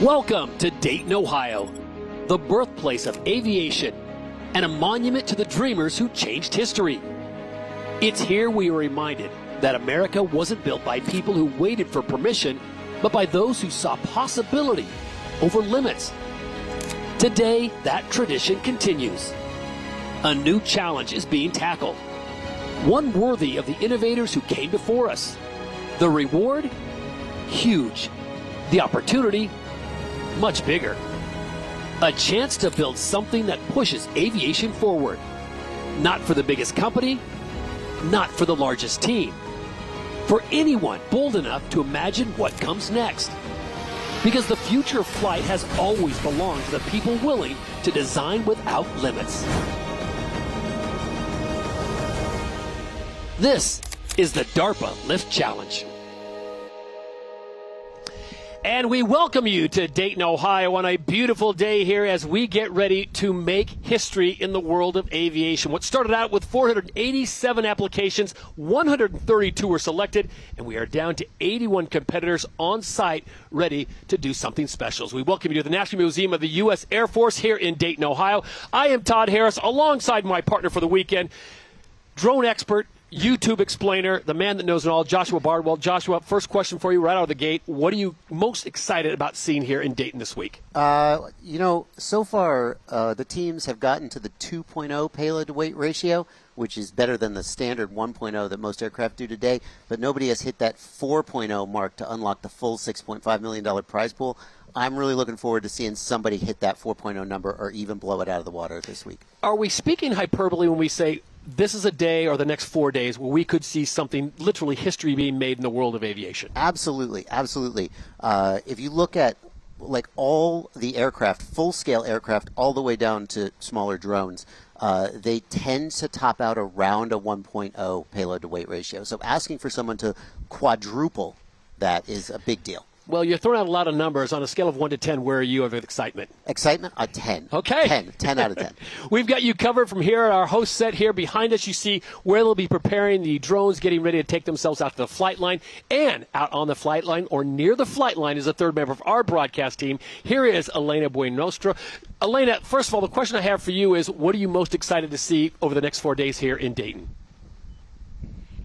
Welcome to Dayton, Ohio, the birthplace of aviation and a monument to the dreamers who changed history. It's here we are reminded that America wasn't built by people who waited for permission, but by those who saw possibility over limits. Today, that tradition continues. A new challenge is being tackled, one worthy of the innovators who came before us. The reward? Huge. The opportunity? Much bigger. A chance to build something that pushes aviation forward. Not for the biggest company, not for the largest team. For anyone bold enough to imagine what comes next. Because the future of flight has always belonged to the people willing to design without limits. This is the DARPA Lift Challenge. And we welcome you to Dayton, Ohio on a beautiful day here as we get ready to make history in the world of aviation. What started out with 487 applications, 132 were selected, and we are down to 81 competitors on site ready to do something special. As we welcome you to the National Museum of the U.S. Air Force here in Dayton, Ohio. I am Todd Harris alongside my partner for the weekend, drone expert, YouTube explainer, the man that knows it all, Joshua Bardwell. Joshua, first question for you right out of the gate. What are you most excited about seeing here in Dayton this week? So far, the teams have gotten to the 2.0 payload to weight ratio, which is better than the standard 1.0 that most aircraft do today, but nobody has hit that 4.0 mark to unlock the full $6.5 million prize pool. I'm really looking forward to seeing somebody hit that 4.0 number or even blow it out of the water this week. Are we speaking hyperbole when we say this is a day or the next 4 days where we could see something, literally history being made in the world of aviation? Absolutely, absolutely. If you look at like all the aircraft, full-scale aircraft, all the way down to smaller drones, they tend to top out around a 1.0 payload to weight ratio. So asking for someone to quadruple that is a big deal. Well, you're throwing out a lot of numbers. On a scale of 1 to 10, where are you of excitement? Excitement? A 10. Okay. 10 out of 10. We've got you covered from here at our host set here. Behind us, you see where they'll be preparing the drones, getting ready to take themselves out to the flight line. And out on the flight line, or near the flight line, is a third member of our broadcast team. Here is Elena Buenostra. Elena, first of all, the question I have for you is, what are you most excited to see over the next 4 days here in Dayton?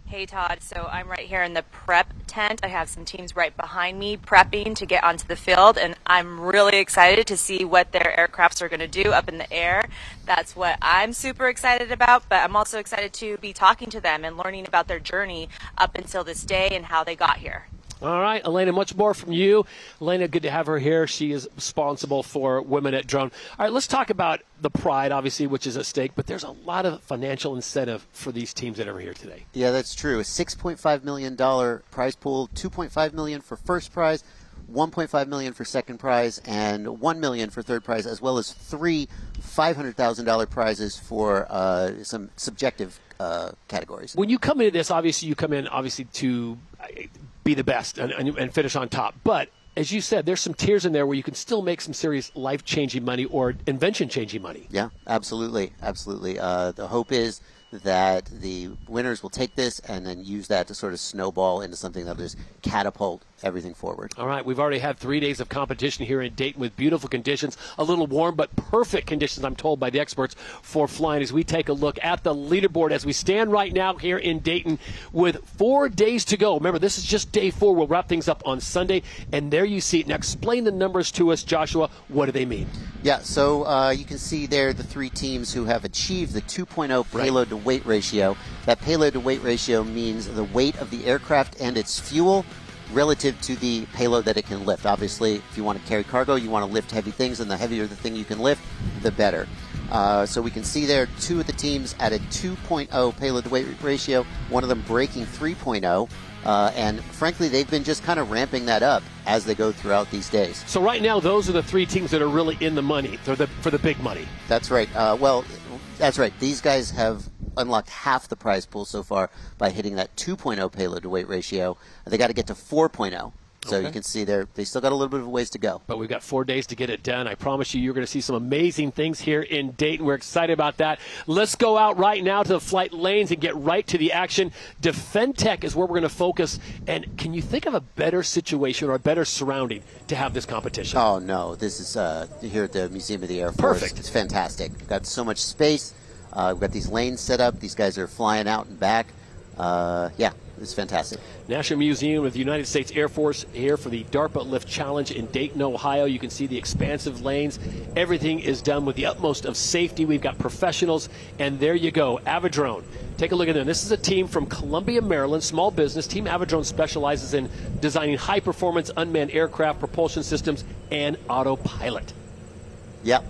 Hey Todd, so I'm right here in the prep tent. I have some teams right behind me prepping to get onto the field, and I'm really excited to see what their aircrafts are going to do up in the air. That's what I'm super excited about, but I'm also excited to be talking to them and learning about their journey up until this day and how they got here. All right, Elena, much more from you. Elena, good to have her here. She is responsible for Women at Drone. All right, let's talk about the pride, obviously, which is at stake, but there's a lot of financial incentive for these teams that are here today. Yeah, that's true. A $6.5 million prize pool, $2.5 million for first prize, $1.5 million for second prize, and $1 million for third prize, as well as three $500,000 prizes for some subjective categories. When you come into this, obviously, you come in to be the best and finish on top. But as you said, there's some tiers in there where you can still make some serious life-changing money or invention-changing money. Yeah, absolutely, absolutely. The hope is that the winners will take this and then use that to sort of snowball into something that will just catapult everything forward. All right, we've already had 3 days of competition here in Dayton with beautiful conditions, a little warm but perfect conditions, I'm told by the experts, for flying. As we take a look at the leaderboard as we stand right now here in Dayton with 4 days to go. Remember, this is just day 4. We'll wrap things up on Sunday, and there you see it. Now explain the numbers to us, Joshua. What do they mean? Yeah, so you can see there the 3 teams who have achieved the 2.0 payload to weight ratio. That payload to weight ratio means the weight of the aircraft and its fuel relative to the payload that it can lift. Obviously, if you want to carry cargo, you want to lift heavy things, and the heavier the thing you can lift, the better. So we can see there 2 of the teams at a 2.0 payload to weight ratio, one of them breaking 3.0. And frankly, they've been just kind of ramping that up as they go throughout these days. So right now, those are the 3 teams that are really in the money for the big money. That's right. That's right. These guys have unlocked half the prize pool so far by hitting that 2.0 payload to weight ratio. They got to get to 4.0 So you can see they still got a little bit of a ways to go. But we've got 4 days to get it done. I promise you're going to see some amazing things here in Dayton. We're excited about that. Let's go out right now to the flight lanes and get right to the action. DefenTech is where we're going to focus. And can you think of a better situation or a better surrounding to have this competition? Oh, no. This is here at the Museum of the Air Force. Perfect. It's fantastic. We've got so much space. We've got these lanes set up. These guys are flying out and back. Yeah, it's fantastic. National Museum of the United States Air Force here for the DARPA Lift Challenge in Dayton, Ohio. You can see the expansive lanes. Everything is done with the utmost of safety. We've got professionals, and there you go, Avidrone. Take a look at them. This is a team from Columbia, Maryland, small business. Team Avidrone specializes in designing high-performance unmanned aircraft, propulsion systems, and autopilot. Yep.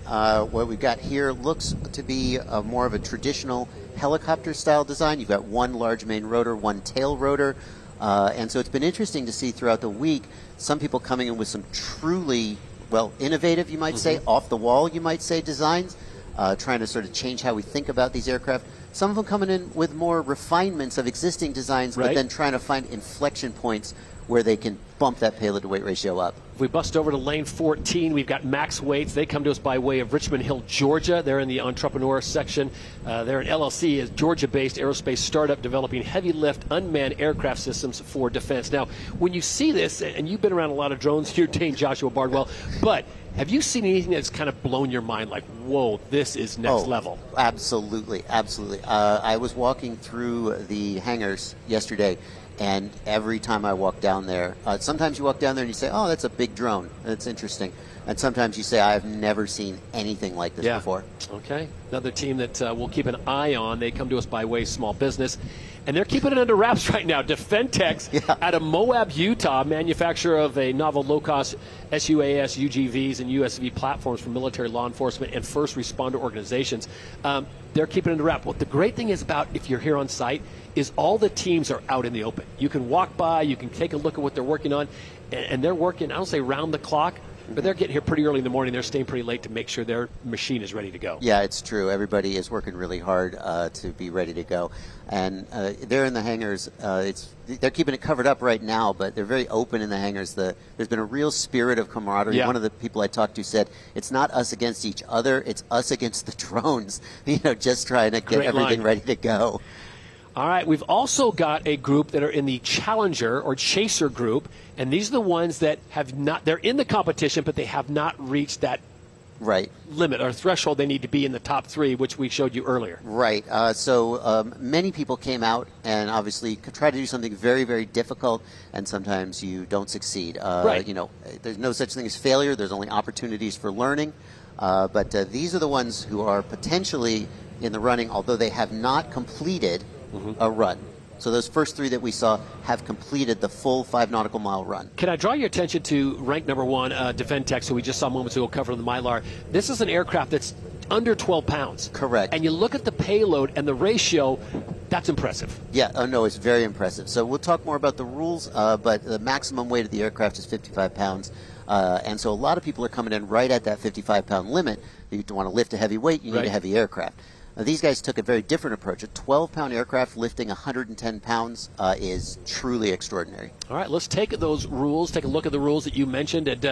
What we've got here looks to be more of a traditional helicopter-style design. You've got one large main rotor, one tail rotor. And so it's been interesting to see throughout the week some people coming in with some truly, innovative, you might say, off-the-wall, you might say, designs, trying to sort of change how we think about these aircraft. Some of them coming in with more refinements of existing designs, but then trying to find inflection points where they can bump that payload-to-weight ratio up. If we bust over to lane 14, we've got Max Waits. They come to us by way of Richmond Hill, Georgia. They're in the entrepreneur section. They're an LLC, a Georgia-based aerospace startup developing heavy-lift unmanned aircraft systems for defense. Now, when you see this, and you've been around a lot of drones, you're Dane Joshua Bardwell, but have you seen anything that's kind of blown your mind, like, whoa, this is next level? Absolutely, absolutely. I was walking through the hangars yesterday, and every time I walk down there, sometimes you walk down there and you say, oh, that's a big drone. That's interesting. And sometimes you say, I've never seen anything like this before. Okay. Another team that we'll keep an eye on. They come to us by way of small business. And they're keeping it under wraps right now. DefenTech out of Moab, Utah, manufacturer of a novel low-cost SUAS, UGVs, and USV platforms for military law enforcement and first responder organizations. They're keeping it under wraps. What the great thing is about if you're here on site is all the teams are out in the open. You can walk by, you can take a look at what they're working on, and they're working, I don't say round the clock, but they're getting here pretty early in the morning. They're staying pretty late to make sure their machine is ready to go. Yeah, it's true. Everybody is working really hard to be ready to go. And they're in the hangars. They're keeping it covered up right now, but they're very open in the hangars. There's been a real spirit of camaraderie. Yeah. One of the people I talked to said, it's not us against each other, it's us against the drones, just trying to get everything ready to go. All right, we've also got a group that are in the Challenger or Chaser group, and these are the ones that have not, they're in the competition, but they have not reached that limit or threshold they need to be in the top three, which we showed you earlier. Right. So many people came out and obviously try to do something very, very difficult, and sometimes you don't succeed. There's no such thing as failure. There's only opportunities for learning. But these are the ones who are potentially in the running, although they have not completed a run. So those first three that we saw have completed the full 5 nautical mile run. Can I draw your attention to rank number 1, DefenTech, who we just saw moments ago covered in the Mylar. This is an aircraft that's under 12 pounds. Correct. And you look at the payload and the ratio, that's impressive. Yeah, no, it's very impressive. So we'll talk more about the rules, but the maximum weight of the aircraft is 55 pounds. And so a lot of people are coming in right at that 55-pound limit. You want to lift a heavy weight, you need a heavy aircraft. Now, these guys took a very different approach. A 12-pound aircraft lifting 110 pounds is truly extraordinary. All right, let's take those rules, take a look at the rules that you mentioned. And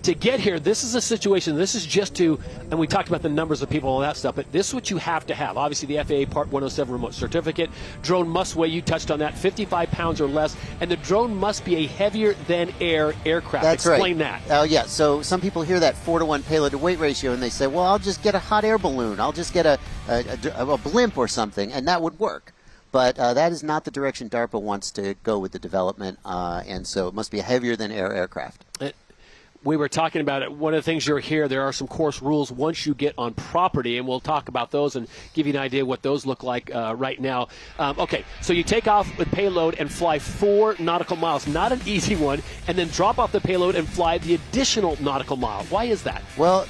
to get here, this is a situation, this is just to, and we talked about the numbers of people and all that stuff, but this is what you have to have. Obviously, the FAA Part 107 remote certificate. Drone must weigh, you touched on that, 55 pounds or less, and the drone must be a heavier-than-air aircraft. That's Explain right. that. Oh, yeah. So some people hear that 4-to-1 payload-to-weight ratio, and they say, well, I'll just get a hot air balloon. I'll just get a blimp or something, and that would work. But that is not the direction DARPA wants to go with the development, and so it must be a heavier-than-air aircraft. We were talking about it. One of the things you're here, there are some course rules once you get on property, and we'll talk about those and give you an idea what those look like right now. Okay, so you take off with payload and fly 4 nautical miles, not an easy one, and then drop off the payload and fly the additional nautical mile. Why is that? Well,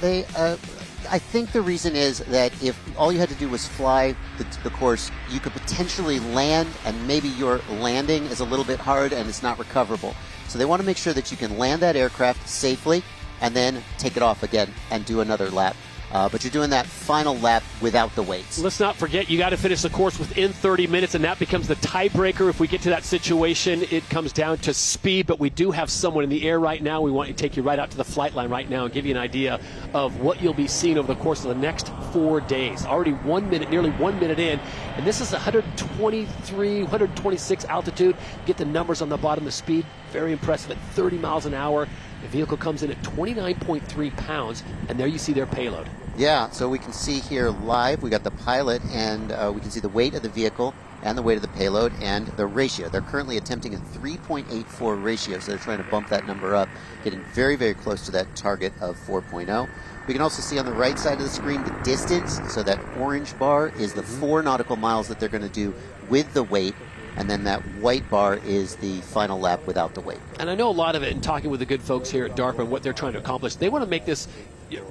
I think the reason is that if all you had to do was fly the course, you could potentially land, and maybe your landing is a little bit hard and it's not recoverable. So they want to make sure that you can land that aircraft safely and then take it off again and do another lap. But you're doing that final lap without the weights. Let's not forget, you got to finish the course within 30 minutes, and that becomes the tiebreaker. If we get to that situation, it comes down to speed, but we do have someone in the air right now. We want to take you right out to the flight line right now and give you an idea of what you'll be seeing over the course of the next 4 days. Already 1 minute, nearly 1 minute in, and this is 123, 126 altitude. Get the numbers on the bottom, the speed, very impressive at 30 miles an hour. The vehicle comes in at 29.3 pounds, and there you see their payload. Yeah, so we can see here live, we got the pilot, and we can see the weight of the vehicle and the weight of the payload and the ratio. They're currently attempting a 3.84 ratio, so they're trying to bump that number up, getting very, very close to that target of 4.0. We can also see on the right side of the screen the distance, so that orange bar is the 4 nautical miles that they're going to do with the weight, and then that white bar is the final lap without the weight. And I know a lot of it in talking with the good folks here at DARPA and what they're trying to accomplish. They want to make this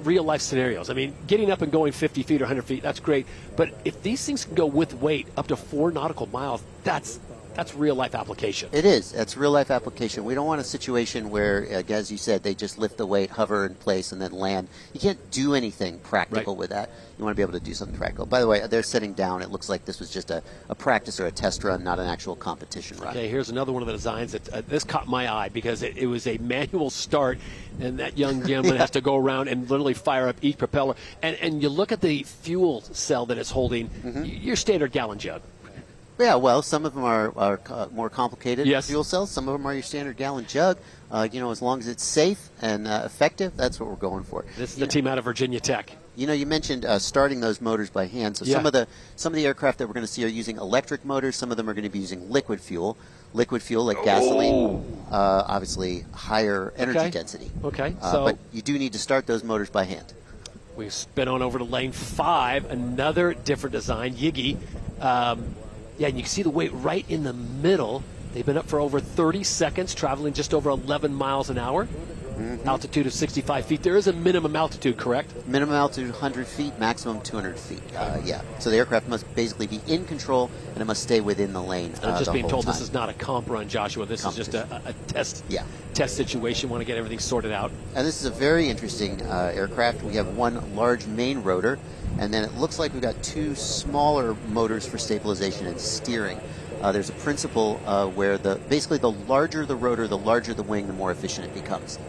real life scenarios. I mean, getting up and going 50 feet or 100 feet, that's great. But if these things can go with weight up to 4 nautical miles, that's real life application. It is. That's real life application. We don't want a situation where, as you said, they just lift the weight, hover in place, and then land. You can't do anything practical with that. You want to be able to do something practical. By the way, they're sitting down. It looks like this was just a practice or a test run, not an actual competition run. Okay, here's another one of the designs that this caught my eye because it was a manual start, and that young gentleman has to go around and literally fire up each propeller. And you look at the fuel cell that it's holding, your standard gallon jug. Yeah, well, some of them are more complicated fuel cells. Some of them are your standard gallon jug. As long as it's safe and effective, that's what we're going for. This is the team out of Virginia Tech. You mentioned starting those motors by hand. So some of the aircraft that we're going to see are using electric motors. Some of them are going to be using liquid fuel. Liquid fuel like gasoline, obviously higher energy density. Okay. But you do need to start those motors by hand. We spin on over to lane 5, another different design, Yigi. Yeah, and you can see the weight right in the middle. They've been up for over 30 seconds, traveling just over 11 miles an hour. Altitude of 65 feet. There is a minimum altitude, correct? Minimum altitude 100 feet, maximum 200 feet. So the aircraft must basically be in control, and it must stay within the lane. I'm just being told time. this is not a comp run, Joshua. This is just a test. Test situation. Want to get everything sorted out. And this is a very interesting aircraft. We have one large main rotor, and then it looks like we've got 2 smaller motors for stabilization and steering. There's a principle where basically the larger the rotor, the larger the wing, the more efficient it becomes.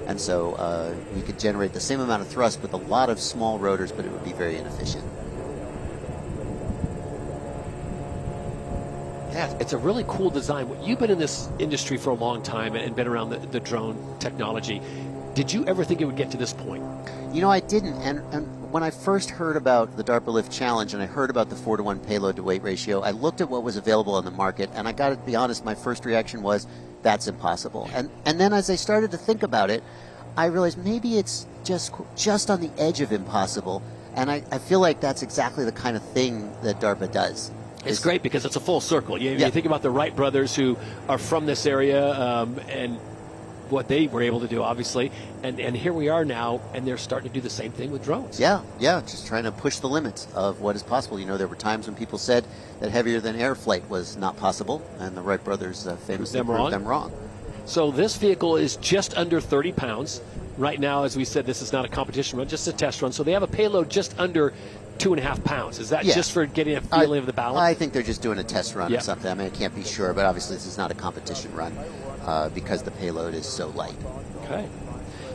And so we could generate the same amount of thrust with a lot of small rotors, but it would be very inefficient. Yeah, it's a really cool design. You've been in this industry for a long time and been around the drone technology. Did you ever think it would get to this point? I didn't. And when I first heard about the DARPA Lift Challenge and I heard about the 4-to-1 payload to weight ratio, I looked at what was available on the market, and I got to be honest, my first reaction was, that's impossible. And then as I started to think about it, I realized maybe it's just on the edge of impossible. And I feel like that's exactly the kind of thing that DARPA does. It's great because it's a full circle. You think about the Wright brothers who are from this area and what they were able to do, obviously. And here we are now, and they're starting to do the same thing with drones. Yeah, just trying to push the limits of what is possible. There were times when people said that heavier than air flight was not possible, and the Wright brothers famously proved them wrong. So this vehicle is just under 30 pounds. Right now, as we said, this is not a competition run, just a test run. So they have a payload just under 2.5 pounds. Is that just for getting a feeling of the balance? I think they're just doing a test run or something. I mean, I can't be sure, but obviously this is not a competition run because the payload is so light. Okay.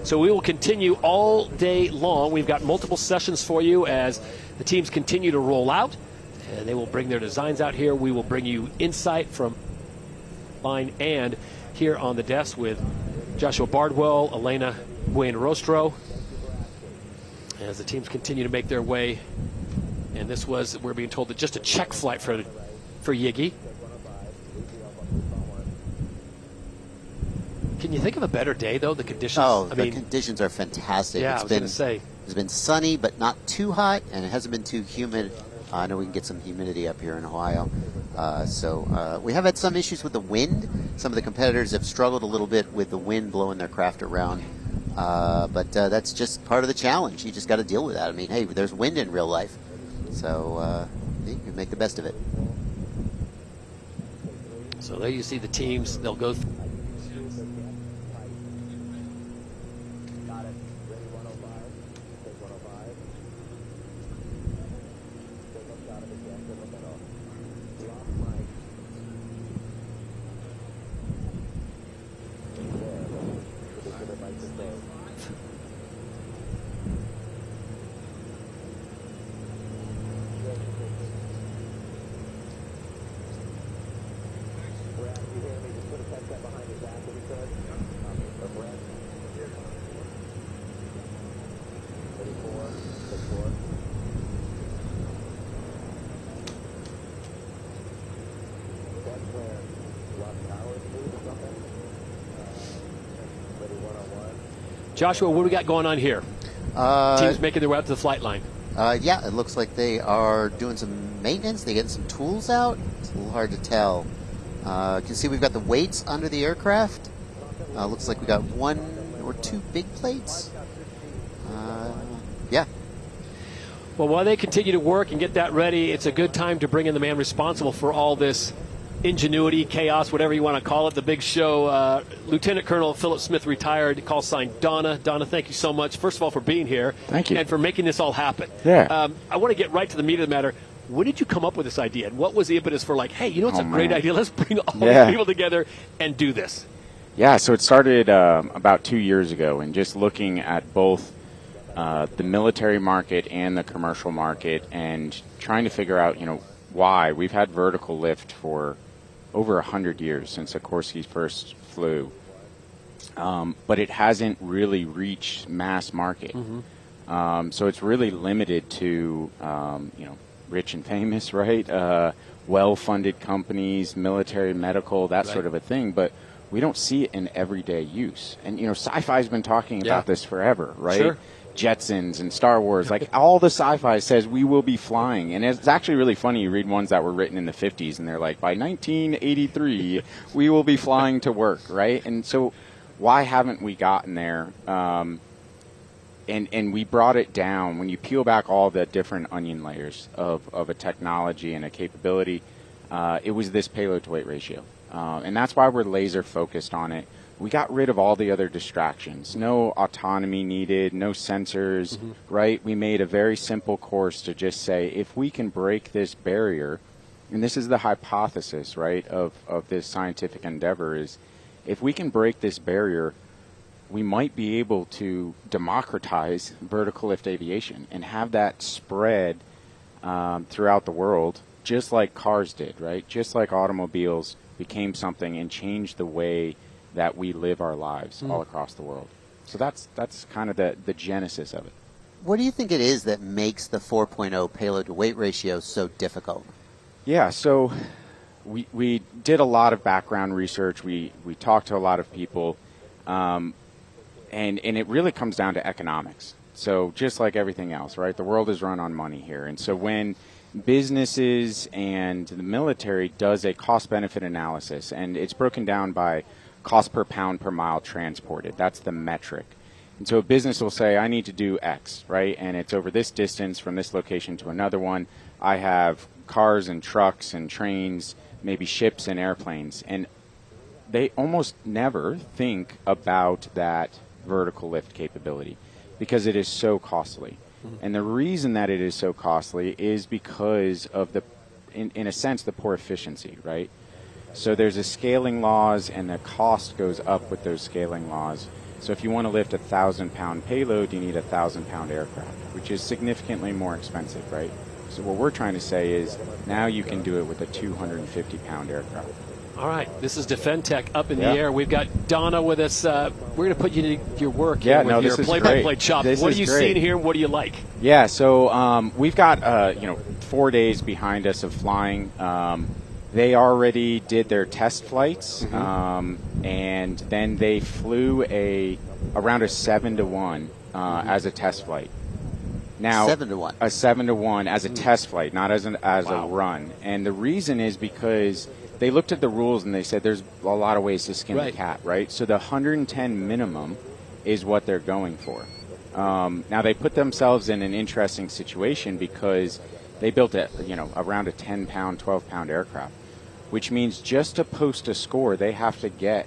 So we will continue all day long. We've got multiple sessions for you as the teams continue to roll out, and they will bring their designs out here. We will bring you insight from line and here on the desk with Joshua Bardwell, Elena Buenrostro, as the teams continue to make their way. And this was, we're being told, that just a check flight for Yigi. Can you think of a better day, though? The conditions. The conditions are fantastic. Yeah, I was going to say. It's been sunny, but not too hot, and it hasn't been too humid. I know we can get some humidity up here in Ohio. So we have had some issues with the wind. Some of the competitors have struggled a little bit with the wind blowing their craft around. But that's just part of the challenge. You just got to deal with that. I mean, hey, there's wind in real life. So you can make the best of it. So there you see the teams. They'll go through. strength. Joshua, what do we got going on here? Teams making their way up to the flight line. Yeah, it looks like they are doing some maintenance. They're getting some tools out. It's a little hard to tell. You can see we've got the weights under the aircraft. Looks like we got one or two big plates. Yeah. Well, while they continue to work and get that ready, it's a good time to bring in the man responsible for all this ingenuity, chaos, whatever you want to call it, the big show. Lieutenant Colonel Philip Smith, retired, call sign Donna. Donna, thank you so much, first of all, for being here. Thank you. And for making this all happen. Yeah. I want to get right to the meat of the matter. When did you come up with this idea? And what was the impetus for, like, hey, you know, it's a great idea. Let's bring all these people together and do this. Yeah, so it started about 2 years ago, and just looking at both the military market and the commercial market and trying to figure out, you know, why. We've had vertical lift for over 100 years since Sikorsky first flew, but it hasn't really reached mass market. So it's really limited to, you know, rich and famous, right? Well-funded companies, military, medical, that sort of a thing, but we don't see it in everyday use. And, you know, sci-fi's been talking about this forever, right? Sure. Jetsons and Star Wars, like all the sci-fi says we will be flying. And it's actually really funny. You read ones that were written in the 50s and they're like, by 1983, we will be flying to work, right? And so why haven't we gotten there? And we brought it down. When you peel back all the different onion layers of a technology and a capability, it was this payload to weight ratio. And that's why we're laser focused on it. We got rid of all the other distractions. No autonomy needed, no sensors, right? We made a very simple course to just say, if we can break this barrier, and this is the hypothesis, right, of this scientific endeavor, is if we can break this barrier, we might be able to democratize vertical lift aviation and have that spread throughout the world, just like cars did, right? Just like automobiles became something and changed the way that we live our lives all across the world. So that's kind of the genesis of it. What do you think it is that makes the 4.0 payload to weight ratio so difficult? Yeah, so we did a lot of background research. We talked to a lot of people, and it really comes down to economics. So just like everything else, right? The world is run on money here. And so when businesses and the military does a cost-benefit analysis, and it's broken down by cost per pound per mile transported. That's the metric. And so a business will say, I need to do X, right? And it's over this distance from this location to another one. I have cars and trucks and trains, maybe ships and airplanes. And they almost never think about that vertical lift capability because it is so costly. And the reason that it is so costly is because of the, in a sense, the poor efficiency, right? So there's a scaling laws, and the cost goes up with those scaling laws. So if you want to lift a 1,000-pound payload, you need a 1,000-pound aircraft, which is significantly more expensive, right? So what we're trying to say is now you can do it with a 250-pound aircraft. All right, this is DefenTech up in the air. We've got Donna with us. We're going to put you to your work here with your play-by-play chop. What are you seeing here, and what do you like? Yeah, so we've got 4 days behind us of flying. They already did their test flights, and then they flew around a 7-to-1 as a test flight. Now, 7-to-1. A 7-to-1 as a test flight, not as a run. And the reason is because they looked at the rules and they said there's a lot of ways to skin the cat, right? So the 110 minimum is what they're going for. Now they put themselves in an interesting situation because they built around a 10-pound, 12-pound aircraft, which means just to post a score, they have to get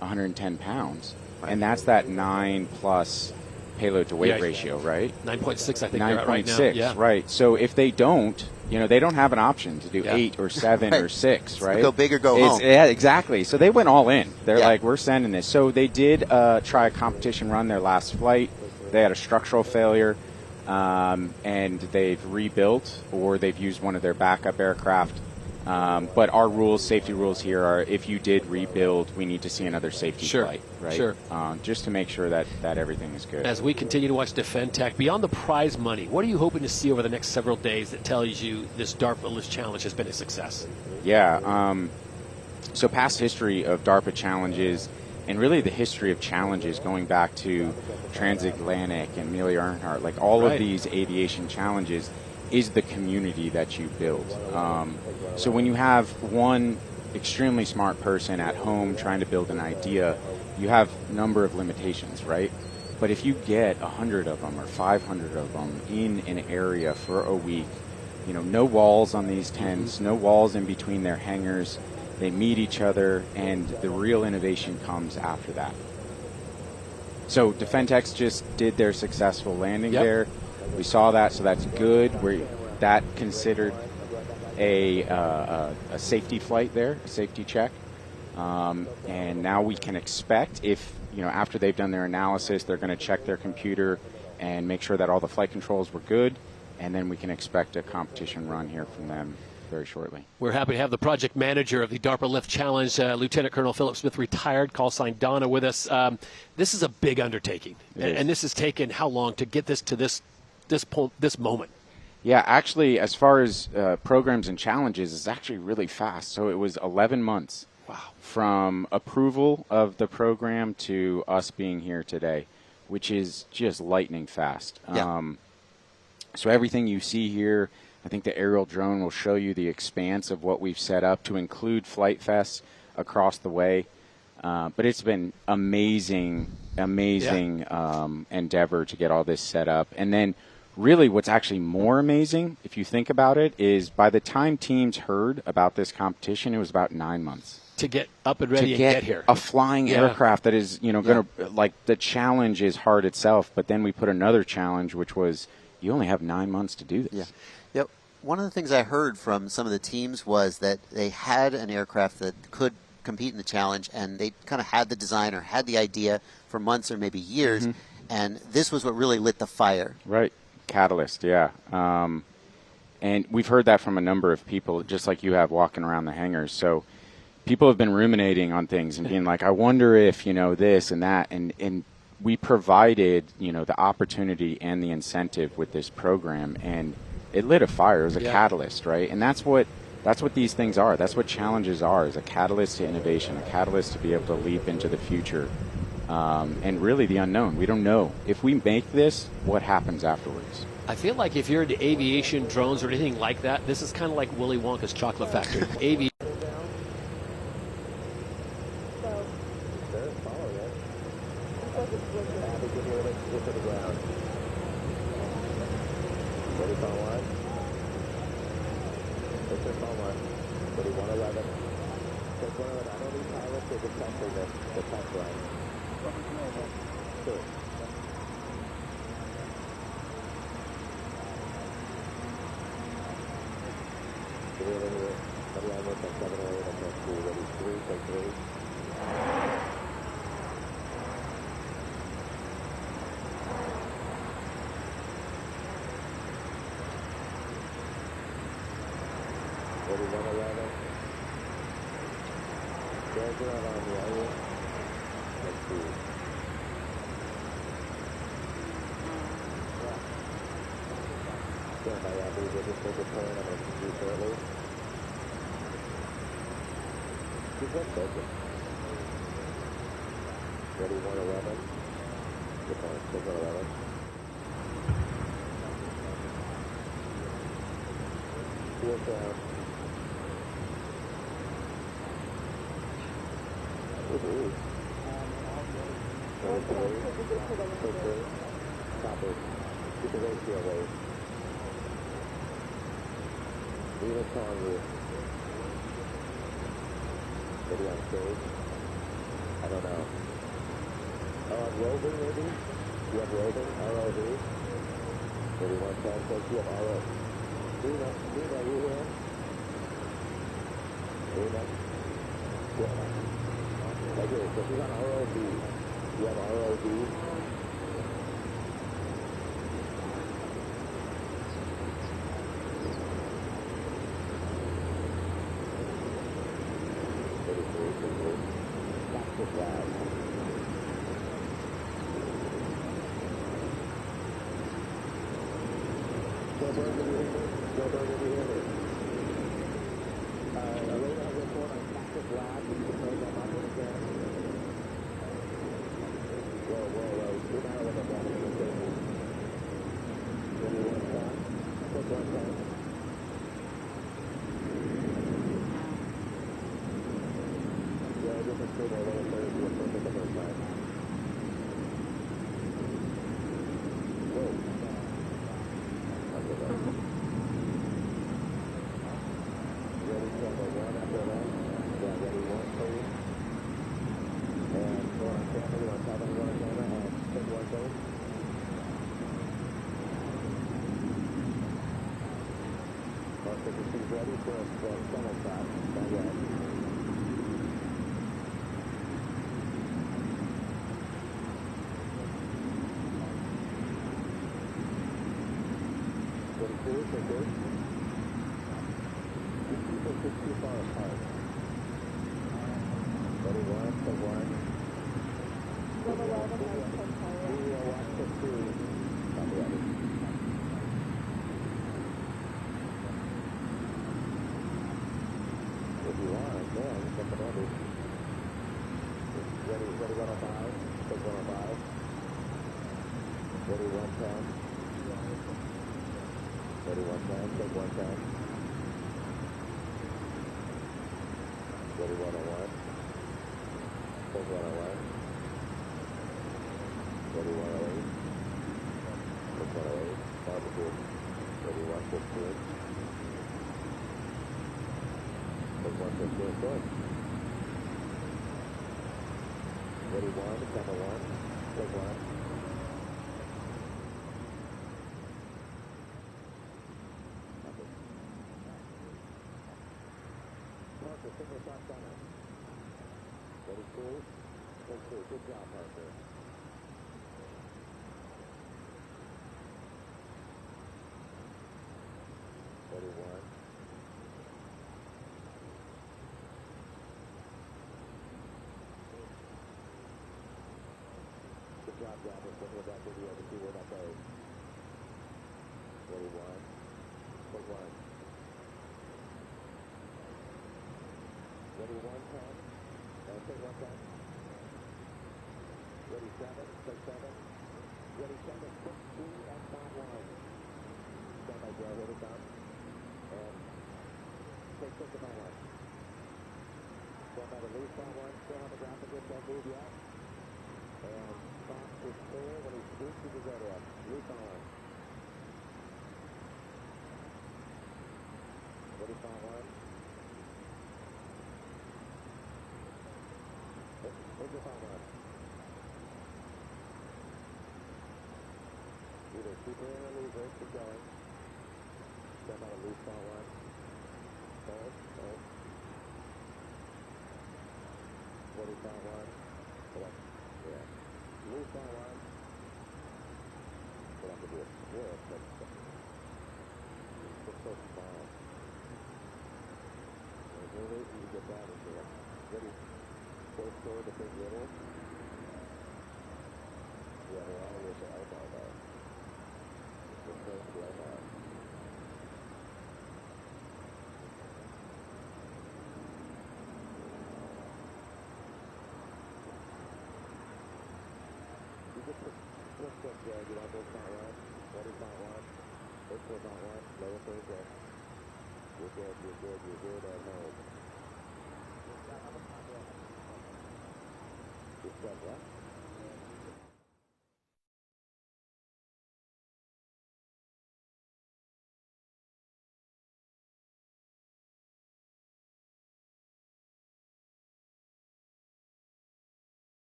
110 pounds. And that's that 9+ payload to weight ratio, right? 9.6, I think they're at right now. 9.6, right. So if they don't, they don't have an option to do 8 or 7 Right. or 6, right? Go big or go home. Yeah, exactly. So they went all in. They're Yeah. like, we're sending this. So they did try a competition run their last flight. They had a structural failure, and they've rebuilt, or they've used one of their backup aircraft. But our safety rules here are, if you did rebuild, we need to see another safety flight, right? Sure. Just to make sure that everything is good. As we continue to watch Defend Tech, beyond the prize money, what are you hoping to see over the next several days that tells you this DARPA Lift Challenge has been a success? Yeah. So past history of DARPA challenges, and really the history of challenges going back to Transatlantic and Amelia Earhart, like all of these aviation challenges, is the community that you build. So when you have one extremely smart person at home trying to build an idea, you have a number of limitations, right? But if you get 100 of them or 500 of them in an area for a week, no walls on these tents, no walls in between their hangars, they meet each other, and the real innovation comes after that. So Defentex just did their successful landing there. We saw that, so that's good. That considered a safety flight there, a safety check. And now we can expect, if after they've done their analysis, they're going to check their computer and make sure that all the flight controls were good, and then we can expect a competition run here from them very shortly. We're happy to have the project manager of the DARPA Lift Challenge, Lieutenant Colonel Philip Smith, retired, call sign Donna, with us. This is a big undertaking, and this has taken how long to get this to this moment? Yeah, actually, as far as programs and challenges, it's actually really fast. So it was 11 months. Wow. From approval of the program to us being here today, which is just lightning fast. So everything you see here, I think the aerial drone will show you the expanse of what we've set up to include Flight Fest across the way. But it's been amazing endeavor to get all this set up. And then really what's actually more amazing, if you think about it, is by the time teams heard about this competition, it was about 9 months. To get up and ready to and get get here. A flying aircraft that is, going to, like, the challenge is hard itself, but then we put another challenge, which was you only have 9 months to do this. Yeah. Yep. One of the things I heard from some of the teams was that they had an aircraft that could compete in the challenge, and they kind of had the design or had the idea for months or maybe years, and this was what really lit the fire. Right. Catalyst, yeah. And we've heard that from a number of people, just like you have walking around the hangars. So people have been ruminating on things and being like, I wonder if, this and that. And we provided, the opportunity and the incentive with this program, and it lit a fire. It was a catalyst, right? And that's what these things are. That's what challenges are, is a catalyst to innovation, a catalyst to be able to leap into the future. And really the unknown. We don't know. If we make this, what happens afterwards? I feel like if you're into aviation, drones, or anything like that, this is kind of like Willy Wonka's chocolate factory.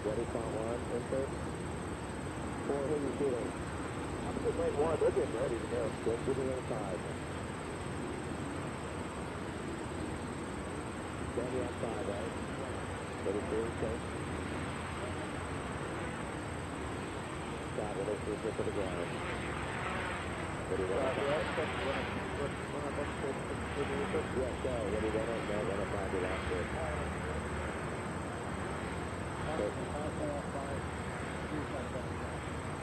Ready, count one, insert. 4, who you shooting? I'm getting ready, 1, they're getting ready to go. Good, give me inside. Steady outside, right? Ready, 3, take. Stop, ready, 3, flip to the ground. Ready, 1, outside. Yes, go. Ready, 1, outside, 1, outside, the last bit.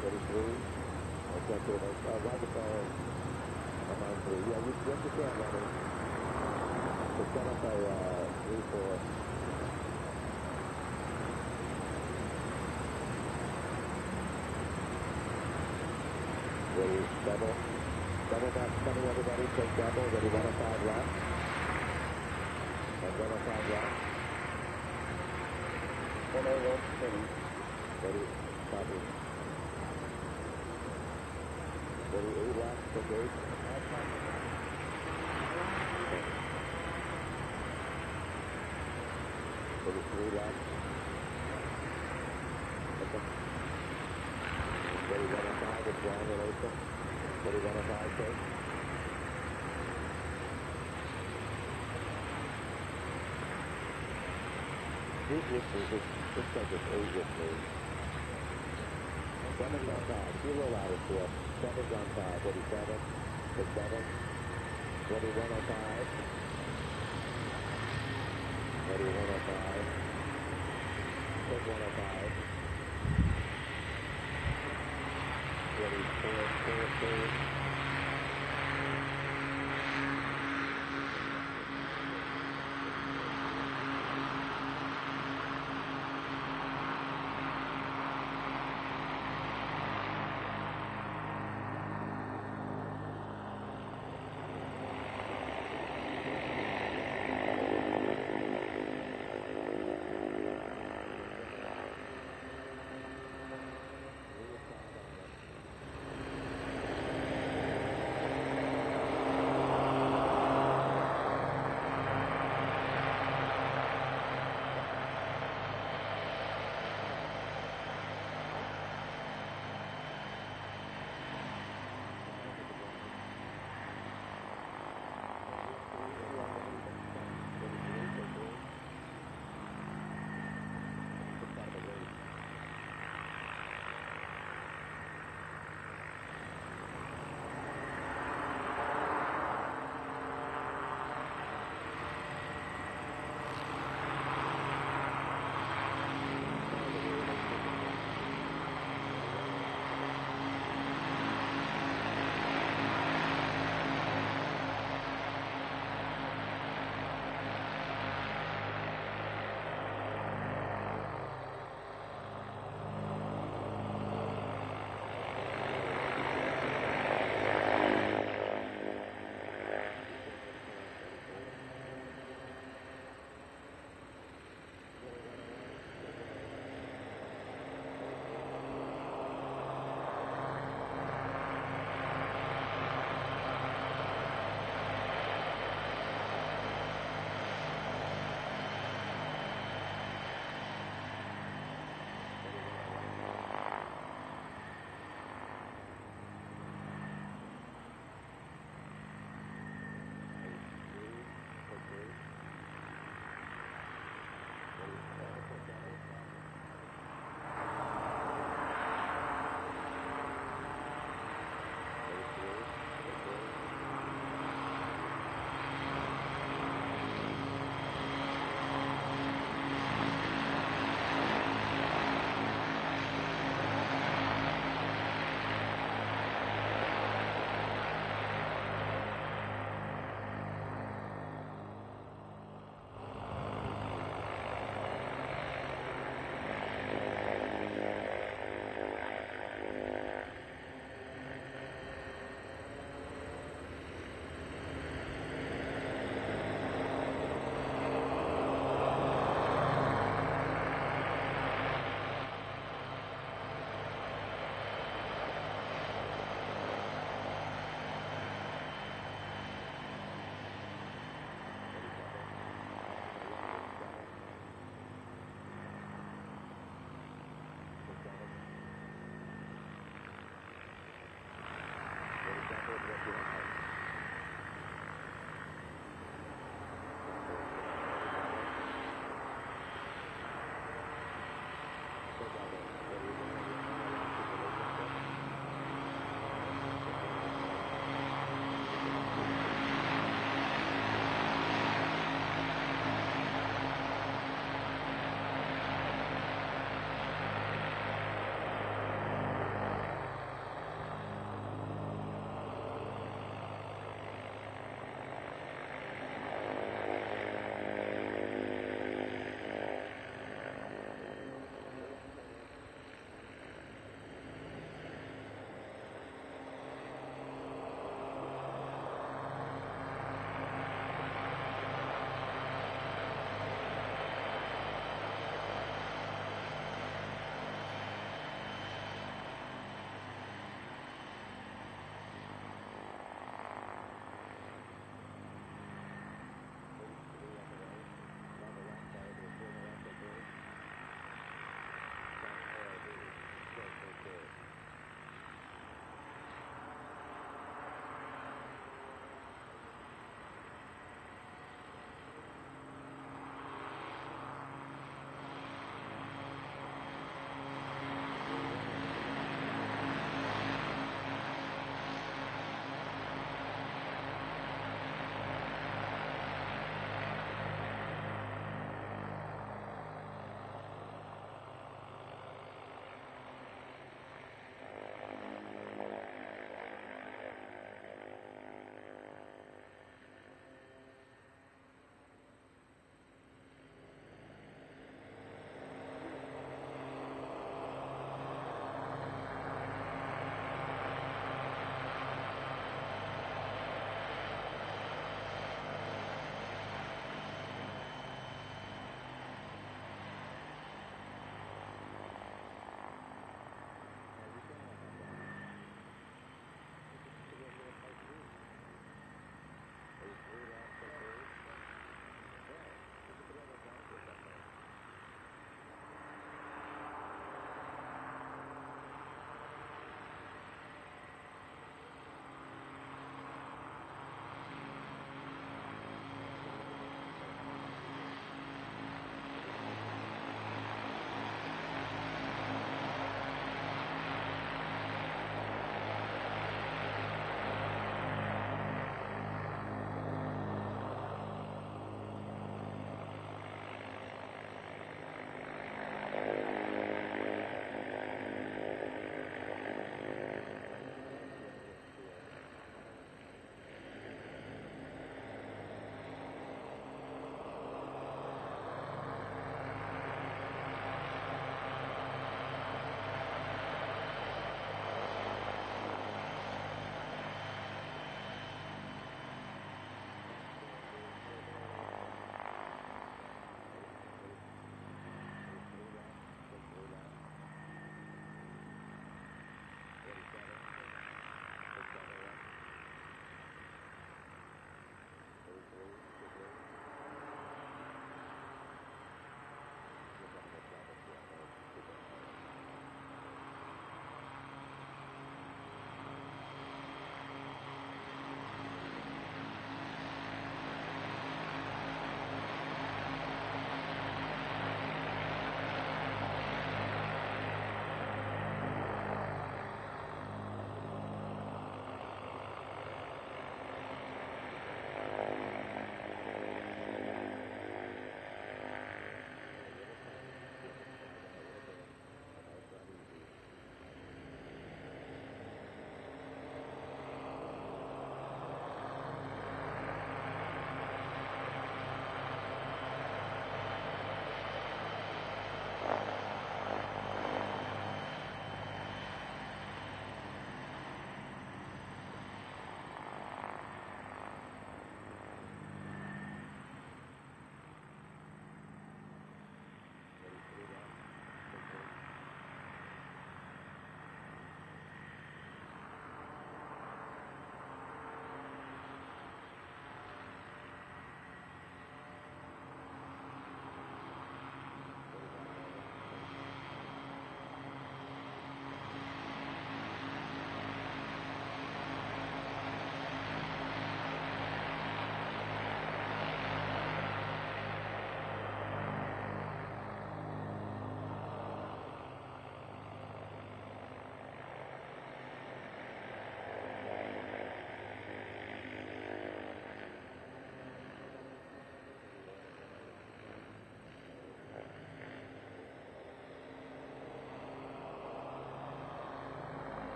Ready, 3. Okay, good. Right the phone. I'm on 3. Yeah, you can running. So set up a 3, 4. Ready, double. Double back coming, everybody. Take double. Ready, 105 left. And 105 left. 101 steady. Ready, copy. Ready, 8 left, take 8. Ready, 3 left. Okay. Ready, 105, it's wrong relation. Ready, 105, take. Who's with me? Looks like it's 8 with me. 7's on 5. You roll out into it. 7's on 5. Ready, 7. Take 7. Ready, 105. Ready, 105. Take 105. Ready, 4, 4, 4.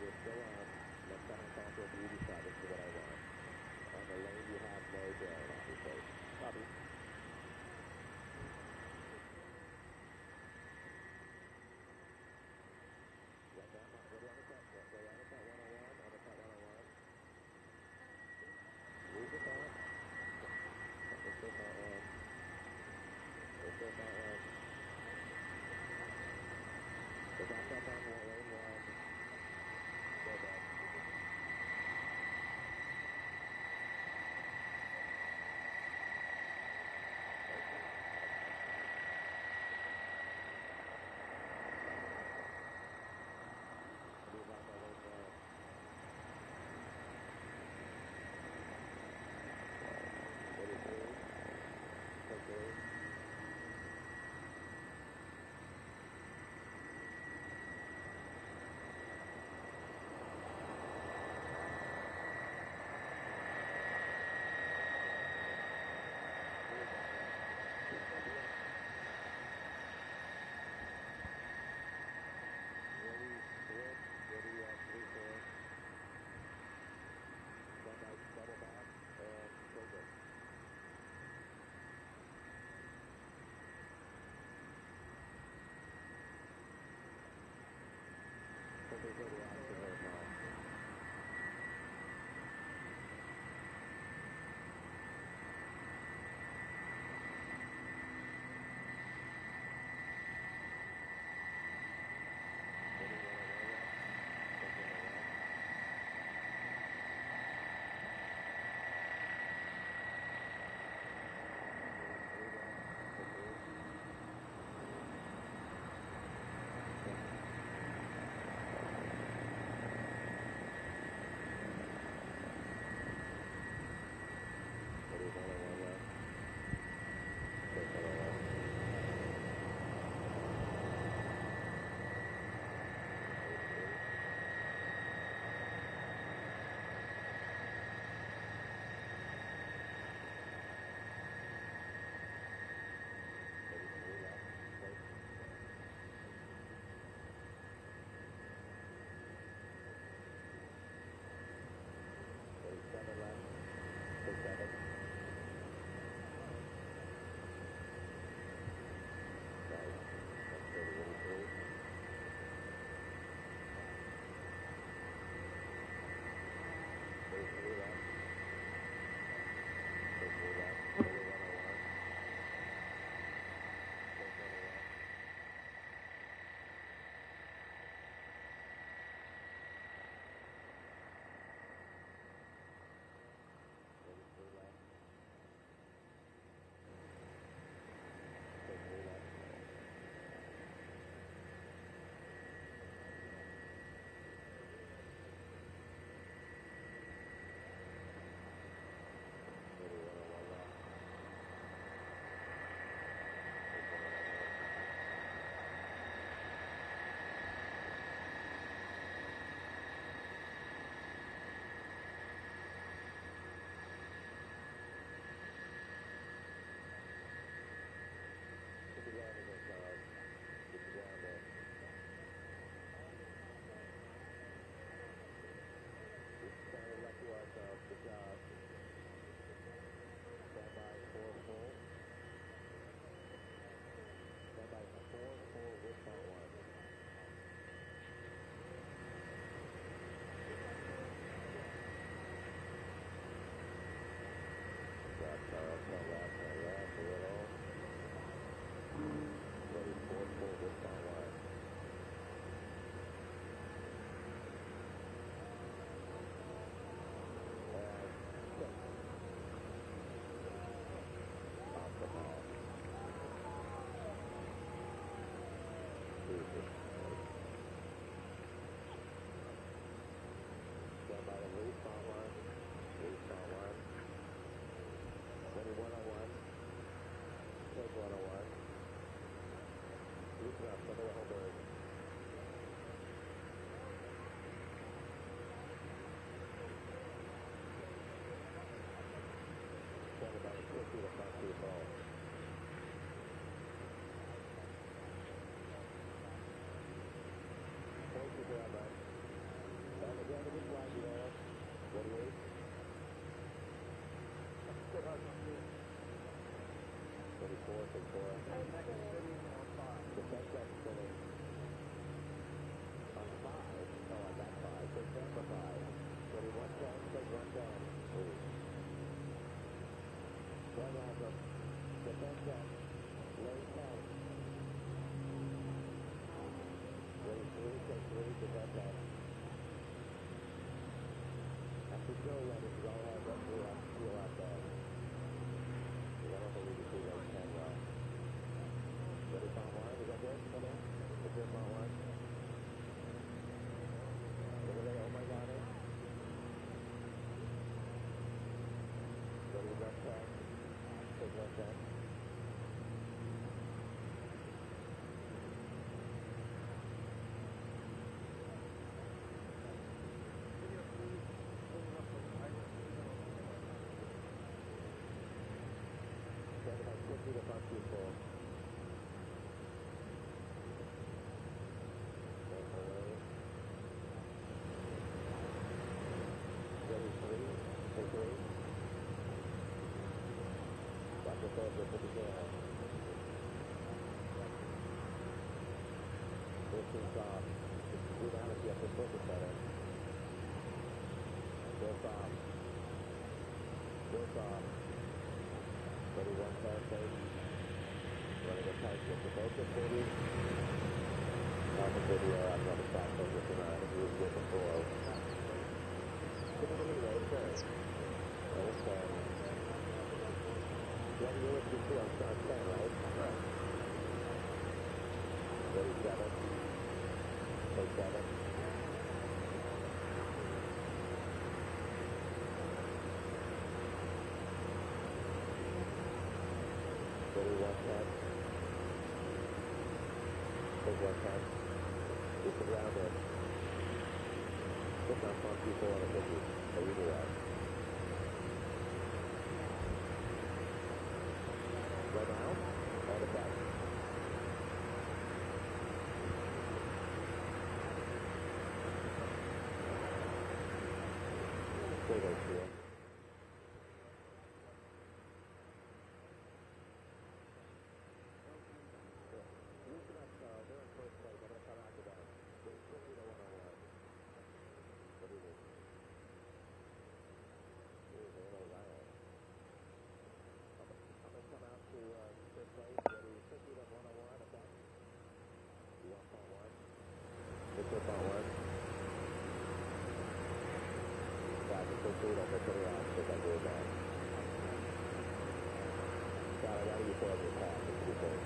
you're still on. Next time I call for a beauty shot, this is what I want. On the lane, you have no drone, obviously. Copy. Right now, go down the cut. Go down the cut 101, on the cut 101. Use the cut. It's still not one. It's still not one. Go back up on lane 1. Go back. Double back and take it. Okay, go to action right now. Seven left. Take 7. Right. That's 30, 83. Left. 33 left. 3101. Take 21. Good job. Stand by 4 full. Stand by 4 full wishbone 1. Drop Charles, turn left, a little. Ready 4 full wishbone 1. Stand by the lead, spot 1. Lead, spot 1. 2101. 10 seconds spinning. On 5, oh, I got 5, take 10 for 5. Ready, 110, take 110. Please. 1 awesome. Defense set. Lane 10. Ready, 3, take 3, defense set. After go ready, you all have that fuel out there. I don't believe you see those 10 well. Ready, front line, is that good? Come in. Is good front line? Look at that, oh my god, it. Ready, left track. Take left track. Stand about 50 to front 2 full. Ready, 3, take 3. Watch the focus if you can. 15 soft. Just go down if you have to focus better. Go soft. Go soft. Ready, 1 pass, baby. Running it tight, get the focus, baby. On the video, I'm going to stop focusing on it. He was good before. Give it a leeway, sure. Okay. Yeah, you're with me too. I'm 10, right? Right. Ready, 7. Take 7. Ready, 110. Take 110. You can round it. Put that front people on a 50. So you do that. Right now, on the back. Stay there, Sheila. Loosen up, they're in first place. I'm going to come after that. They're quickly to 101. What do you think? Here's a little riot. I'm going to come out to first place. Ready, 50 to 101. Attack. You want front 1? Let's go front 1. Guys, it's so cool. Don't go put it out because I do it back. God, I got to use for every pass. It's too cool.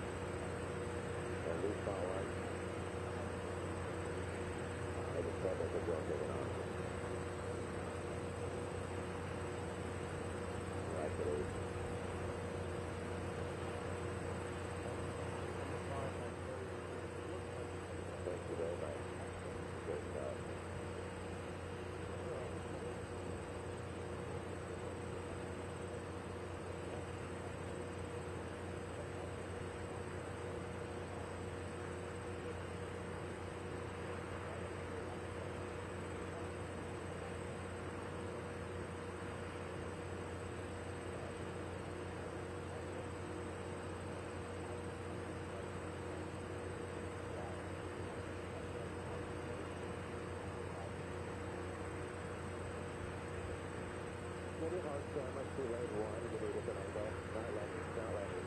So loose front 1. I just felt like the girl taking off. Right to loose. Thank you very much. Great stuff. Maybe hard camera to lane 1, give me a different angle. Not landing, not landing.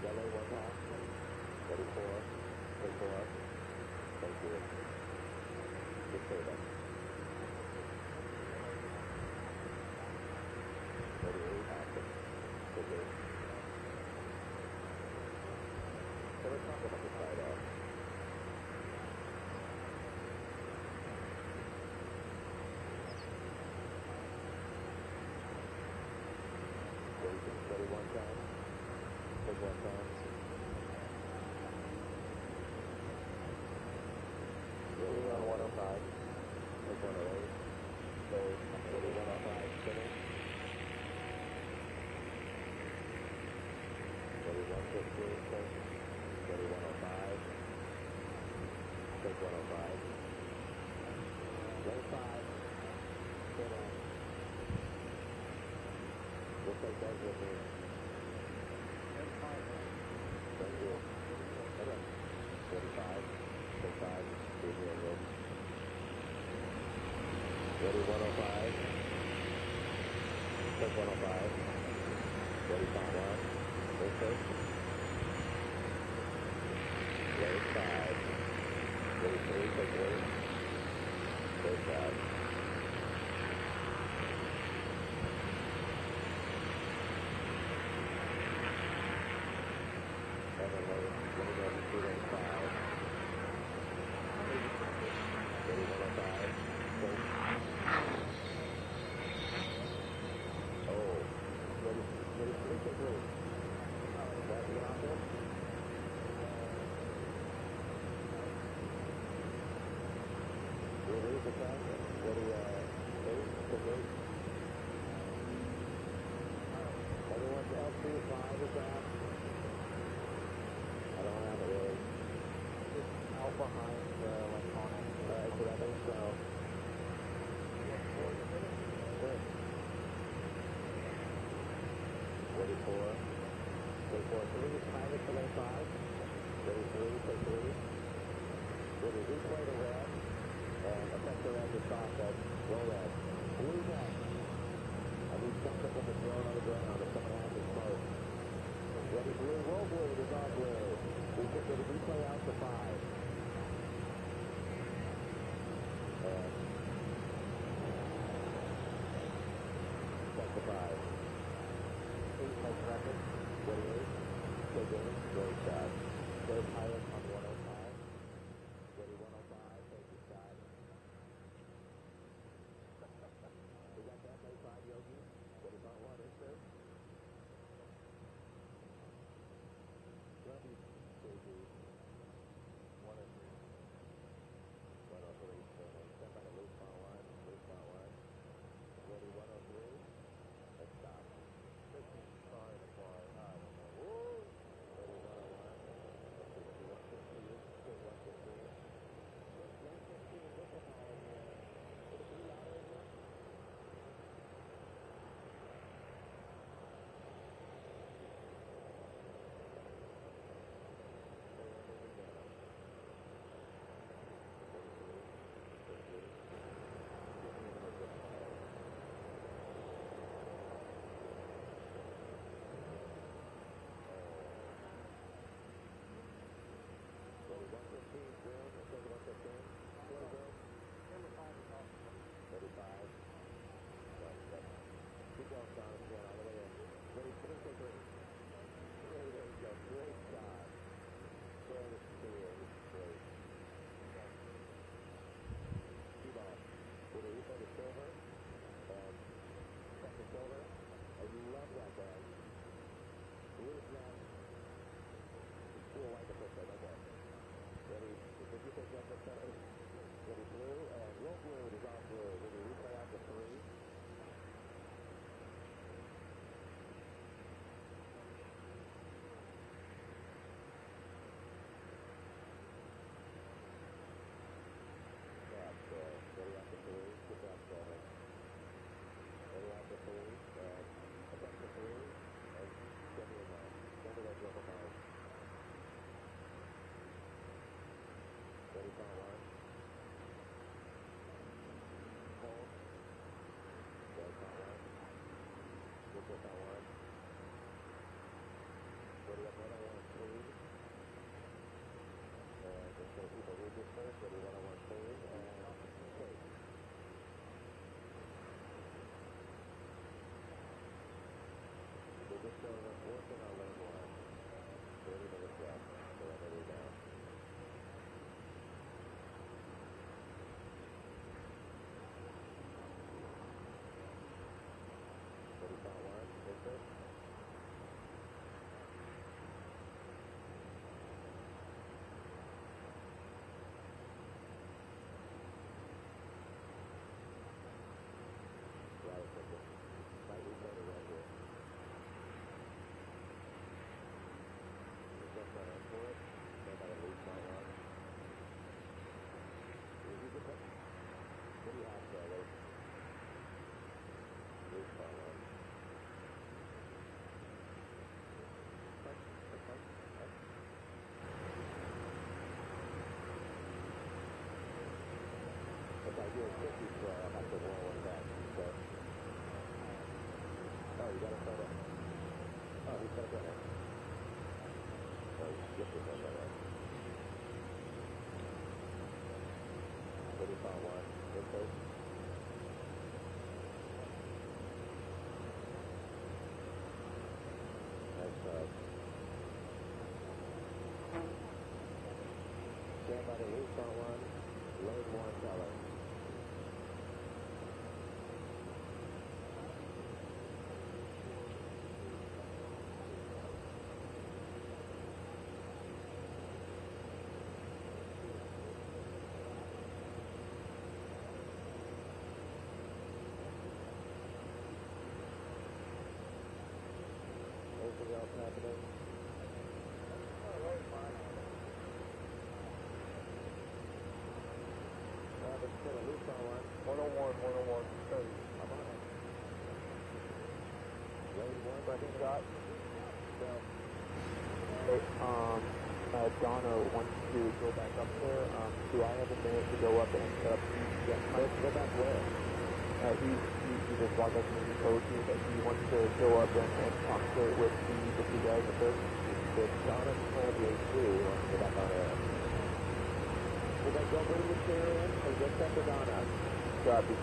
Got lane 1 pass. Ready 4. Take 4. Thank you. Good save up. Ready 8, active. Good move. So let's talk about the side off. Ready 1 time. Take 1 time. Ready on 105. Take 108. Stay. Ready 105. Spinning. Ready 115. Stay. Ready 105. Take 105. Lane 5. Spinning. We'll take those with me. thank you. Okay. 45, 45, ready 105, check 105, ready 51, okay. Ready 5, ready 3, take wait, ready 5. And then let me go to 2 and 5. Ready 105, take. Oh, ready 3, take wait. That the option? Release the time. Ready, 8, take wait. Everyone's LC5 is out. I don't have it really. It's out behind the electronics. Alright, so that means so. Good. Ready 4. Ready 4. 3 is pilot to lane 5. Ready 3, take 3. Ready, replay the red. And affect the red to stop that. Roll red. Blue net. I need something from the drone on the ground if someone has it smoke. Ready blue, roll blue, it is all blue. We get the replay out to 5. And check the 5. 8 make record. Ready 8. Take 8. Ready shot. Go pilot on 105. Ready 105. Take your shot. We got that late 5 Yogi. What is on 1 is there? Love you, JB. 1 and 3. 103. Step out of loop on 1. Loop on 1. Ready 103. Let's stop. 15. Sorry to fly. I don't know. Woo! Ready 101. your 50 square, I'll have to roll with that. So, oh, you got a photo. Oh, he's got a photo. Oh, yep, he's got a photo. 35-1, intake. Nice try. Stand by the loose on 1, lane 1 color. Anything else happening? It's still a loose on 1. 101, 30. I'm on it. Lane 1, second shot. So, Donna wants to go back up there. Do I have a minute to go up and set up? Yeah, go back where? He just walked up to me and told me that he wants to go up and talk with the guys up there. If Donna told me too, he wants to go back on air. Will they go bring the chair in or just set the Donna? Copy.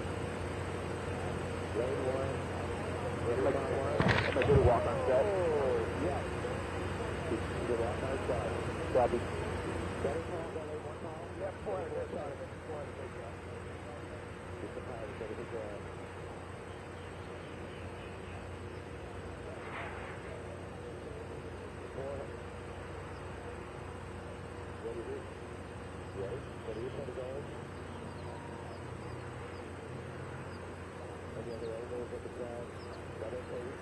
Lane 1. Ready on 1. Am I good to walk on set? Oh, yes. Good walk on set. Copy. Better call, lane 1 call? Yep, 4. Just the pilot, ready to go. Ready to Ready? Ready to go? Any other angles at the crab? Got it, please?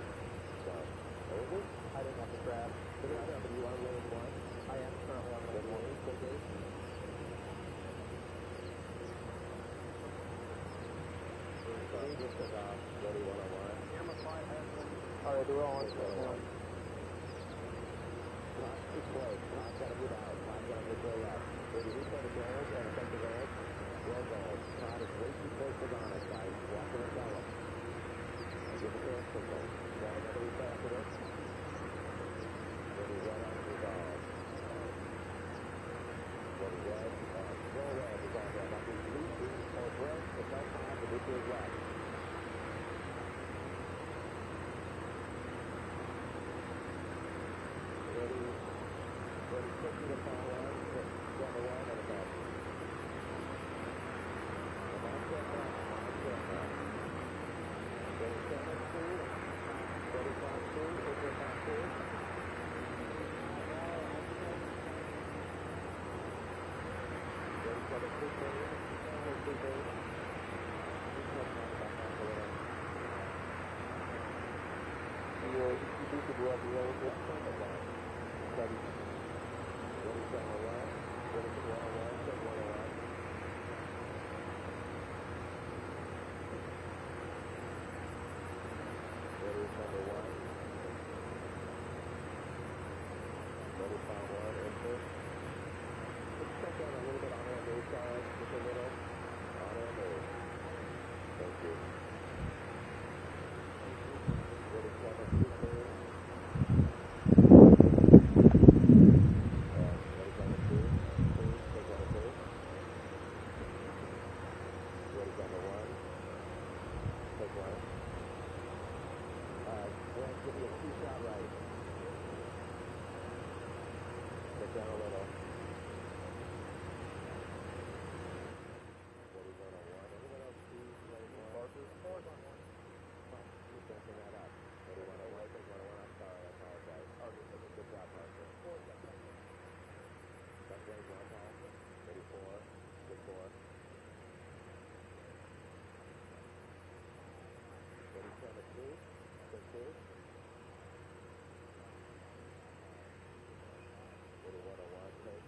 So, over? I didn't have the crab. But you are lane 1? I am currently on lane 1. Okay. Just took off. Ready 101. Alright, they're all on. It's close. I've got to move out. I've got to move way out. Ready, we put a goal and effective goal. Well goal. Todd is way too close to Donna, guys. Walk in and tell him. Give the clearance signal. Got another repair for this. Ready, right on the ball. Ready, red. Roll red is on there. That means Lucy or Brent, the left half, and this is left. Ready, 50 to follow on. Down the line on the back. Come on, set back. Ready, 7-2. Ready, 5-2. Over 5-2. Ready, 7-2. You do the work roll with the line. Ready, 7-1. Ready, 101. 101. Ready, number 1. Ready, 5-1. Enter. Let's check down a little bit on our move side. Just a little. On our move. Thank you. Ready, 7-2. Down a little. Ready, 101. Anyone else see lane 1? Parker? 4's on 1. You're messing that up. Ready, 101. Take 101. I'm sorry. I apologize. Good job, Parker. 4's on 1. That's lane 1, Paul. Ready, 4. Good 4. Ready, 7-2. Good 2. Ready, 101. Take.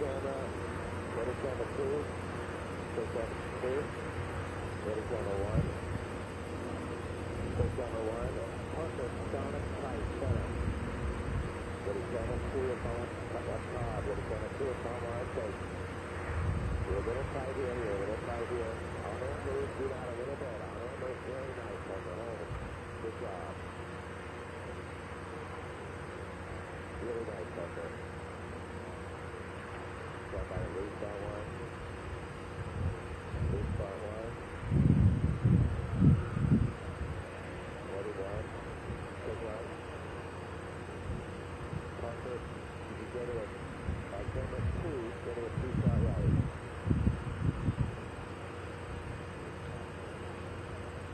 camera. Ready camera 2. Take camera 2. Ready camera 1. Take camera 1. Partner Sonic tight center. Ready camera 2 upon Todd. Ready camera 2 upon line take. You're a little tight here. You're a little tight here. Our hand moves. Do that a little bit. Our hand moves very nice on the home. Good job. Really nice up there. Got by the loose bar 1. Loose bar 1. 41. Take 1. Parker, you can go to a camera 2, go to a 2-shot right.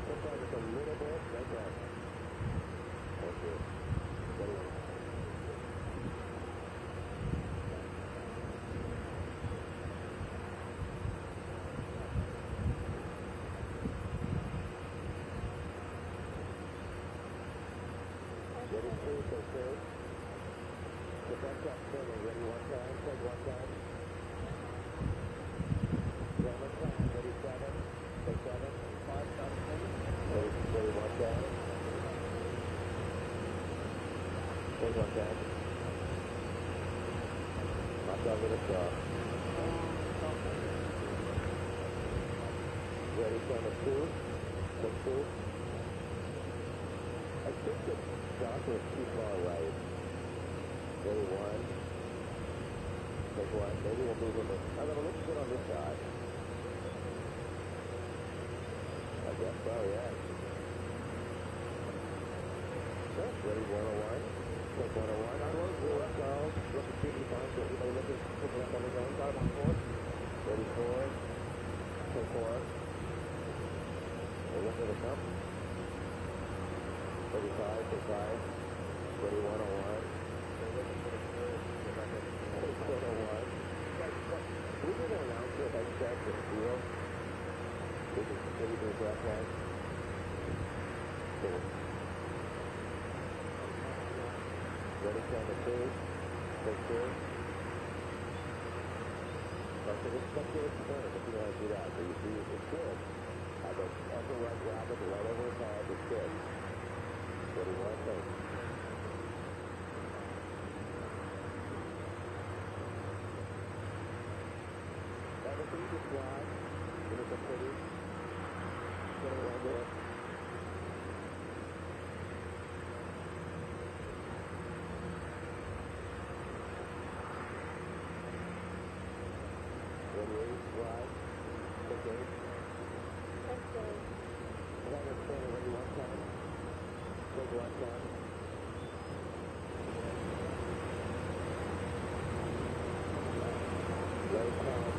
Sometimes it's a little bit, like that. Thank you. Ready? Ready, 2, take 2. Put that up, turning, ready 1 time, take 1 time. 7 time, ready 7, take 7. 5 time, ready 1 time. Take 1 time. Knock out with a stop. Ready, camera 2, take 2. I think the doctor is too far right. Ready 1. Take 1. Maybe we'll move a bit. I'm going to look good on this side. I guess so, yeah. Good. Ready 101. Take 101. I won't do it, so look at TV time. So everybody look at pick up on his own side on 4. Ready 4. Take 4. We'll look at the cup. 35, take 5. Ready 101. We can announce it like that for the field. We can continue to address that. Ready camera 2. Take 2. So this stuff here is turn if you want to do that. So you see it's good. Have the upper right grab it right over his head. It's good. Ready 1, take. Just fly. Give us a pretty. Get it around there. Ready 8, fly. Take 8. And I'm going to stand ready 1 time. Take 1 time. Ready time.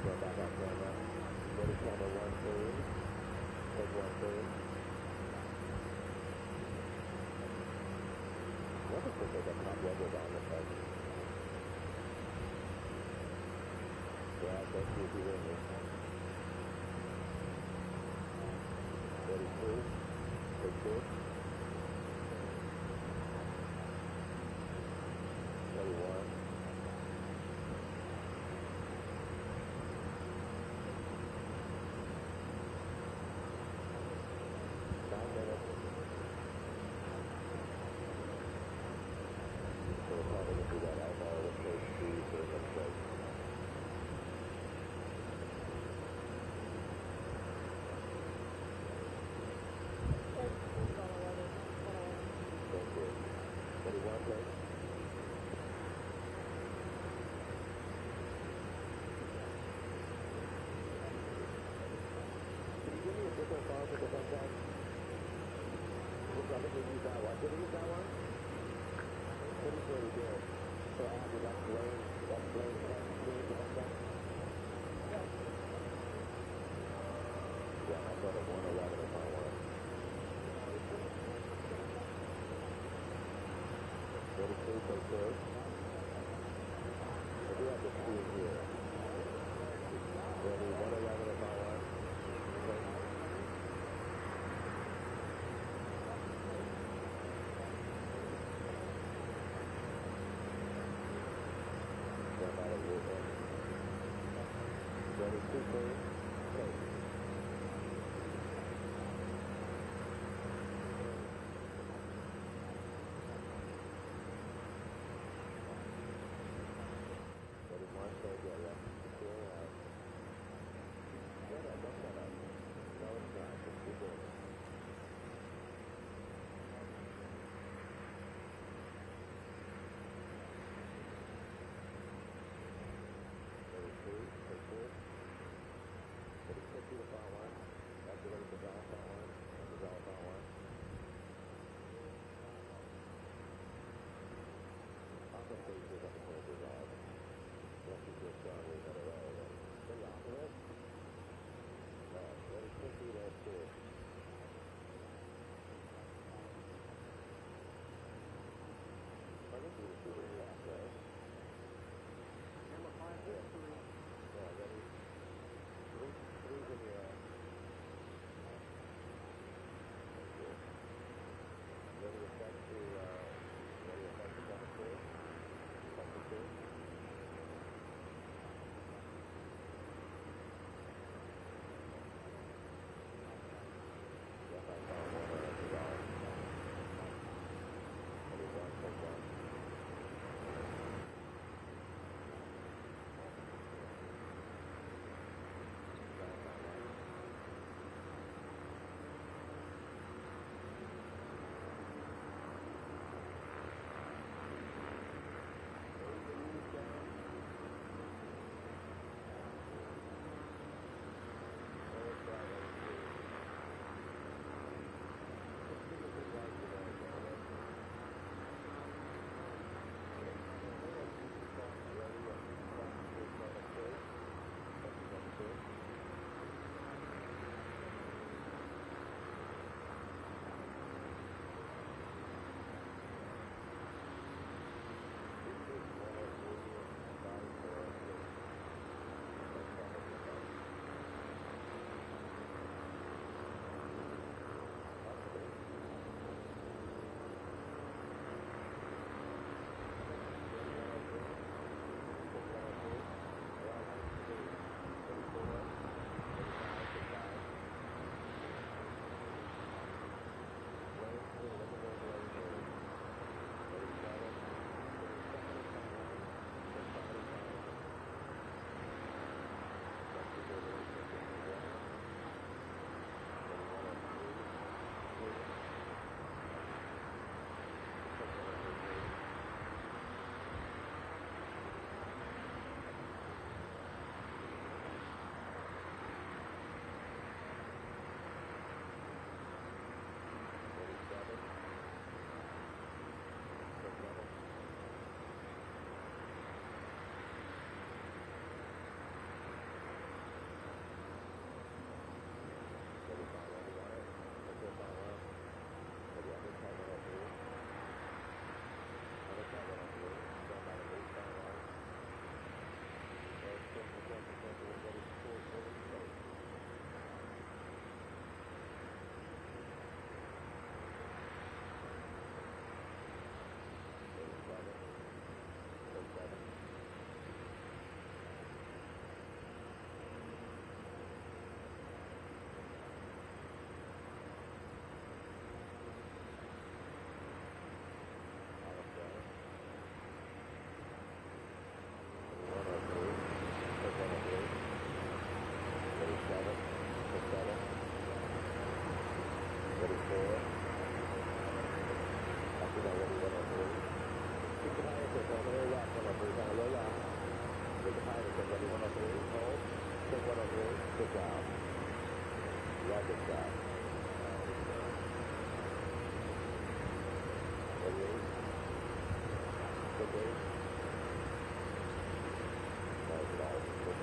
go back on camera. Ready, camera 1, please. Take 1, please. Wonderful that the top level on the side. Yeah, thank you for doing this. Ready, 2. Take 2. Ready, 1.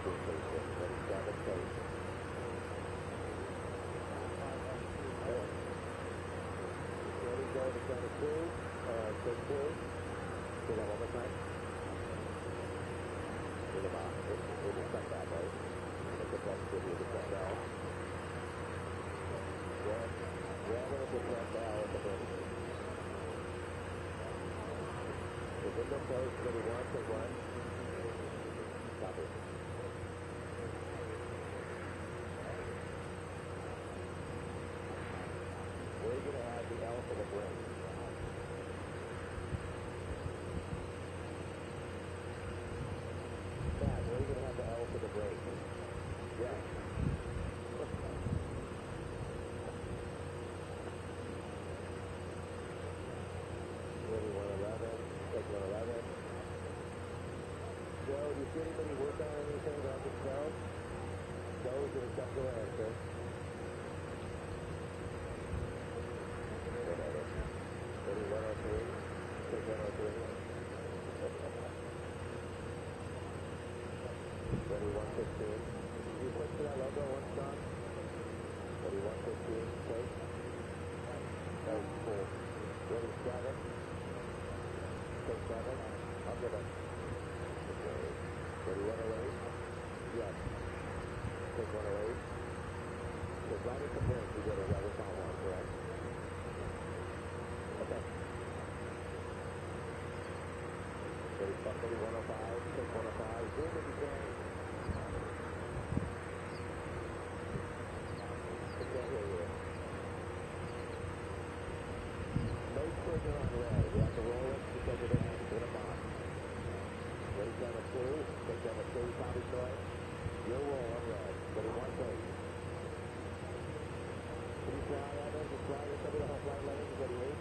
Ready, 7, take. Ready, go to center 2, take 2. Do that one more time. In the box, it will cut that, right? Look at that, give you the cut down. Grab it at the cut down at the bridge. The window closed, ready, 1, take 1. Copy. We're going to have the L for the brake. Matt, where are you going to have the L for the brake? Yeah. Ready, 111. Take 111. Joe, do you see anybody work on anything around the snow? Joe's going to check your answer. Ready, 103. Take 103. Ready, 115. You push to that logo once, John? Ready, 115. Take. That was cool. Ready, 7. Take 7. I'll get it. Ready, 108. Yes. Take 108. So right at the brink, you get a rubber foul one, correct? Okay. Ready, 105. Take 105. Zoom if you can. I can't hear you. No trigger on red. You have to roll it because of the end. In a box. Ready, down a 2. Take down a 2. Copy, Troy. You'll roll on red. Ready, 1 take. Can you fly, Evan? Just fly your somebody to help flight lanes. Ready, 8.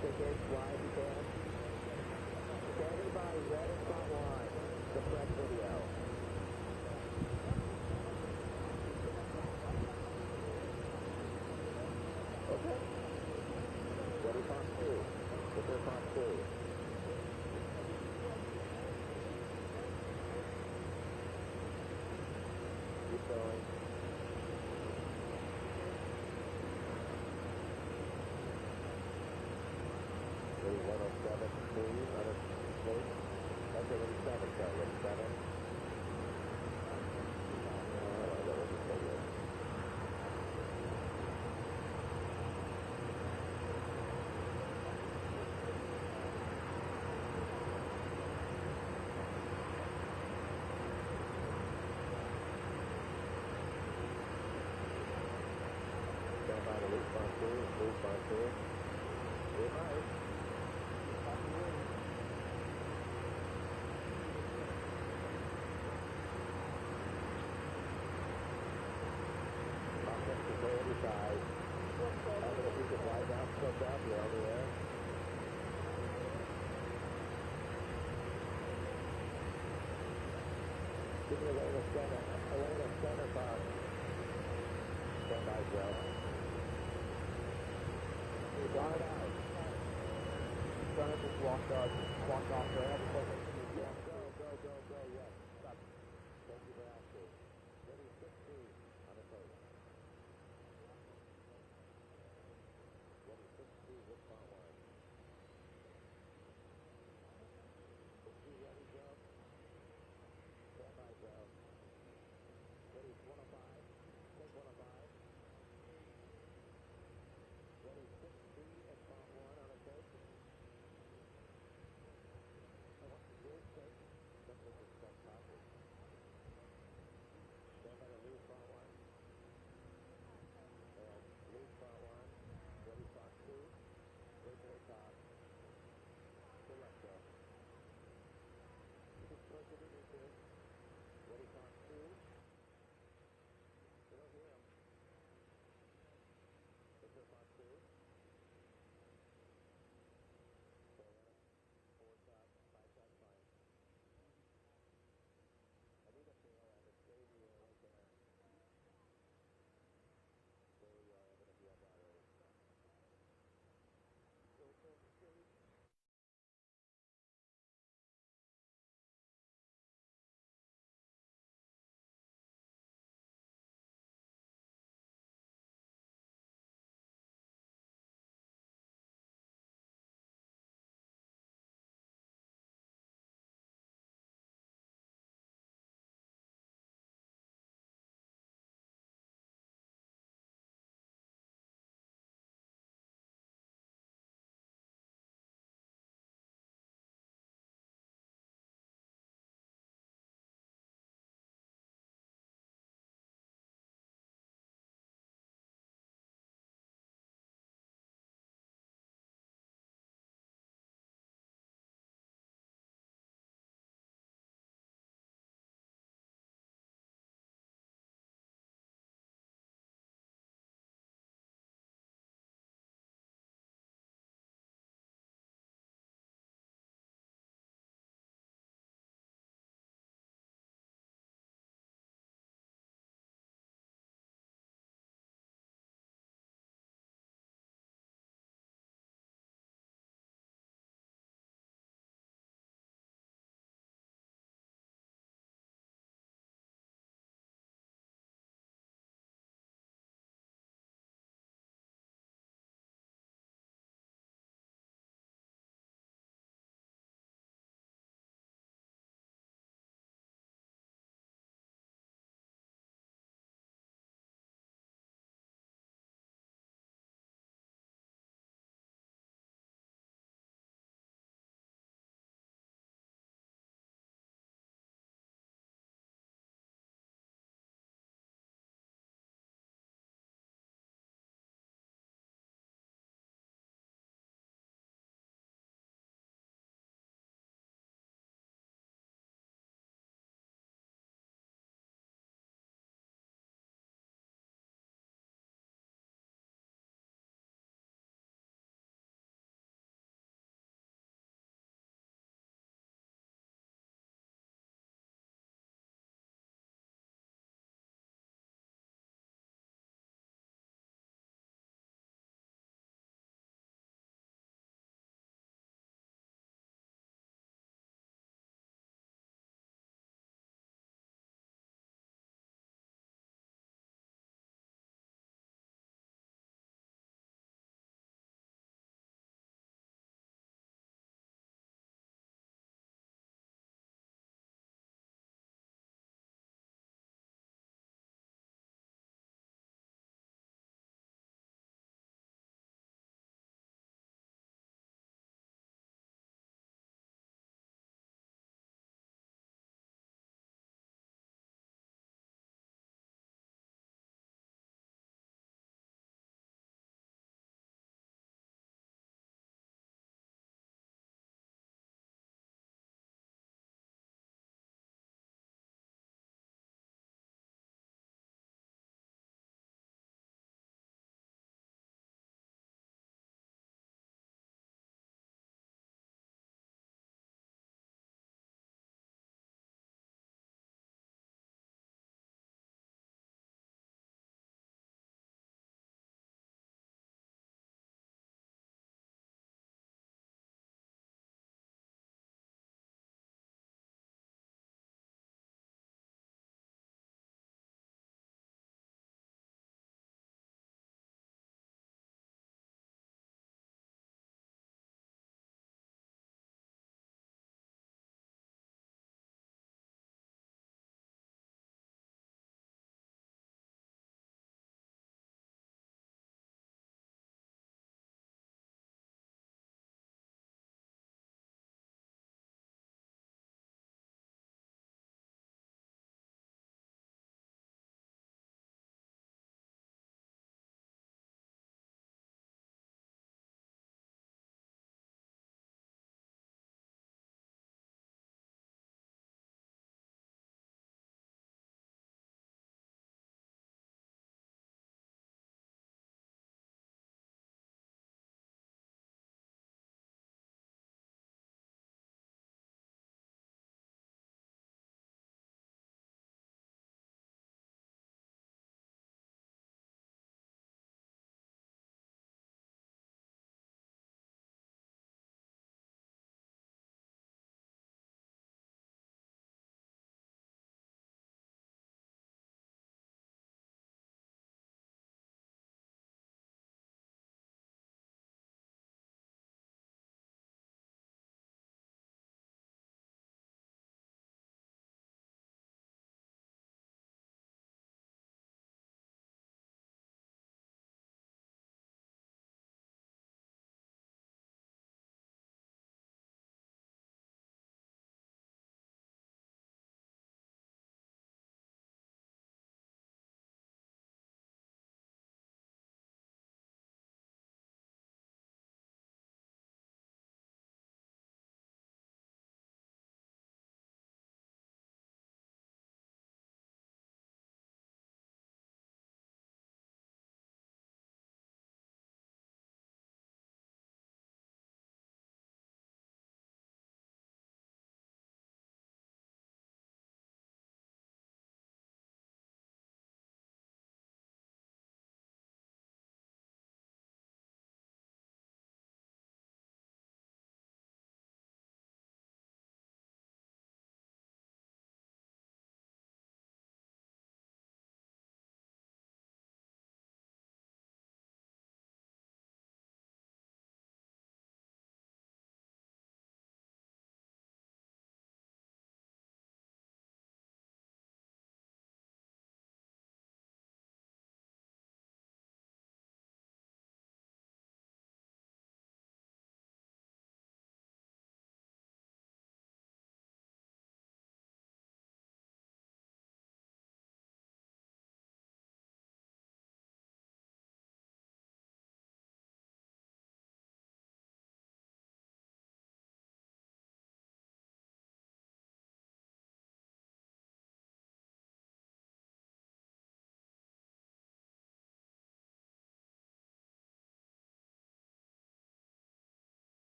Take 8. Fly if you can. Standing by, red and front line. The press video. Okay. Ready, pump 2. Prepare pump 2. Keep going. Ready, 107, please, on a state. Okay, ready, 7, sorry, ready, 7. That wasn't so good. Stand by the loop on 2, loop on 2. Good night. Every side. If you can fly down, flip up, you're on the air. Give me a lane of center box. Stand by, Joe. You got it out. Center just walked off there. Yeah, go, yes. Stop. Thank you for asking. Ready, 16 on the plate. Ready, 16 with front line. 16 ready, Joe. Stand by, Joe. Ready, 105. Take 105. Ready, 16 at front 1 on a take.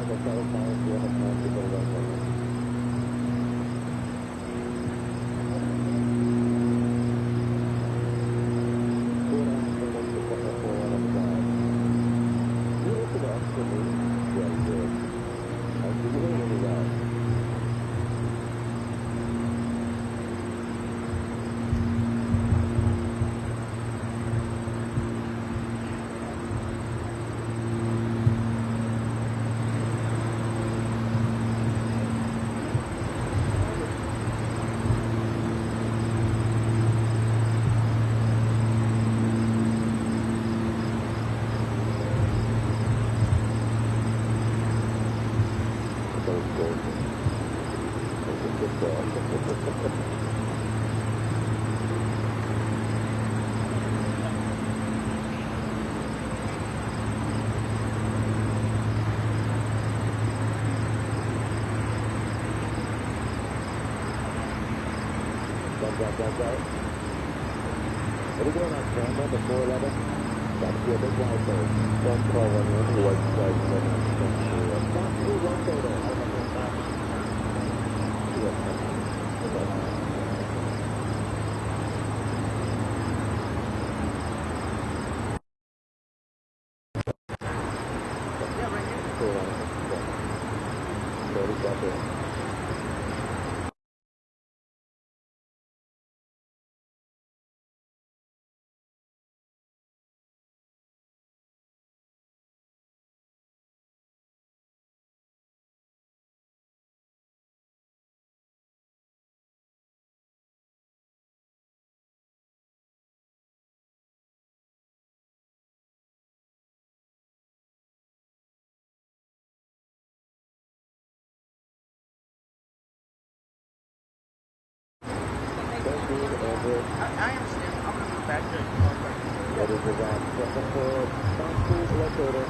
What are you doing on camera, the 411? Got to be a big light there. Don't call one in the white flag. Stop to one photo. I don't know if I understand. I'm going to move back there. What is the route? Second forward. Stop please locator.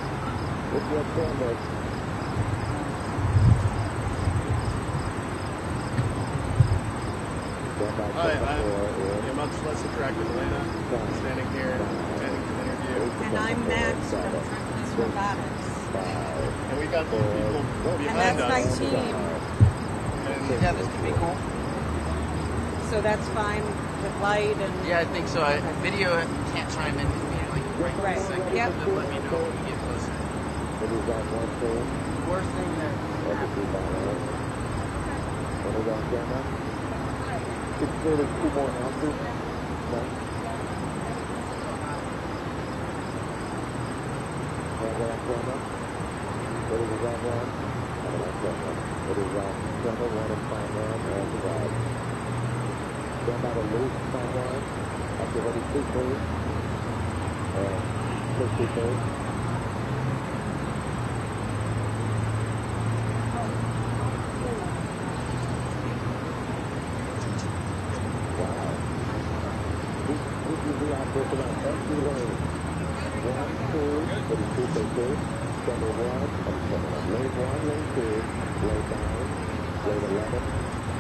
With your cameras. Hi, I'm much less attractive Atlanta. I'm standing here attending an interview. And I'm Max from Franklin's Robotics. And we got these people And behind that's my us. team. And Yeah, this could be cool. So that's fine with light and... Yeah, I think so. Video can't chime in immediately. Right. Second, Yep. and then let me know when we get closer. What is that one thing? Worst thing that What is on camera? It's clearly 2 more ounces. No. What is on camera? What is on one? What is on camera? 1 and 5 and divide. Stand by the loose, 5 after ready, 2 please. Push 2 please. Wow. This is the operation on empty lane. 1, 2, what is 2 for 2? Center 1, lane 1, lane 2, lane 9, lane 11,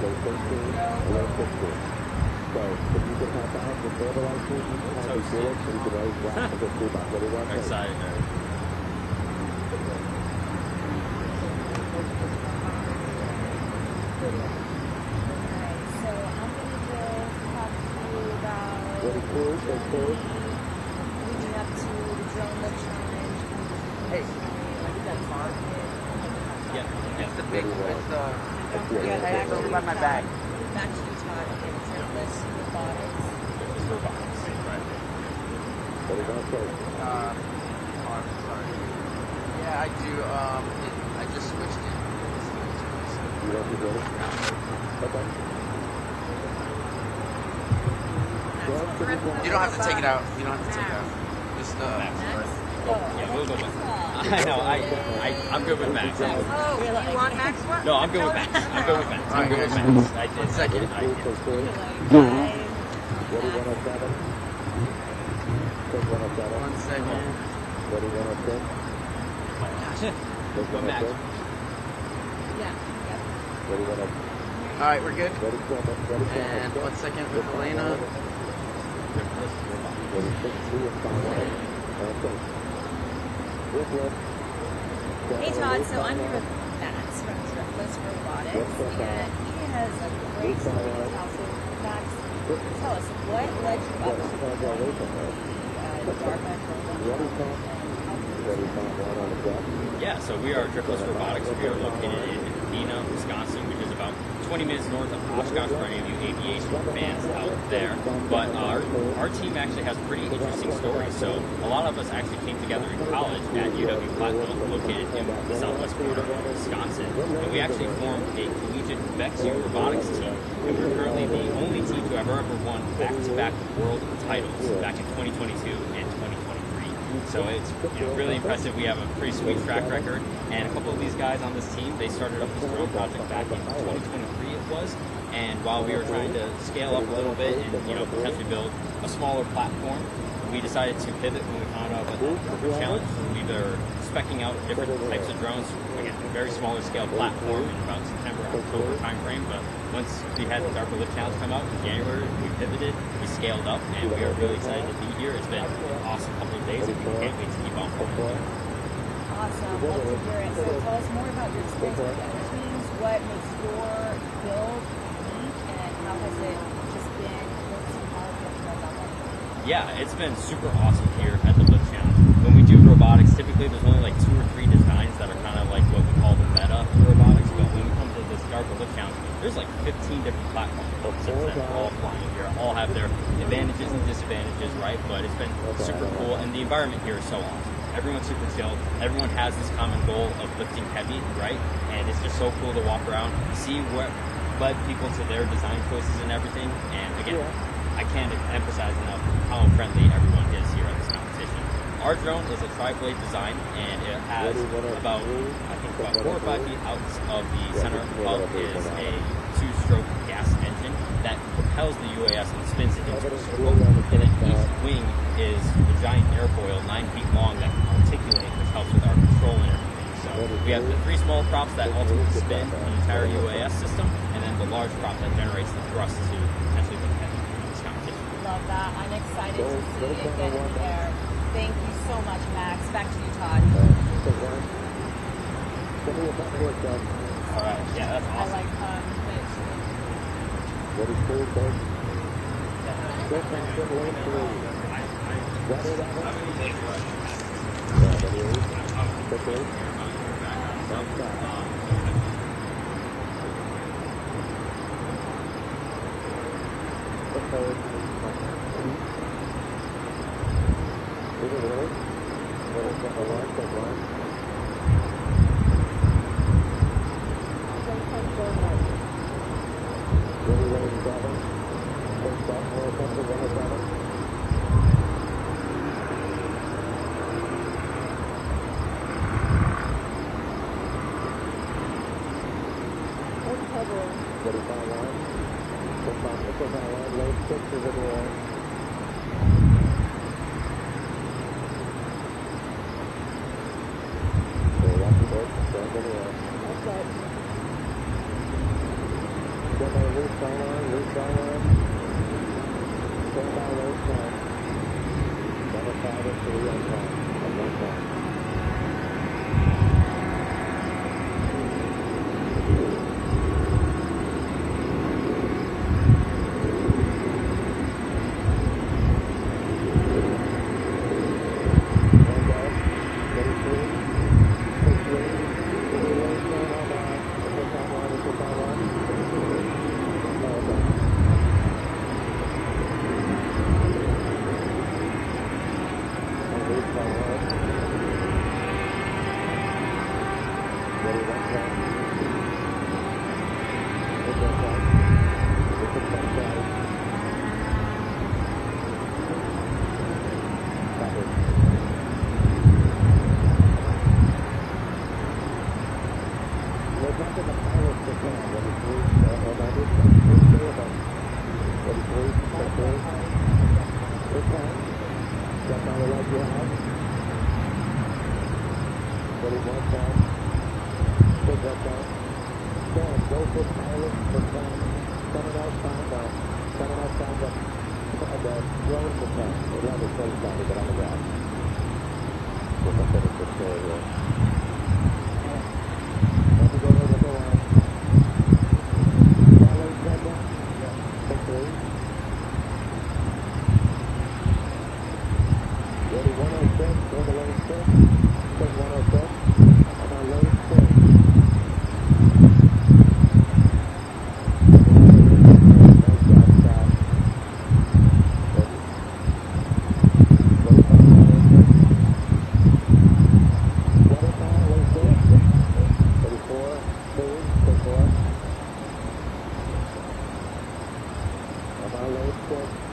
lane 13, lane 15. So, if you can help out with the license, you can have a zero, so you can always walk and go through about 31 minutes. So I'm going to talk to you about Ready, cruise, go cruise. leading up to the drone lift challenge. Hey, it's the big, it's the... Yeah, Hey, back go to by my bag. Back to you, Todd. It's Atlas Robotics. Ready, go cruise. Sorry. Yeah, I do. I just switched it. You don't be ready? Okay. You don't have to take it out. You don't have to take it out. Just, Yeah, we'll go back. I know. I'm good with Max. Oh, you want Max what? No, I'm good with Max. I'm good with Max. I'm good with Max. I did. 1 second. I did. Ready, 107. Take 107. 1 second. Ready, 106. Take Go Max. 106. Yeah. Ready, 106. All right, we're good. Ready, camera. Ready, camera. And 1 second with Elena. Ready, 6, 2, and 5, 1. And take. Lift, lift. Hey Todd, so I'm here with Max from Triplets Robotics, and he has a great story to tell. So Max, tell us, what led you up to the DARPA program? Yeah, so we are Triplets Robotics. We are located in Neenah, Wisconsin, which is about 20 minutes north of Oshkosh for any of you aviation fans out there. But our team actually has pretty interesting stories. So a lot of us actually came together in college at UW-Platteville, located in the southwest corner of Wisconsin. And we actually formed a collegiate VEXU robotics team. And we're currently the only team to have ever won back-to-back world titles back in 2022 and 2023. So it's really impressive. We have a pretty sweet track record, and a couple of these guys on this team, they started up this drone project back in 2023 it was, and while we were trying to scale up a little bit and potentially build a smaller platform, we decided to pivot when we found out about the corporate challenge. We were speccing out different types of drones, again, very smaller scale platform in about September, October timeframe, but once we had the DARPA Lift challenge come out in January, we pivoted, we scaled up, and we are really excited to be here. It's been an awesome couple of days, and we can't wait to keep on going. Awesome, love to hear it. So tell us more about your experience with the other teams. What makes your build unique, and how has it just been working hard with you guys out there? Yeah, it's been super awesome here at the Lift Challenge. When we do robotics, typically there's only like 2 or 3 designs that are kind of like what we call the meta for robotics, but when we come to this DARPA Lift Challenge, there's like 15 different platforms that are all flying here, all have their advantages and disadvantages, right? But it's been super cool, and the environment here is so awesome. Everyone's super chill. Everyone has this common goal of lifting heavy, right? And it's just so cool to walk around, see what led people to their design choices and everything. And again, I can't emphasize enough how friendly everyone is here at this competition. Our drone is a tri-blade design, and it has about 4 or 5 feet out of the center hub is a 2-stroke gas engine that propels the UAS and spins it into a circle. And then each wing is a giant airfoil 9 feet long that can articulate, which helps with our control and everything. So we have the 3 small props that ultimately spin the entire UAS system, and then the large prop that generates the thrust to potentially lift heavy in this competition. Love that. I'm excited to see it get in the air. Thank you so much, Max. Back to you, Todd. All right, yeah, that's awesome. I like Ready, clear, go. Good, good, wait, three. Ready, quickly. Don't stop. Okay. Move it really. Little step along, step one. Ready, ready, 7. First step, more attention, 107. Ready, 5 line. Push on, missiles on line, load 6 is in the air. Okay, watch the boat, stand in the air. Outside. Stand by loose sideline, loose sideline. Stand by loose time. 7-5 and 3 on time. On 1 time. We'll finish this story here. 4. I'm on load 6.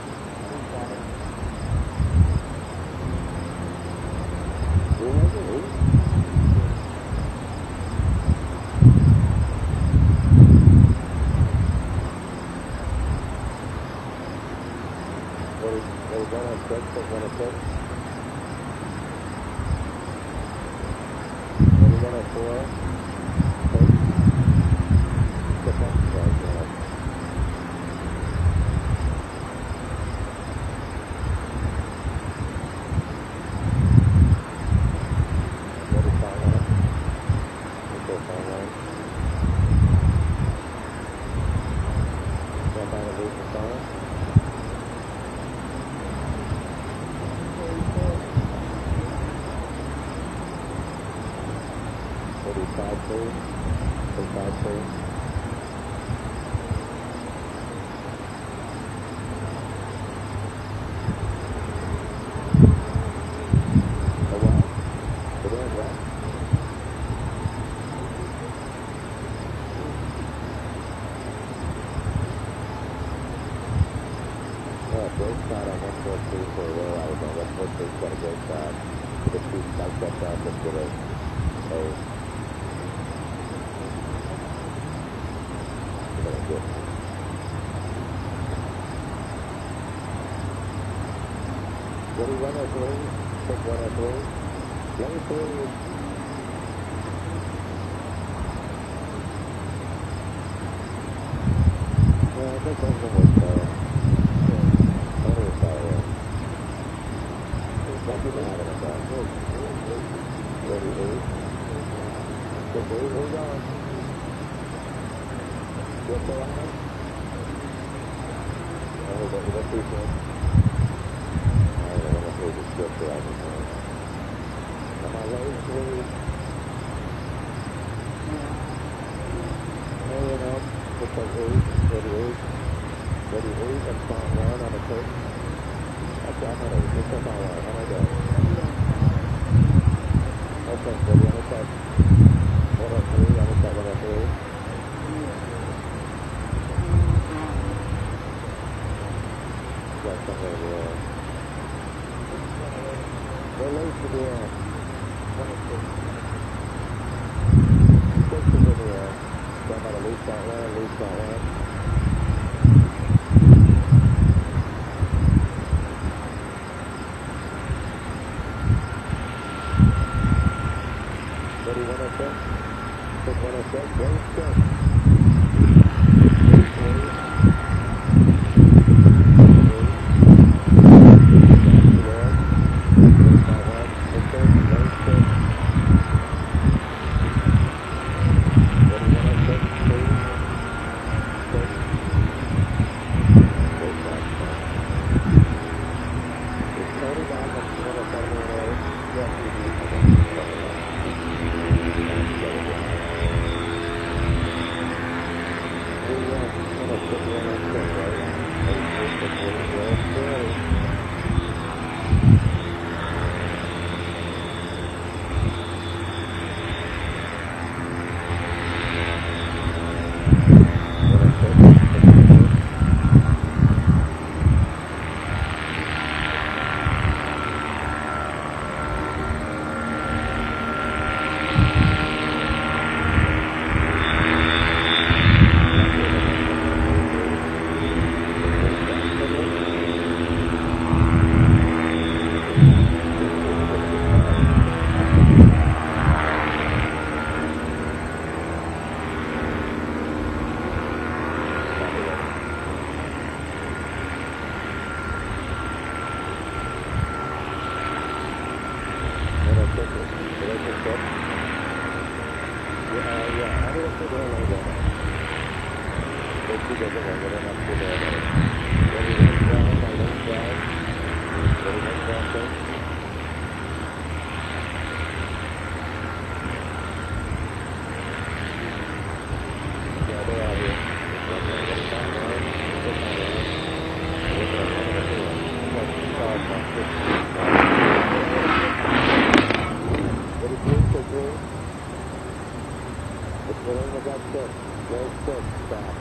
It's Roll 6, stop.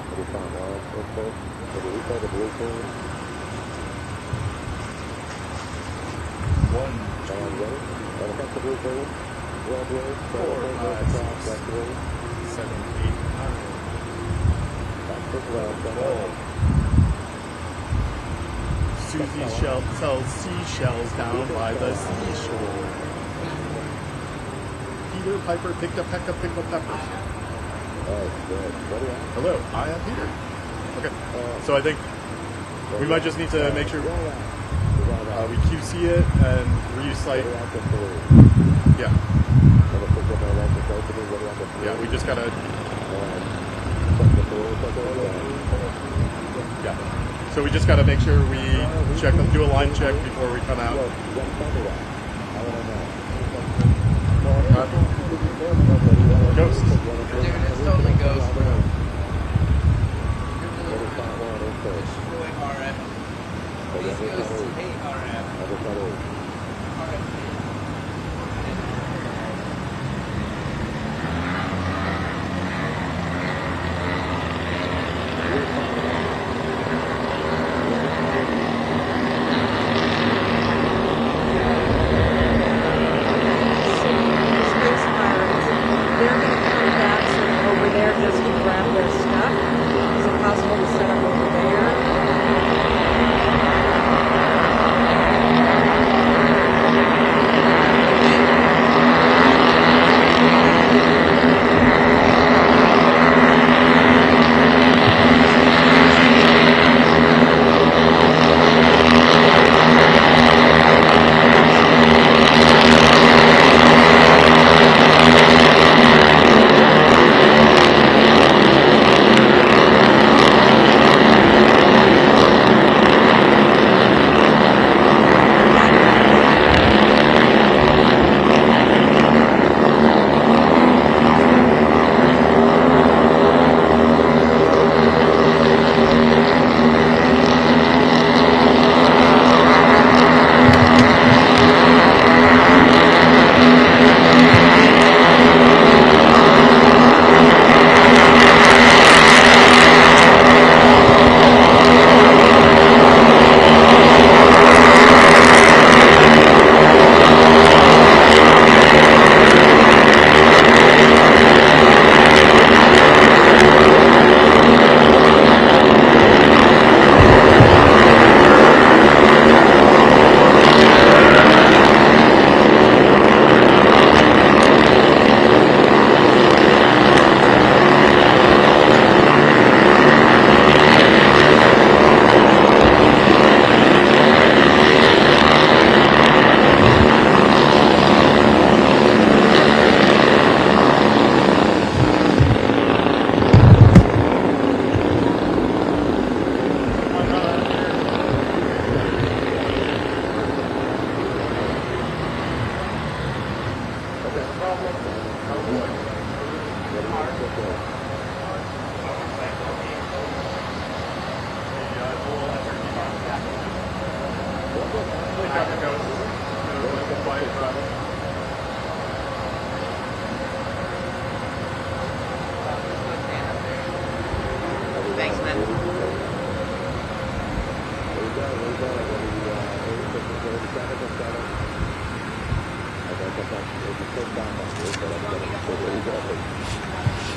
35 miles, input. Ready, replay the blue team. 1, And ready. And affect the blue team. Red blue. 4, 5, 6, left blue. 7, 8, 9. Back 6 left. 12. Susie sells seashells down by the seashore. Peter Piper picked a peck of pickled peppers. Oh, good. Ready, on. Hello, I am Peter. Okay, so I think we might just need to make sure we QC it and reuse slight. Yeah. Yeah, we just gotta. Yeah. So we just gotta make sure we check them, do a line check before we come out. Ghost. Dude, it's totally Ghost, bro. Doing RF. Please Ghost, hate RF. Space pirates, they're going to come back over there just to grab their stuff. Is it possible to set up over there? Thanks, man.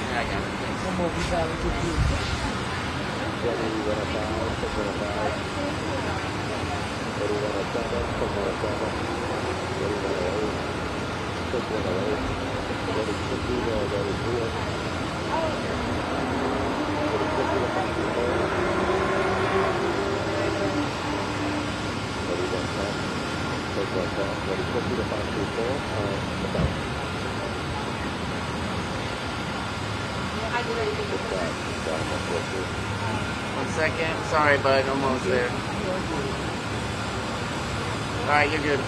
Yeah, I got it. One second. Sorry, bud. Almost there. Alright, you're good.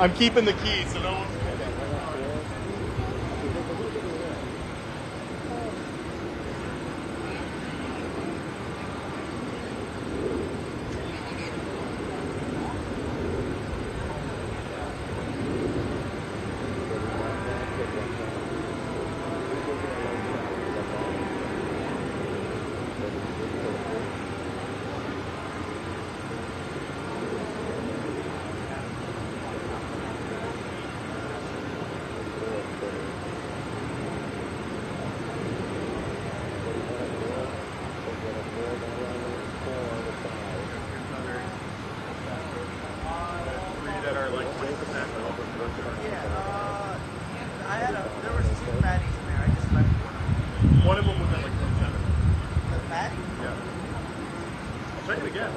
I'm keeping the key, so no one's gonna get it. There was two fatties in there. I just left one. One of them was at like 27. The fatty? Yeah. I'll check it again.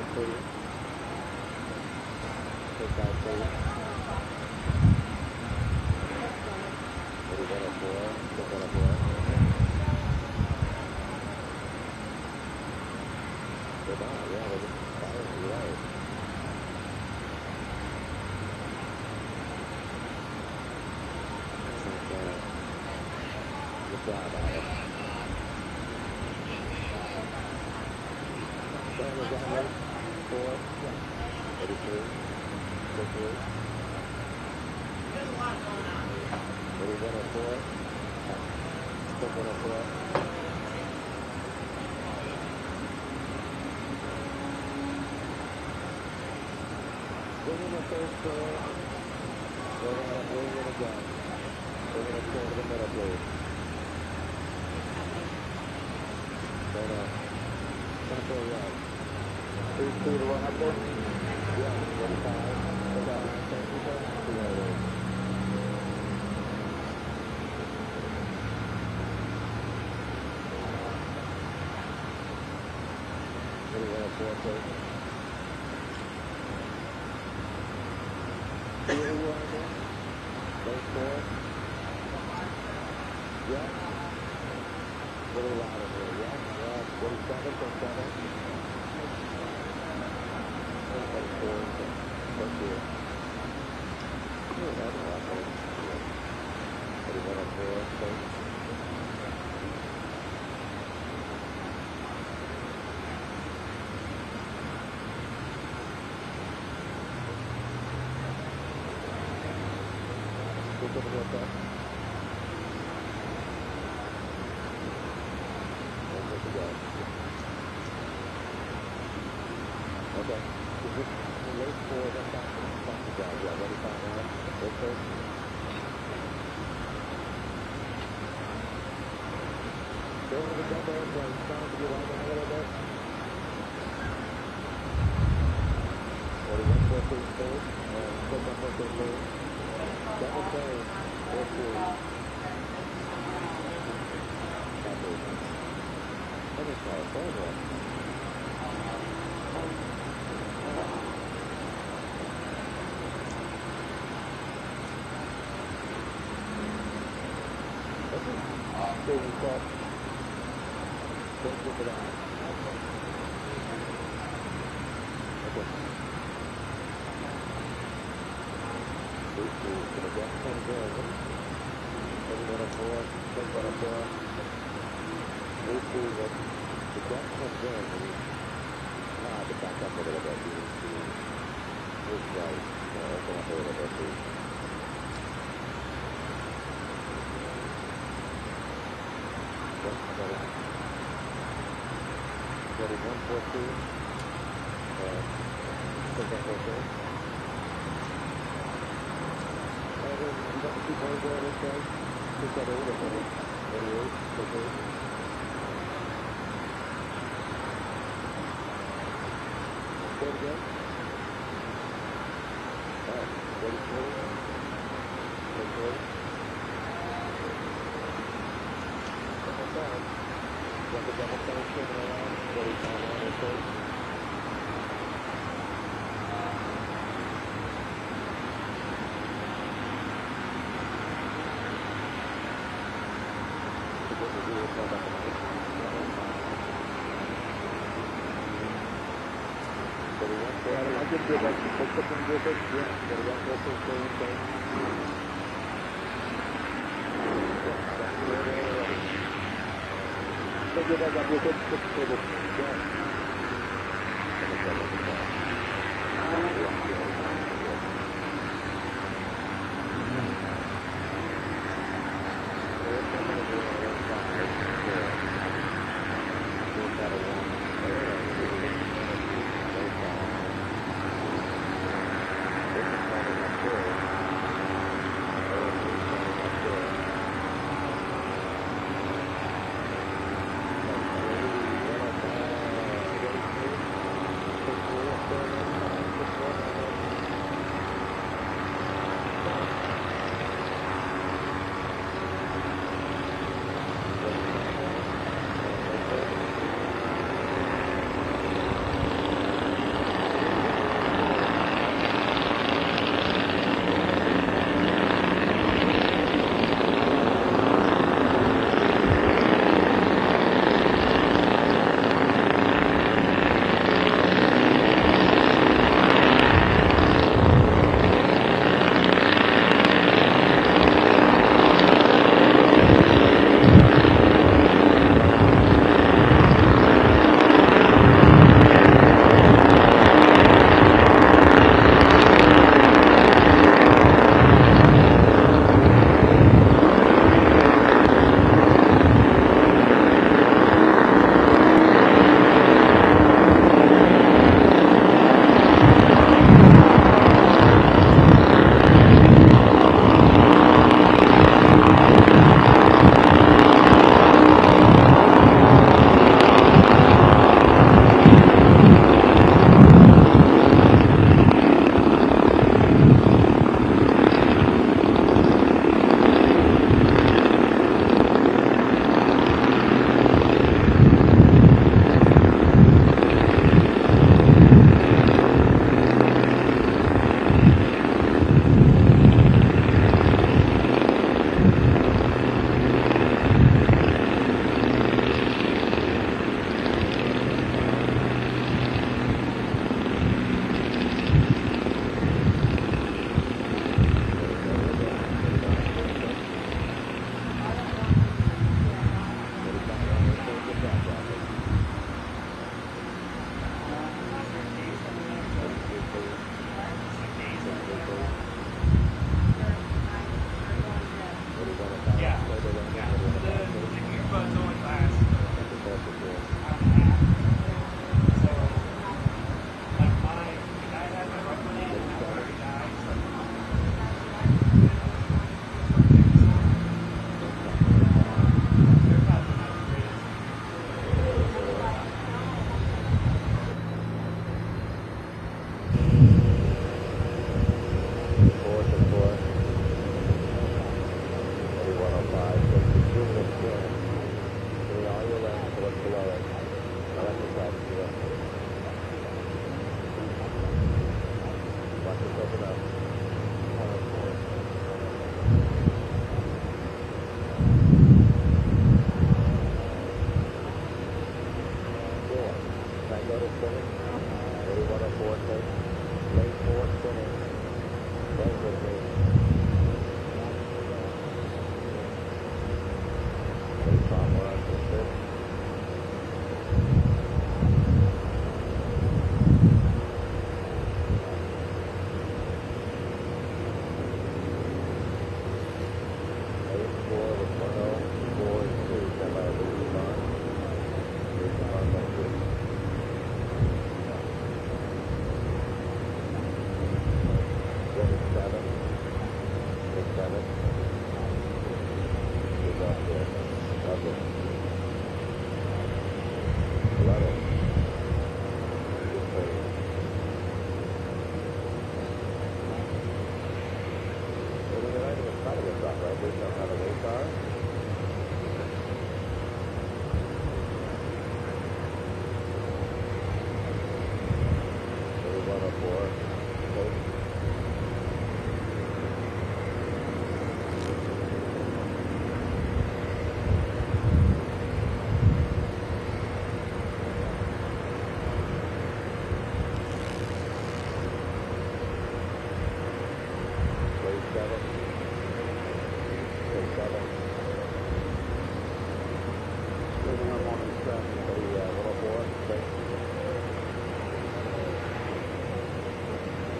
Moving on morning traffic, the 104, thanks.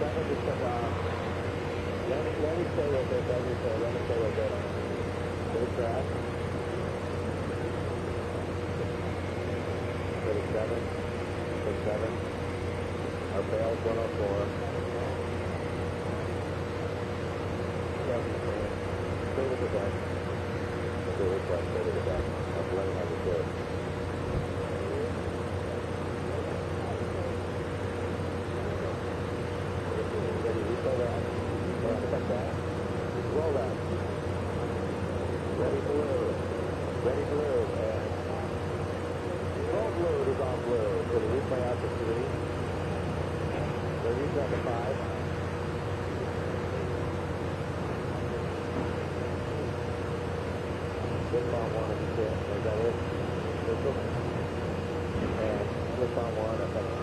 7 just took off. Let me stay with it, let me stay with it. Good track. 37, 37. Our bail's 104. Yeah, stay with the deck. Stay with the deck. I'm learning how to do it. Ready, refill that. Check that. Roll that. Ready blue. Ready blue. And roll blue is on blue. So the replay out to 3. The reset to 5. Flip on 1 if you can. Is that it? Whistle. And flip on 1 if that's it.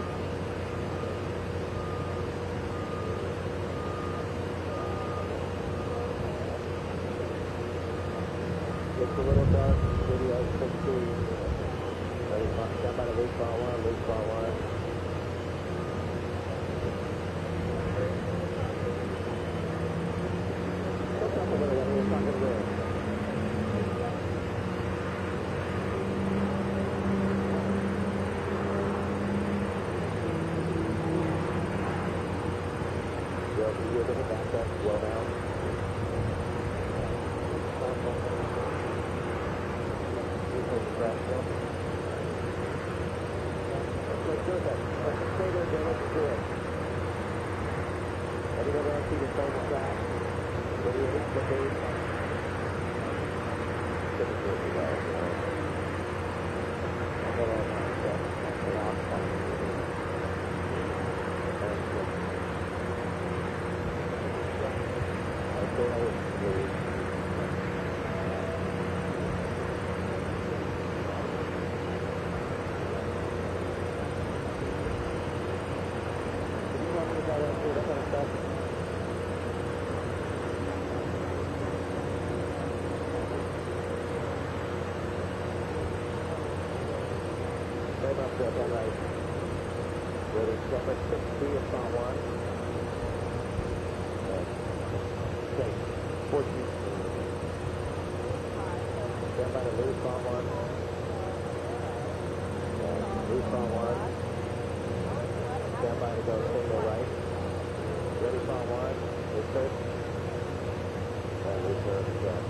It's a little dark. Video 60. Ready, stand by the loose ball 1, loose ball 1. What's up a little bit? We're talking good. You're going to back up, slow down. Let's do that. Let's stay there again. Let's do it. Everybody else see the same track. 38, 58. Typically, hold on, right. Ready, step at 6B, it's on 1. Okay, 14. Stand by the loose on 1. Loose on 1. Stand by to go single right. Ready on 1. Research. And research again.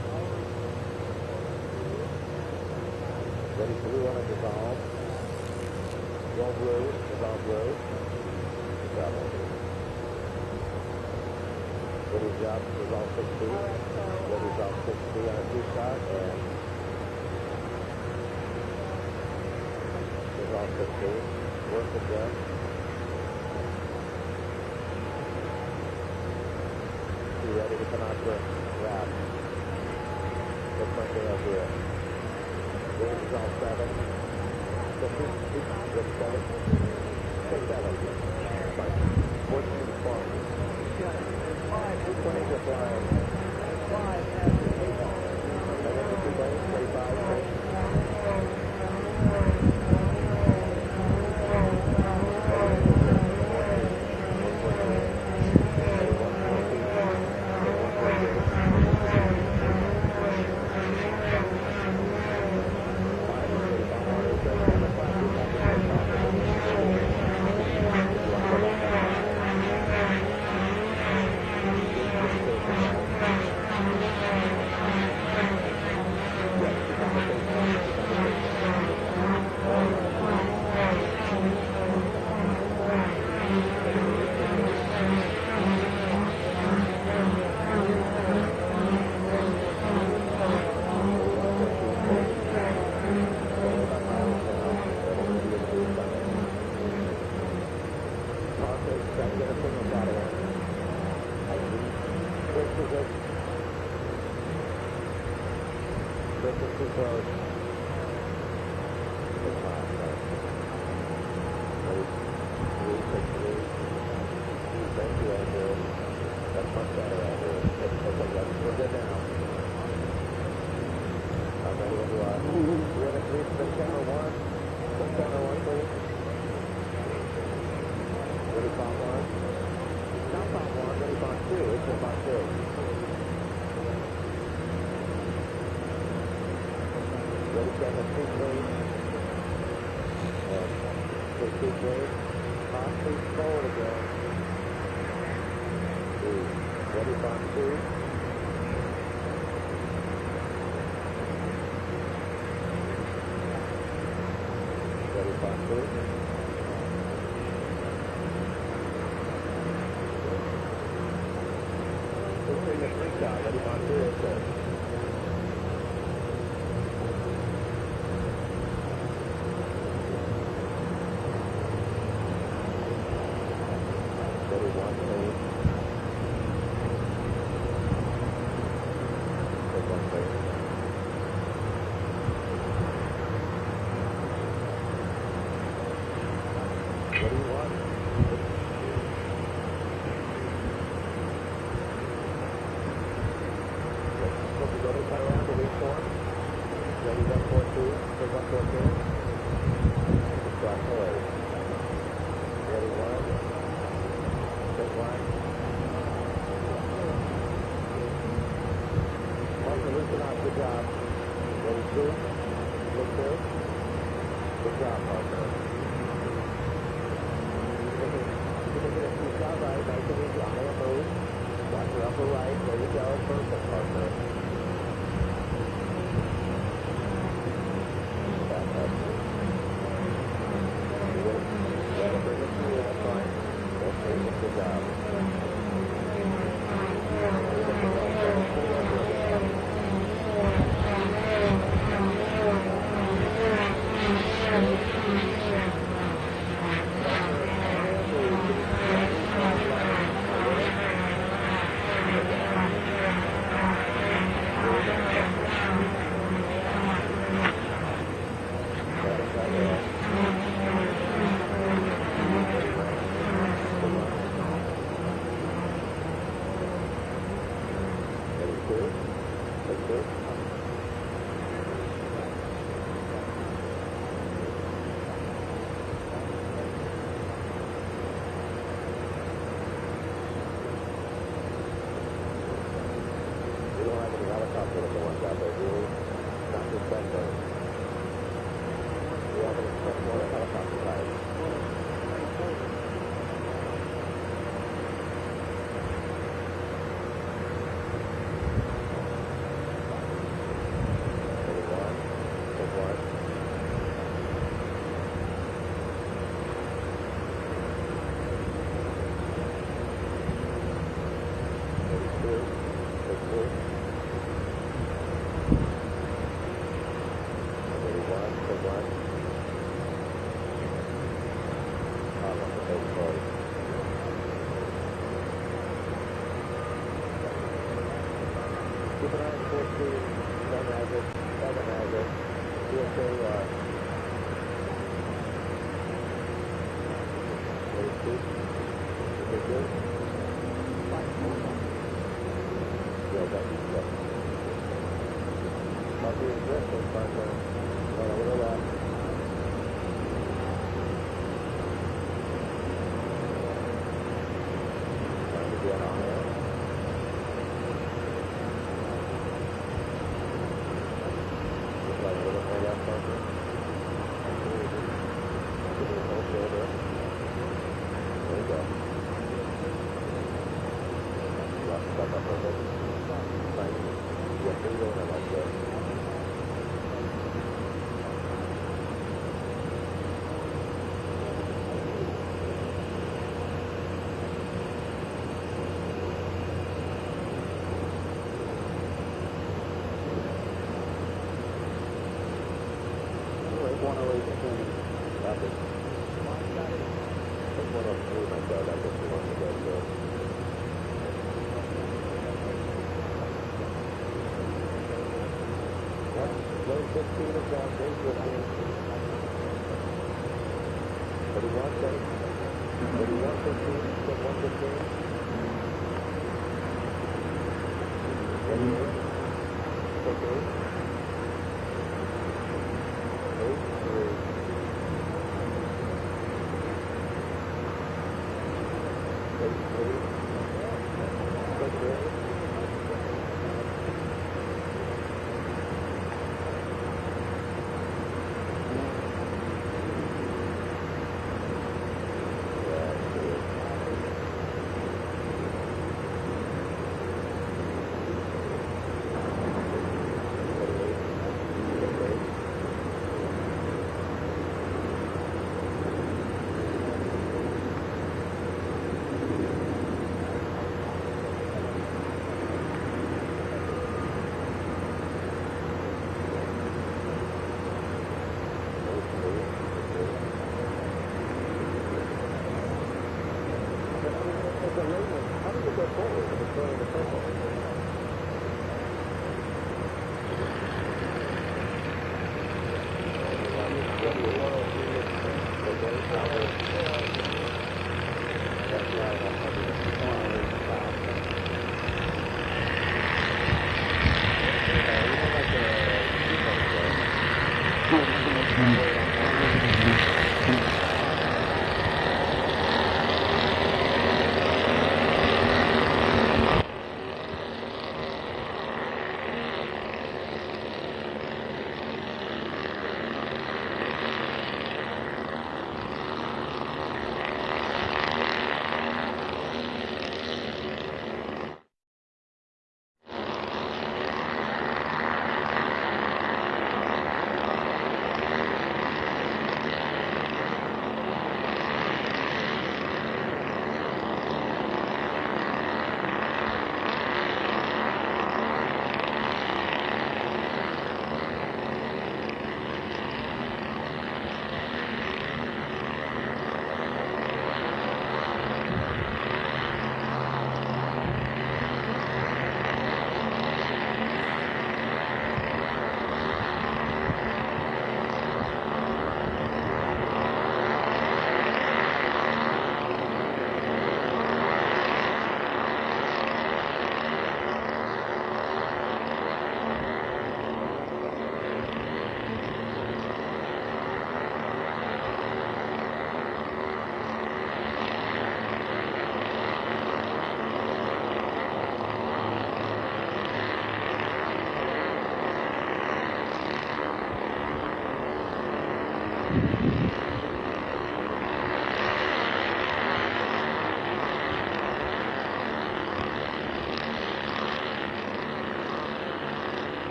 Ready blue on a dissolve. All blue, dissolve blue. Double. Ready job, dissolve 6B. Ready dissolve 6B on a 2-shot and dissolve 6B. Work again. You ready to come out to the wrap? Looks like they have here. Ready dissolve 7. 7. Take 7. 14 to 4. 5. 20 to 5. 5 and 8. And then the 2 lanes, 35.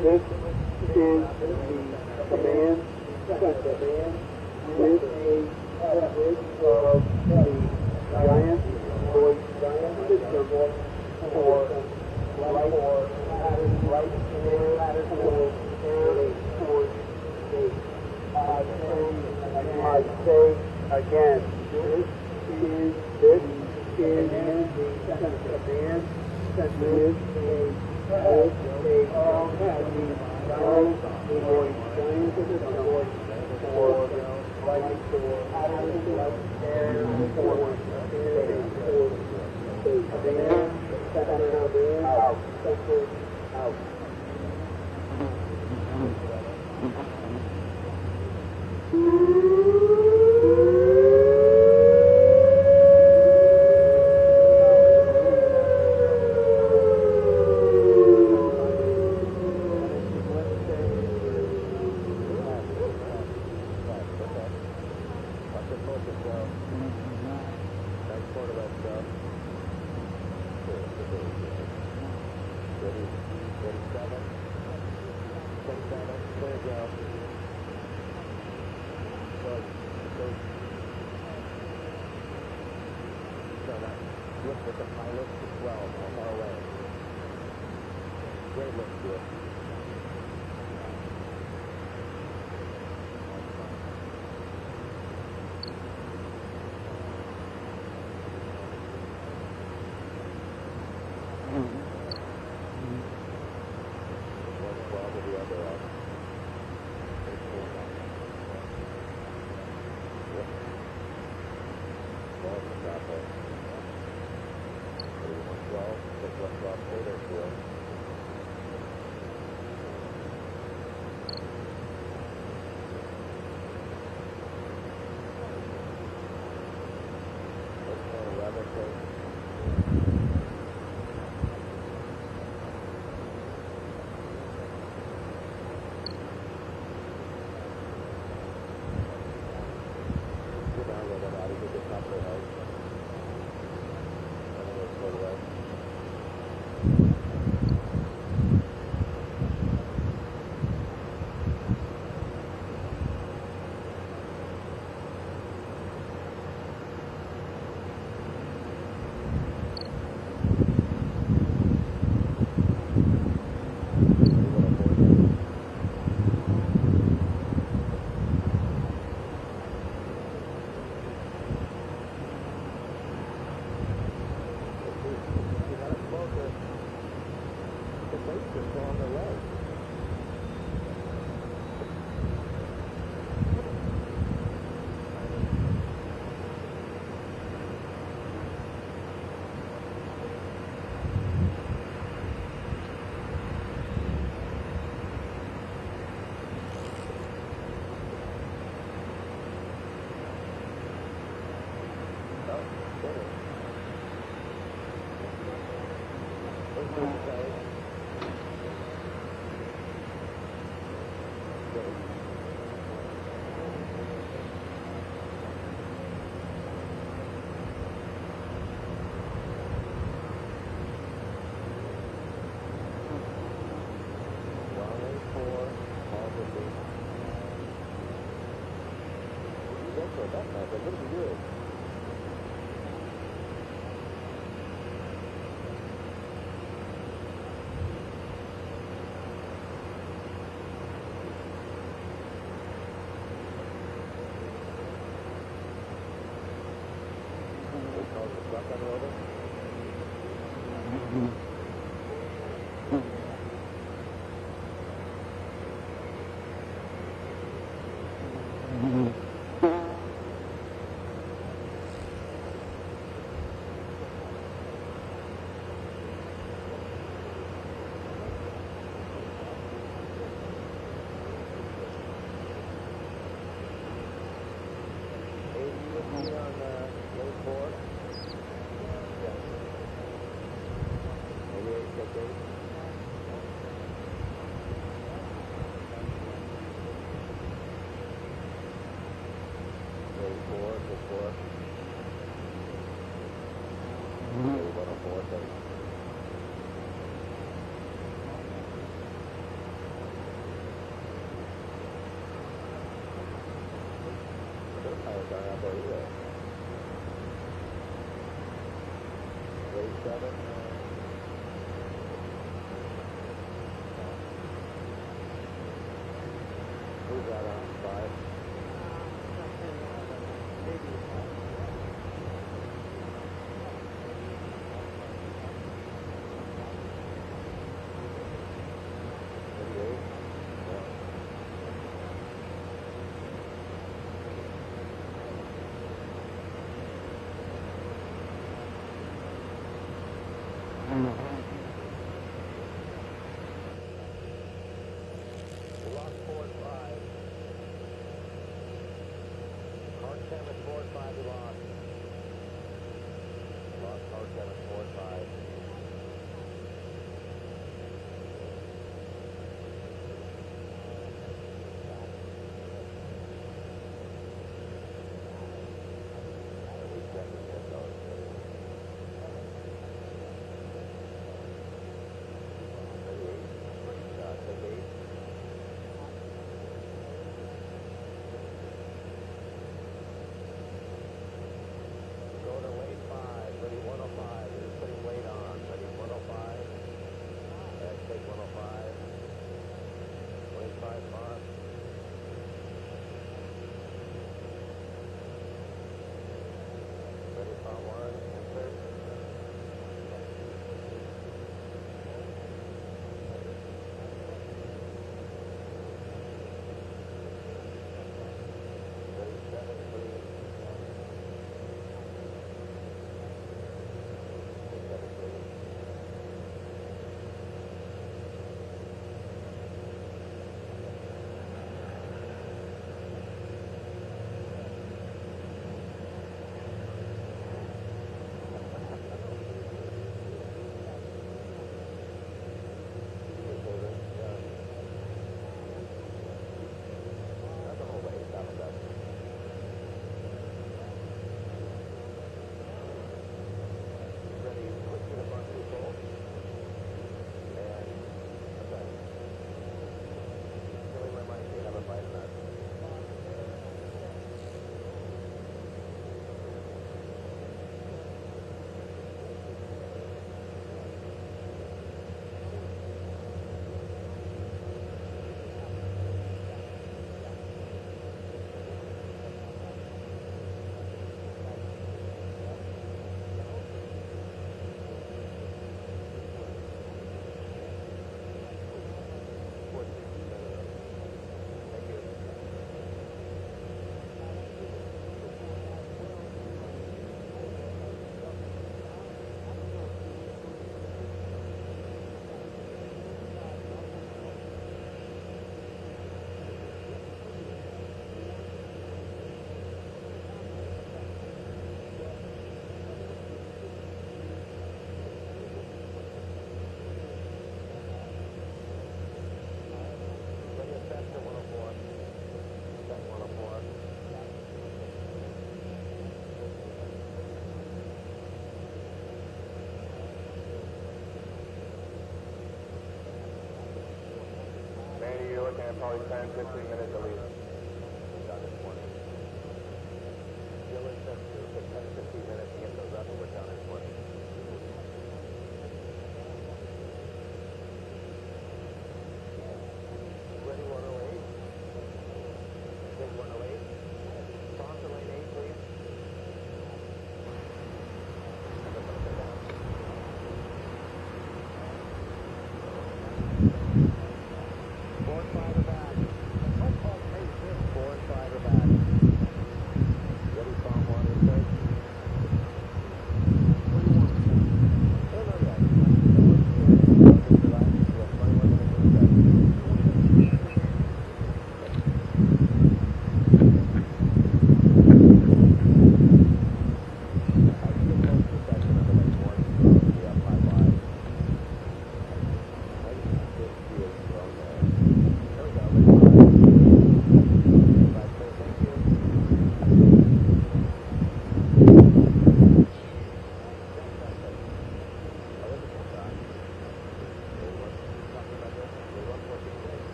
This is the command center. This is coverage of the giant system for right air force base. I say again, this is the command center. With the pilot as well, on our way. Great lift to it. 104. Ready 104, thanks. Those tires aren't out there either. Ready 7. Who's that on? 5? We lost 4 and 5. Hard 7, 4 and 5 we lost. Lost hard 7, 4 and 5. Going to weight 5, ready 105. You're putting weight on. Ready 105. Take 105. 25 knots. Ready for 1. Insert. Ready 7, please. Probably 10, 15 minutes at least. Done this morning. Dylan said it took 10, 15 minutes to get those up and we're done this morning. Ready 108. Big 108. Sponsor lane 8, please.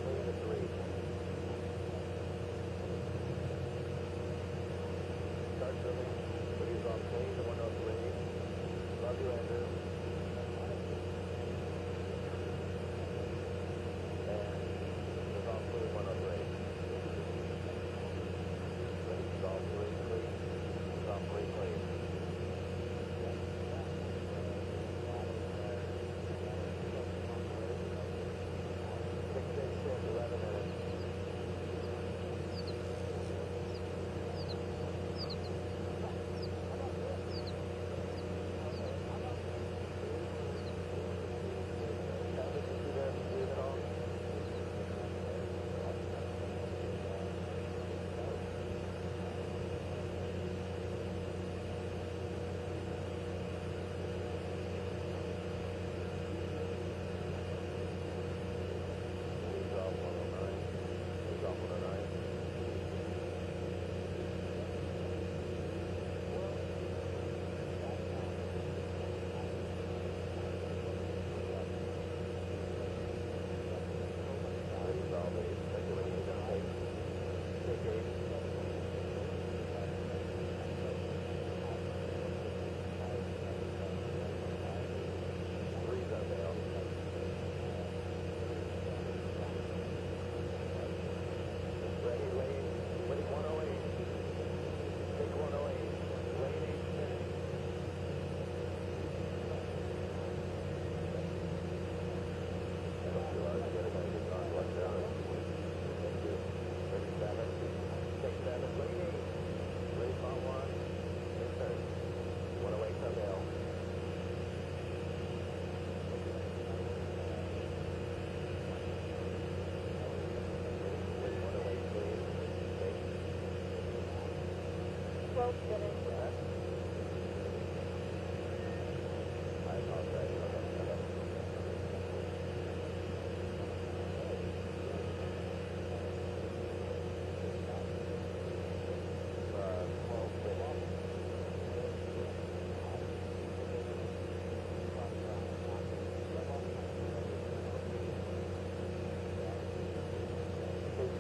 clean to 3. Start drilling. Please off clean to 103. Love you, Andrew. And dissolve fluid 103. Ready, dissolve fluid, clean. Dissolve fluid, clean. 11 minutes.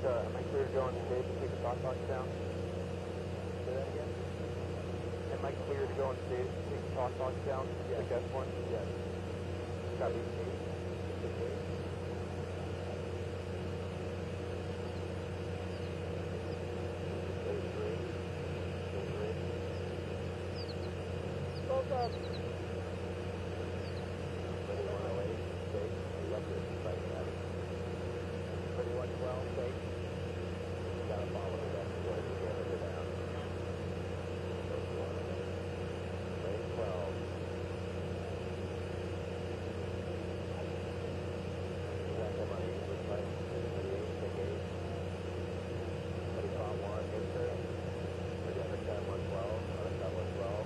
Am I clear to go on stage and take the talk box down? Say that again? Am I clear to go on stage and take the talk box down? Yes. The guest one? Yes. Copy. Both up. Ready 108, take. Left it, right now. Ready 112, take. Gotta follow the rest of the way to get it down. Ready 12. Got the money, right? Ready 8, take 8. Ready 1, insert. Ready understand 112, understand 112.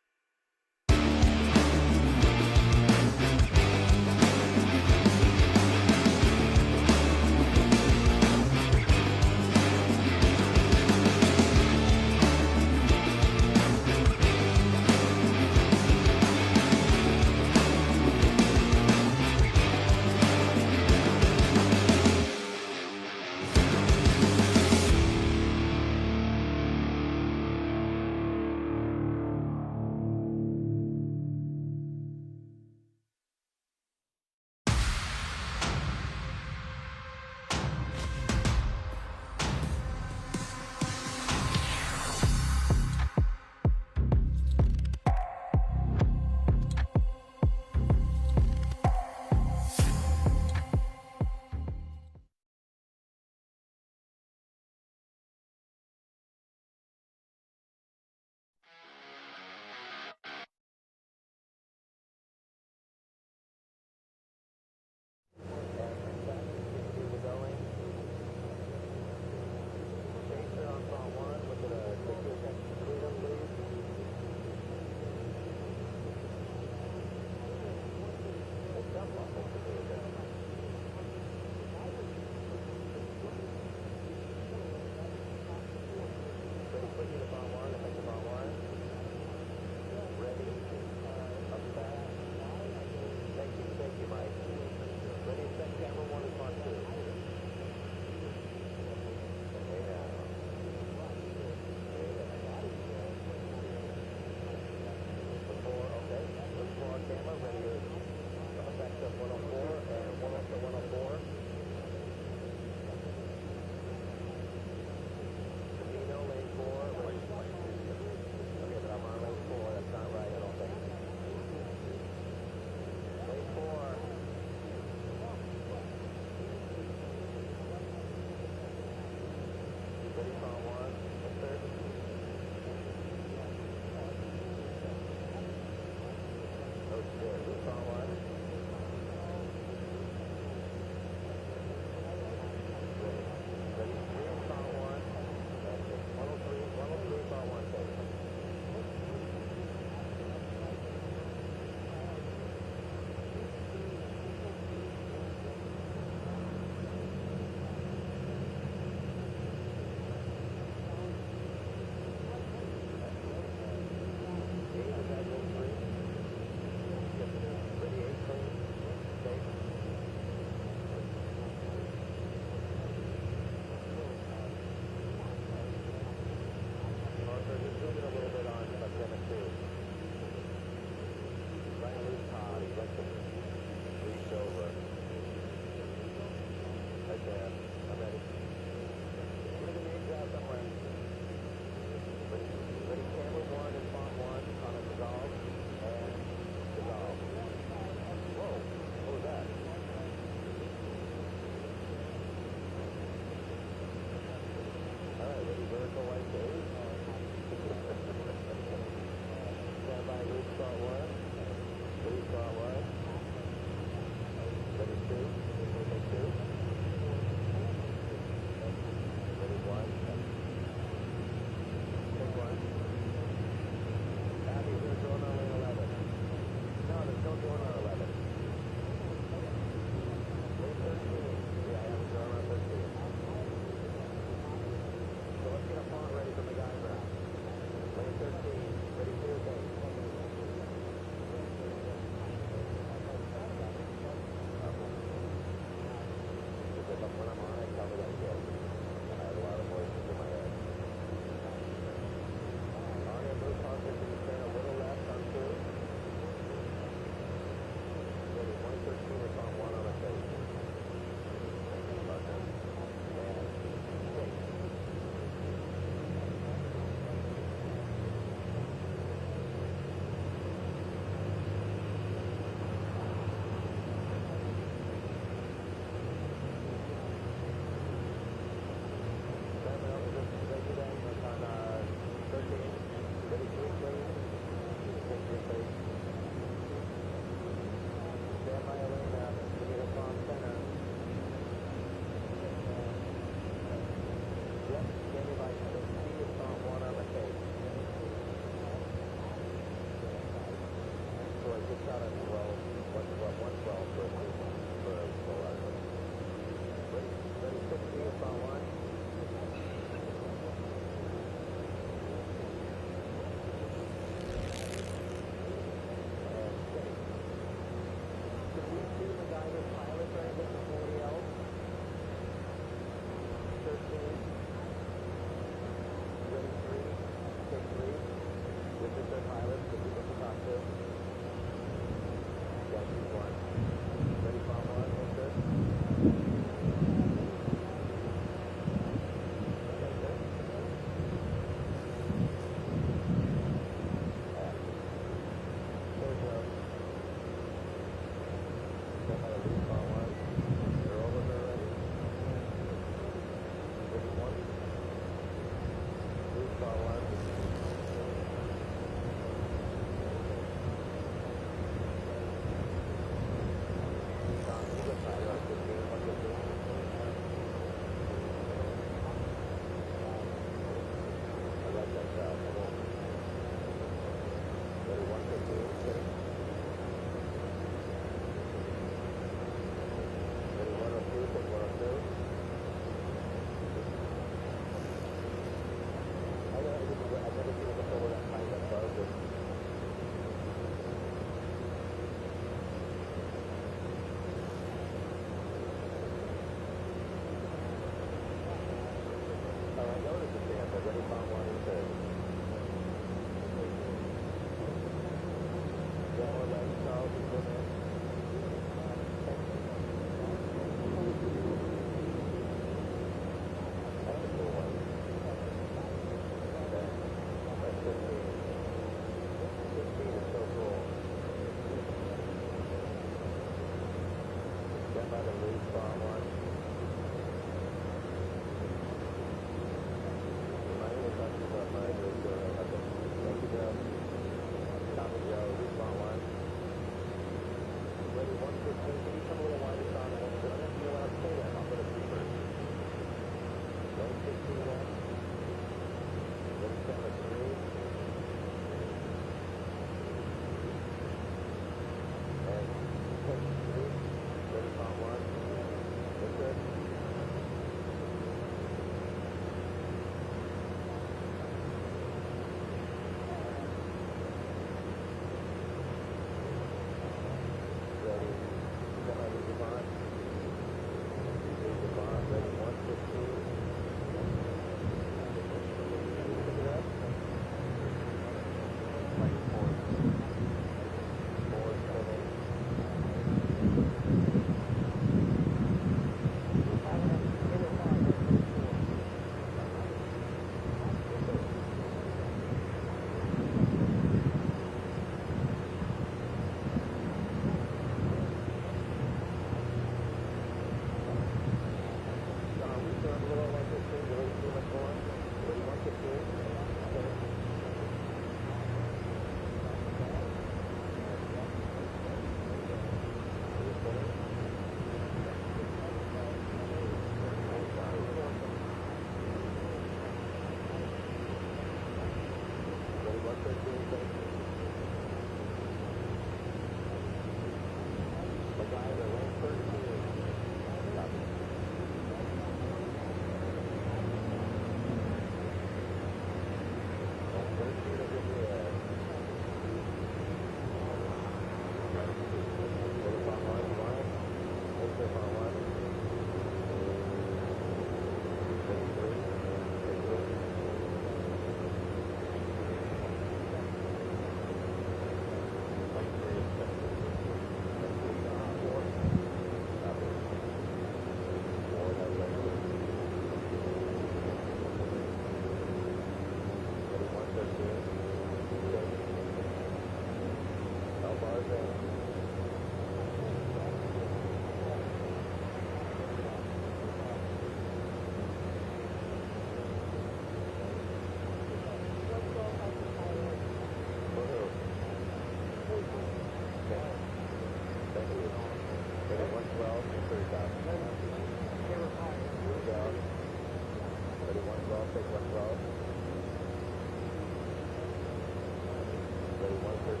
Thank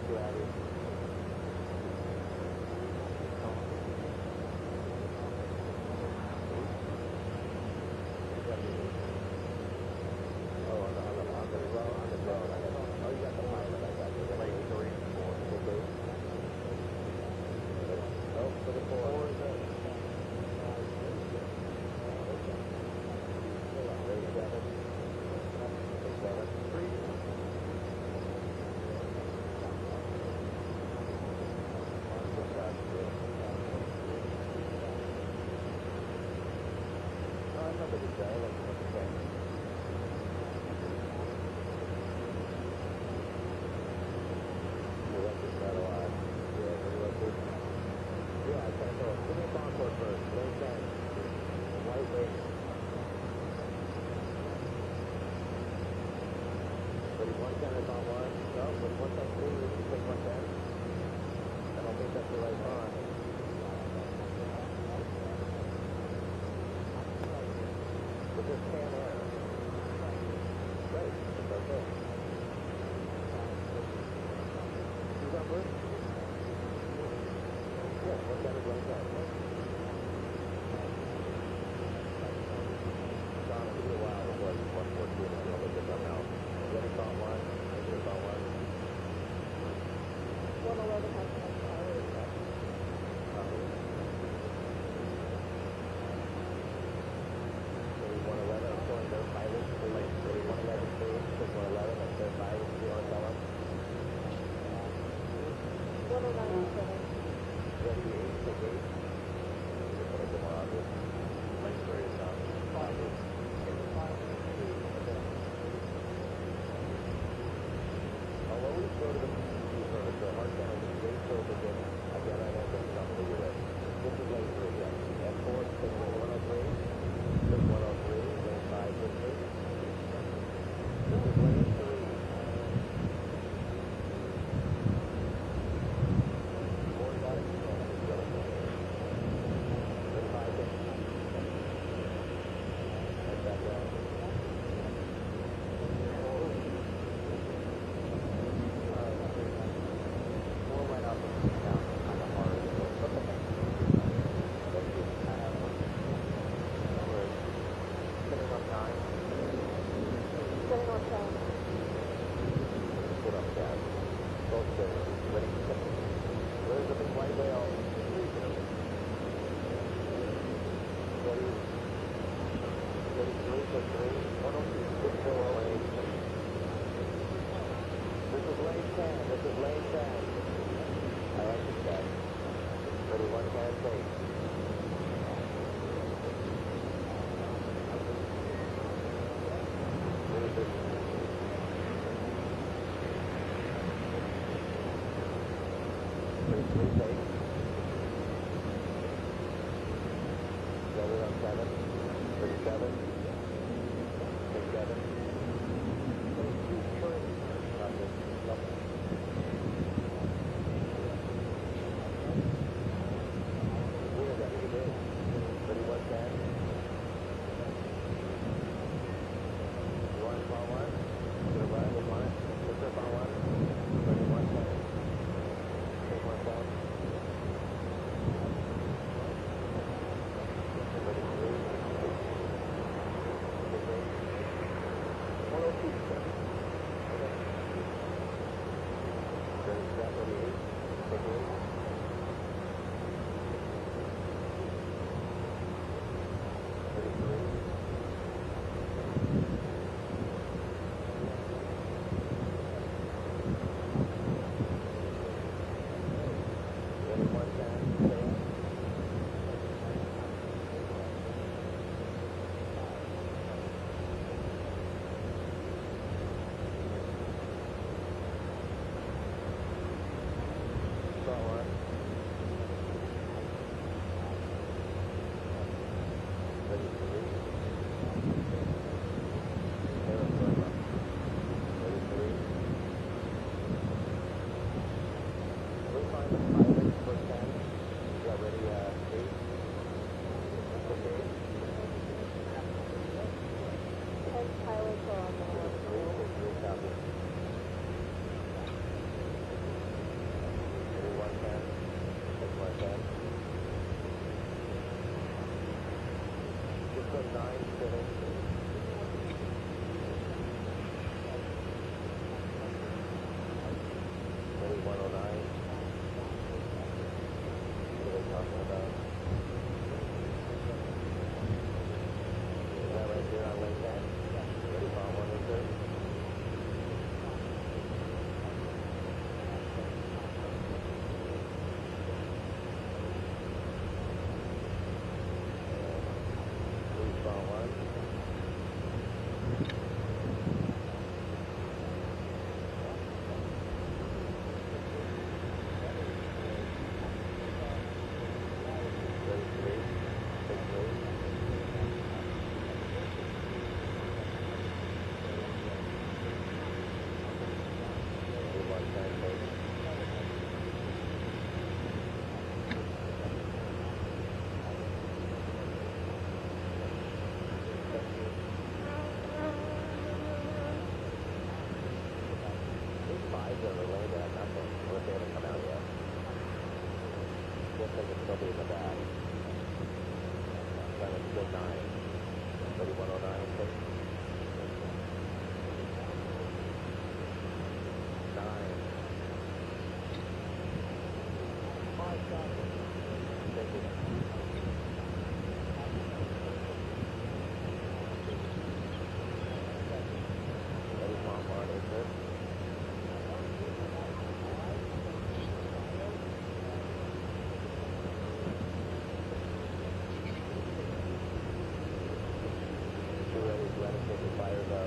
you, Abby.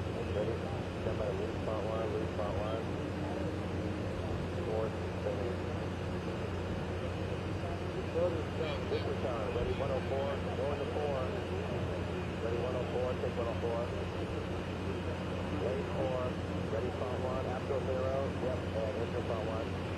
Ready? Stand by loose front line, loose front line. North, spinning. Superstar, ready 104, going to 4. Ready 104, take 104. Lane 4, ready front 1, after 0, yep, and enter front 1.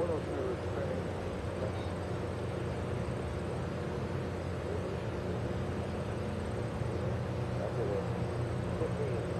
102 is training. After the 15.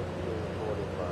3115, so.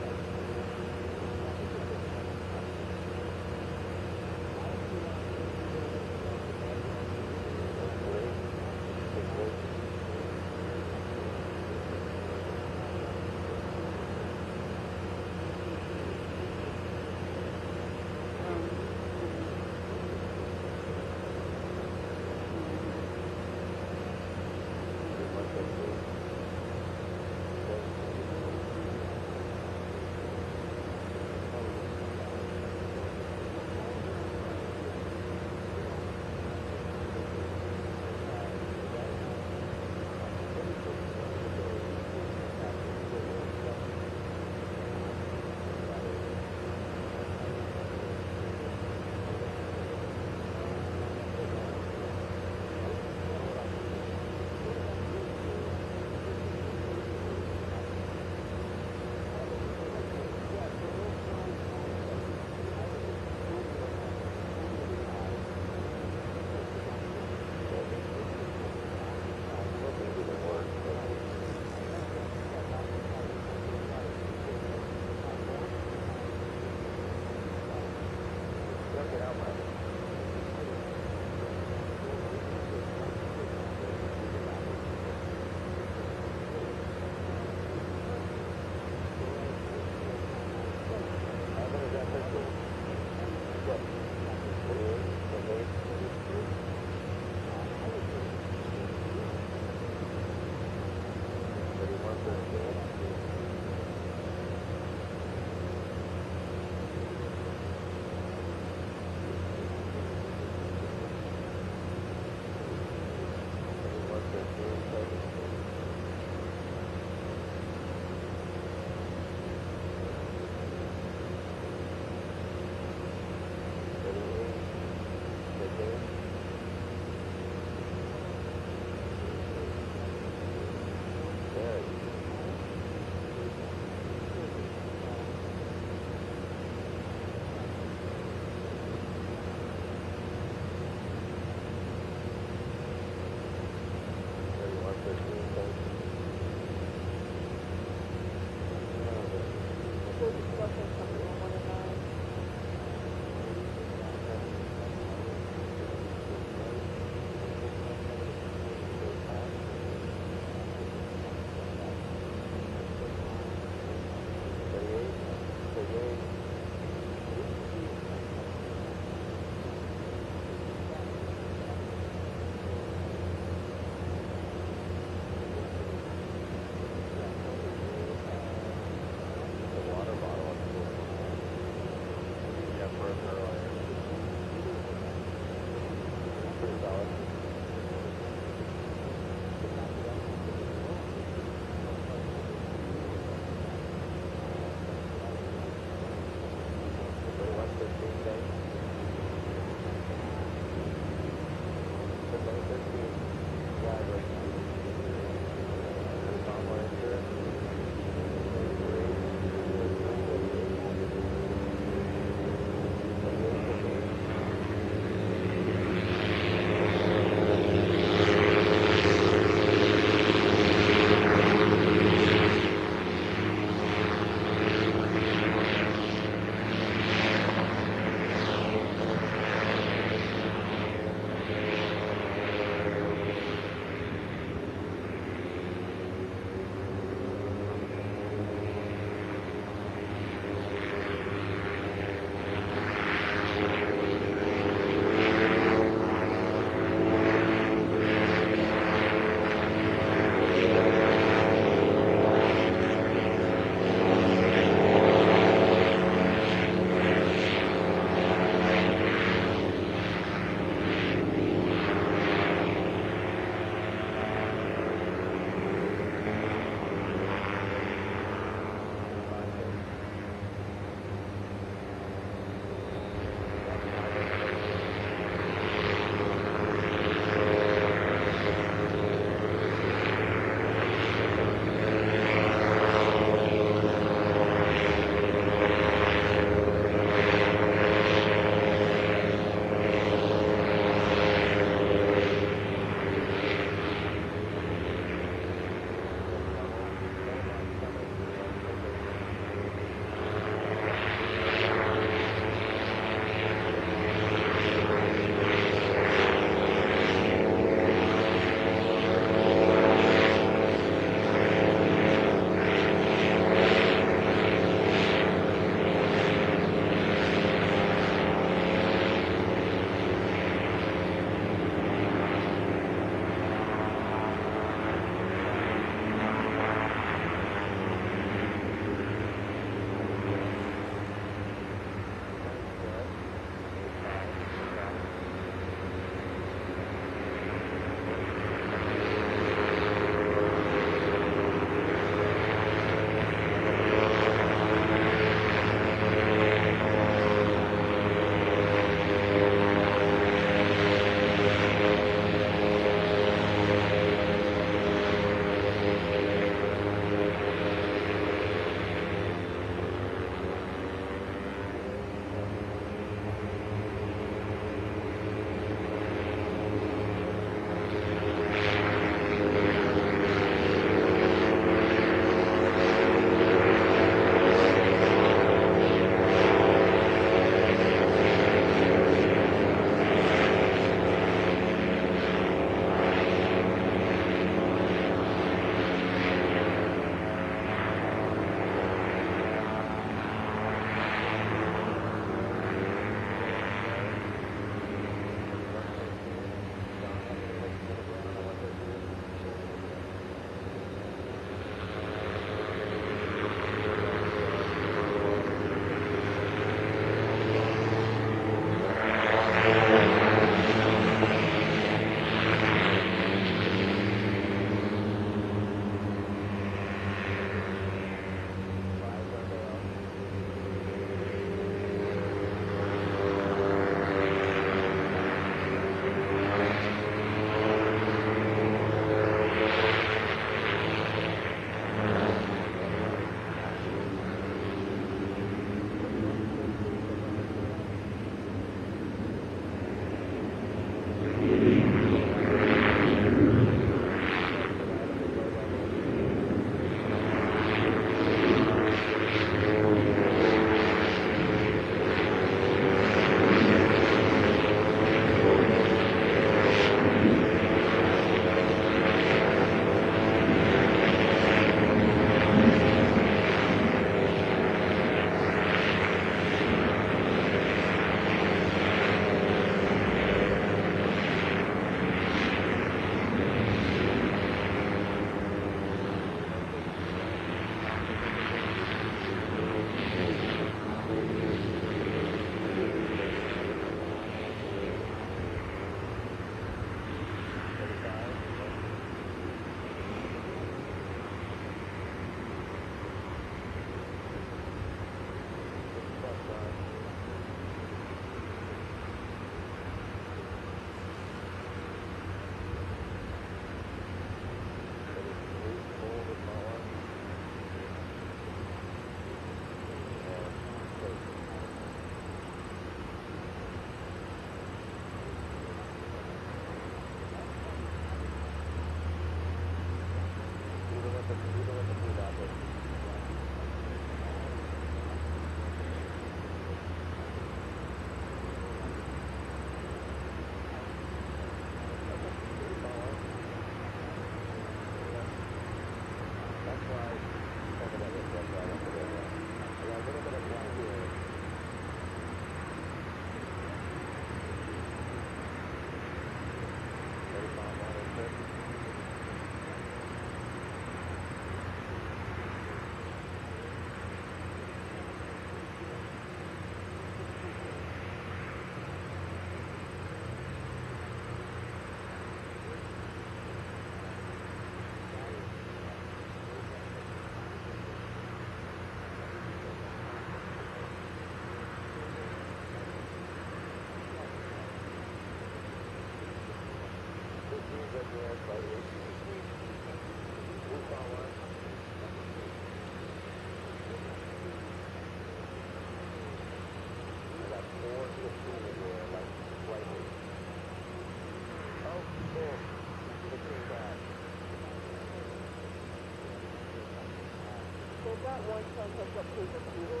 That one ton hooks up to the computer.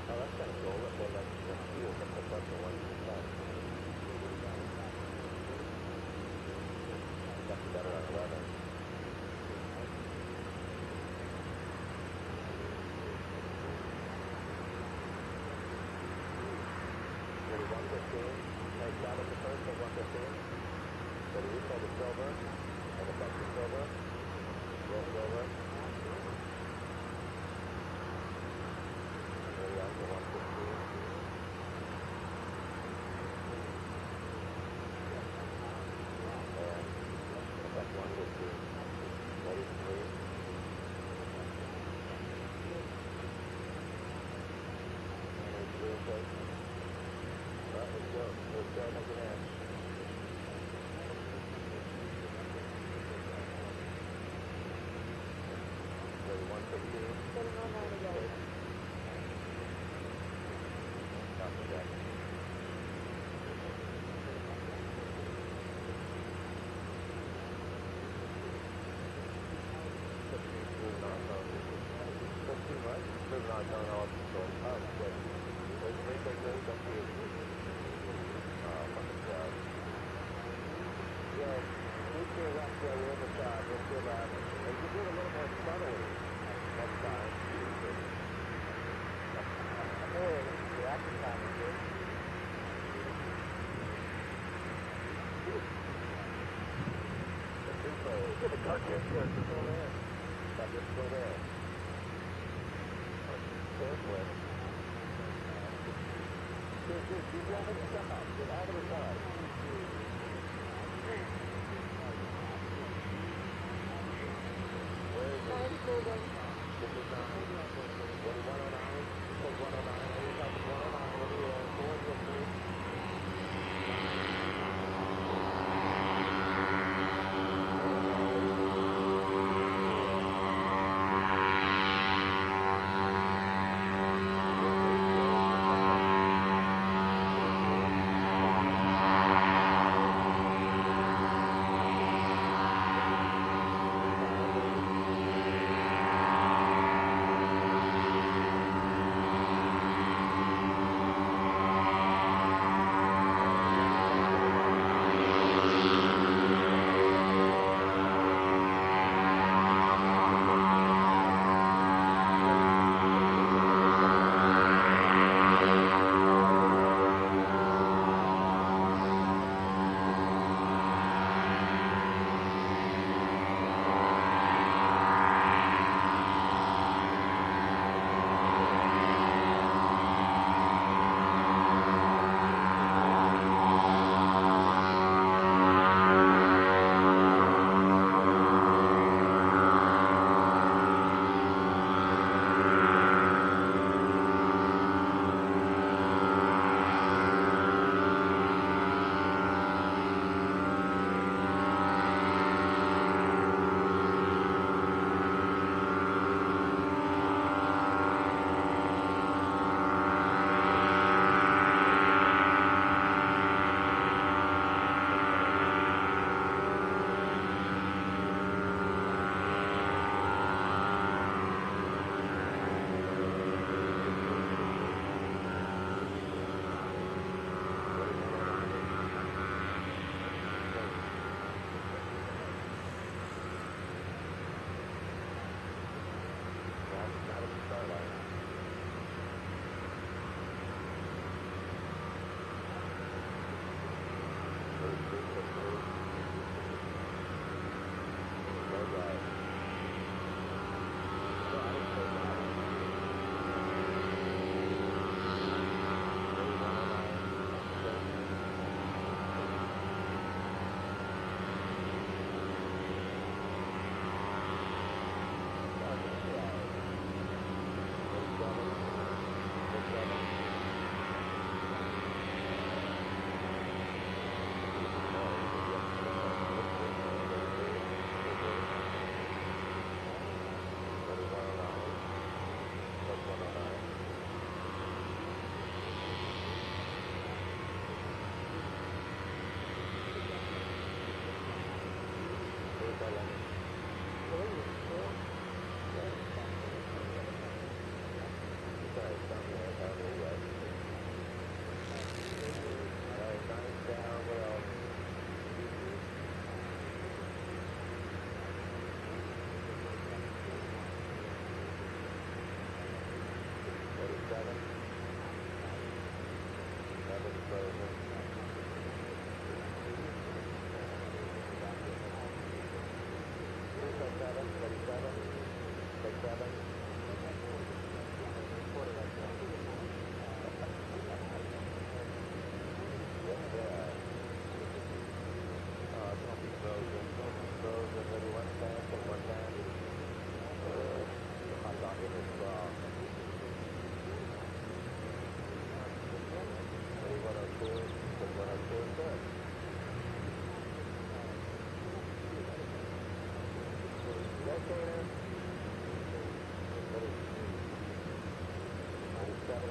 Oh, that's kind of cool. Let's say that's the fuel that hooks up to 1%. That's better on 11. Ready, 115. Hey, start at the first at 115. Ready, recall the silver. And affect the silver. Roll silver.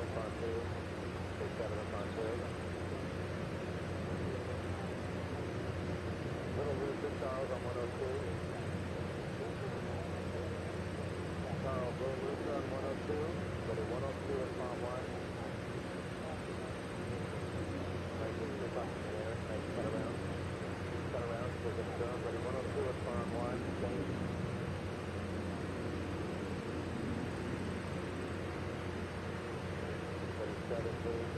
upon 2. Take 7 upon 2. Little Rooster Charles on 102. Charles, Little Rooster on 102. Ready 102 at Palm 1. Nice and slip up in the air. Nice cut around. Cut around. We're going to go. Ready 102 at Palm 1. Change. Ready 7, please.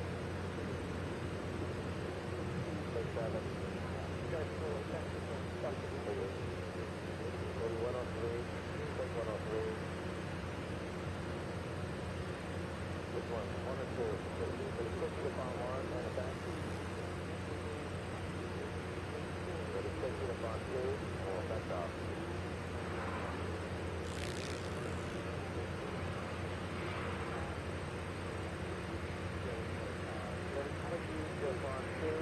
Take 7. Ready 103. Take 103. Which one? 1 or 2? Ready 6 slip on 1 and a back. Ready 6 slip on 2 and we'll back off. Ready 6 slip on 2.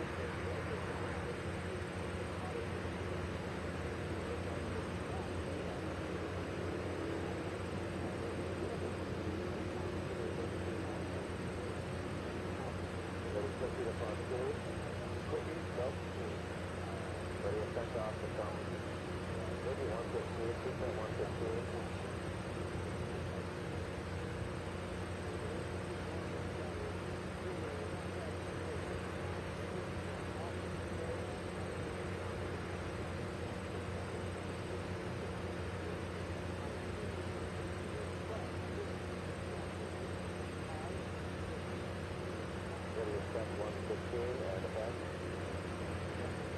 Ready upon 2. Quickie, nope. Ready to take off the thumb. Maybe 115, 2.115. Ready to step 115 and ahead.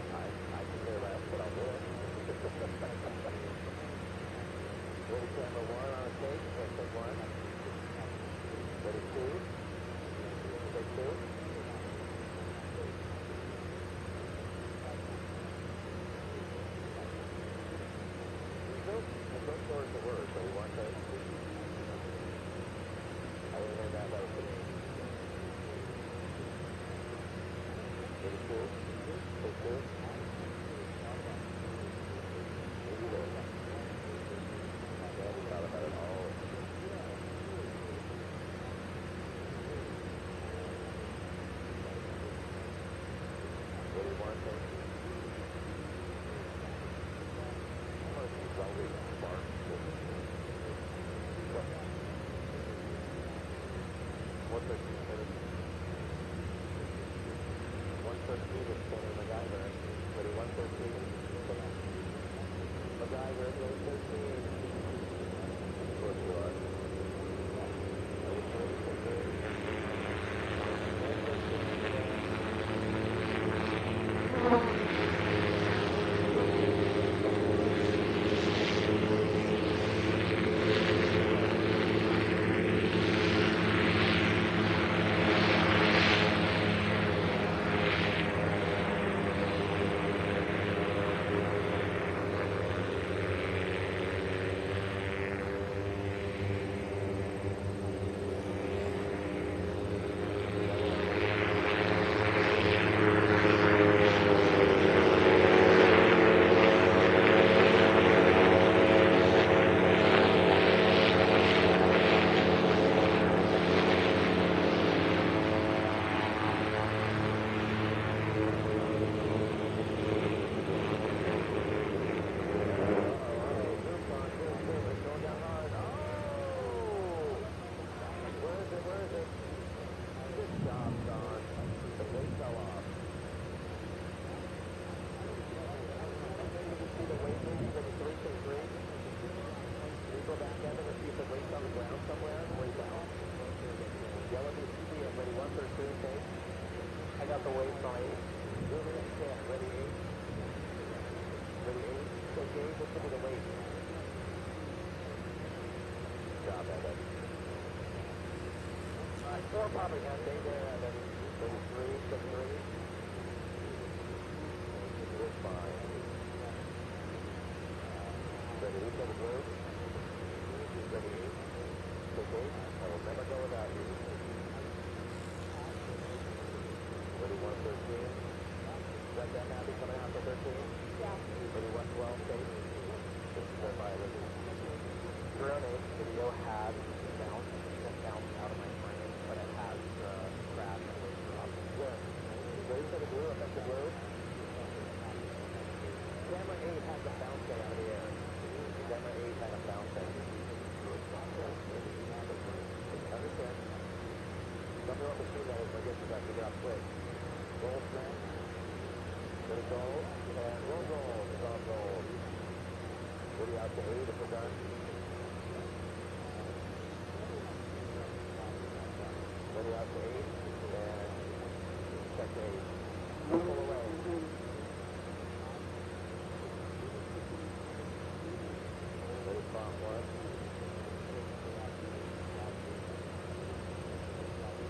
I can hear that, but I'll do it. Ready camera 1 on a take. Take 1. Ready 2. Take 2. It goes towards the word, so we want to. I didn't hear that. That was good. Ready 2. Take 2. Maybe there. Yeah, we thought about it all. Ready 1, take. I'm going to keep rolling spark. What? 113 minutes. 113 is spinning MacGyver. Ready, 113. MacGyver, 113. Of course you are. Ready, 113. Four probably have stay there and then maybe 3, 6, 3. It's fine. Ready, take a blue. Ready, take 8. I will never go without you. Ready, 113. Got that happy coming out to 13? Yeah. Ready, 112, take. This is their pilot. Drone 8 video had bounced out of my frame, but it has Wait for the blue, effective blue. Camera 8 has a bouncing out of the air. Camera 8 had a bouncing. Understand. Some of the machine levels, I guess you got to get up quick. Roll strength. Let it go. And roll. It's on roll. Ready out to 8 if we're done. Ready out to 8. And check 8. Pull away. Ready spot 1.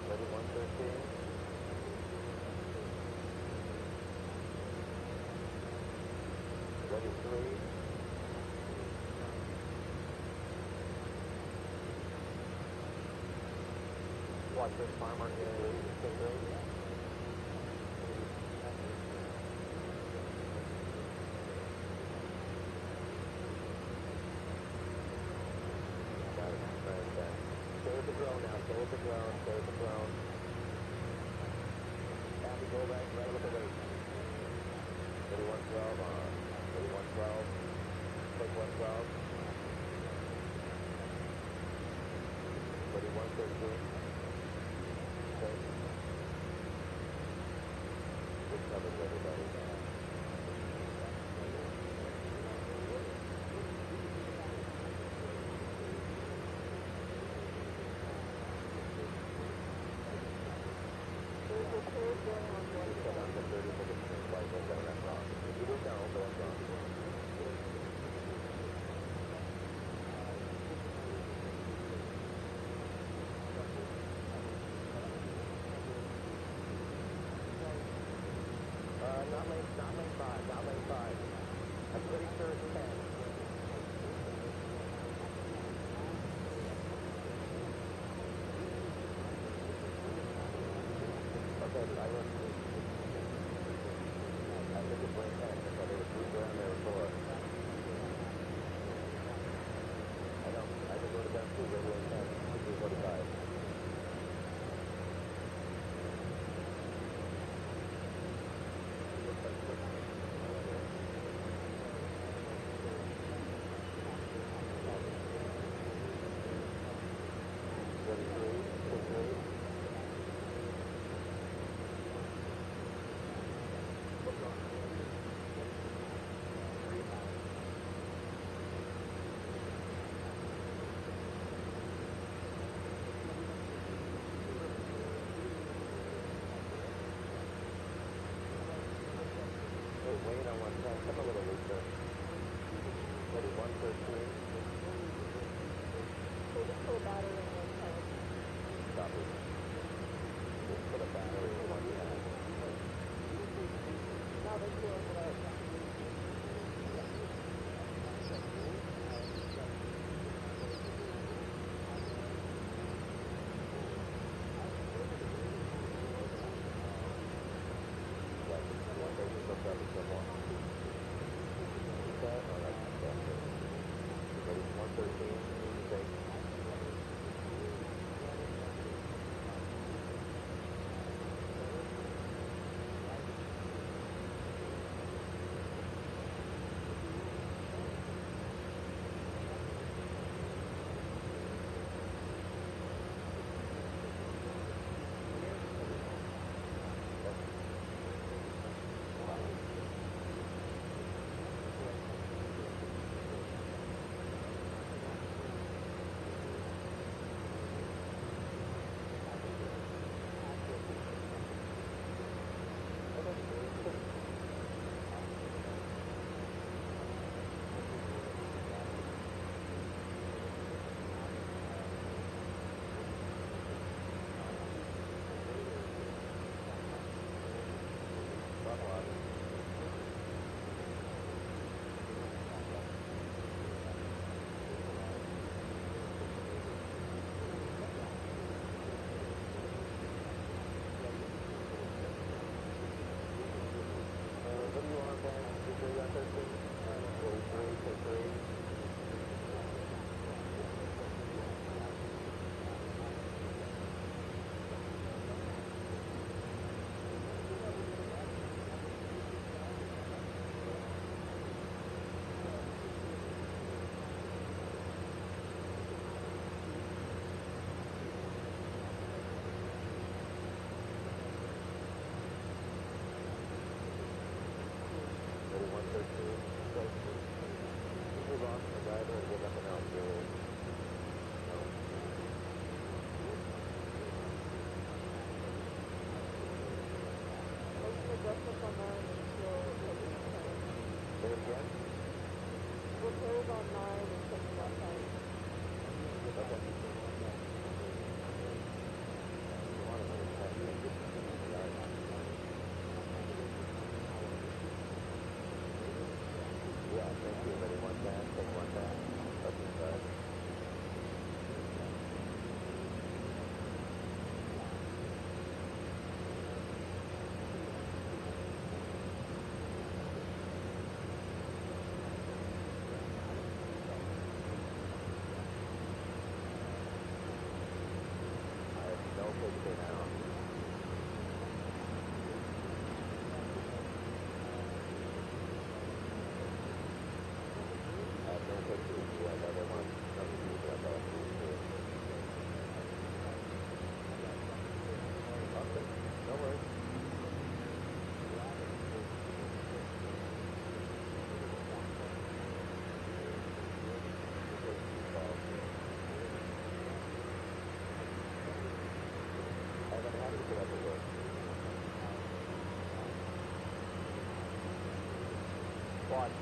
Ready 113. Ready 3. Watch this farmer in state rate. Got it. Right. Stay with the drone now. Stay with the drone. Stay with the drone. Happy go right with the weight. 3112 on. 3112. Take 112. 3113. Okay. Good coverage, everybody. You said I'm the 30 minutes flight, but that's wrong. You didn't know, but that's wrong.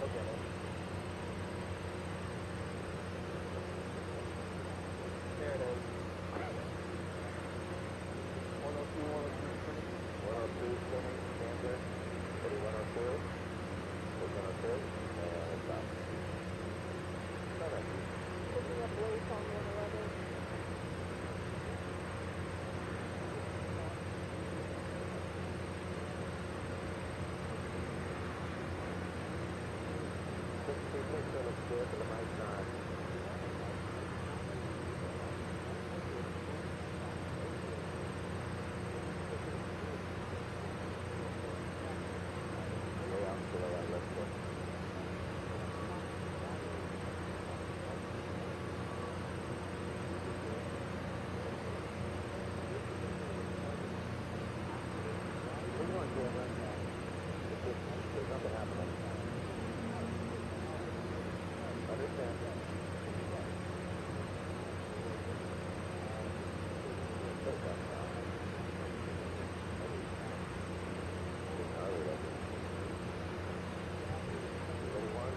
There it is. 102, 102, spinning, standard. 102. 102. And stop. Picking up weights on 111. Looks good, but the mic's not. Way out to the right, let's go. What do you want, Cameron? There's nothing happening. Understand.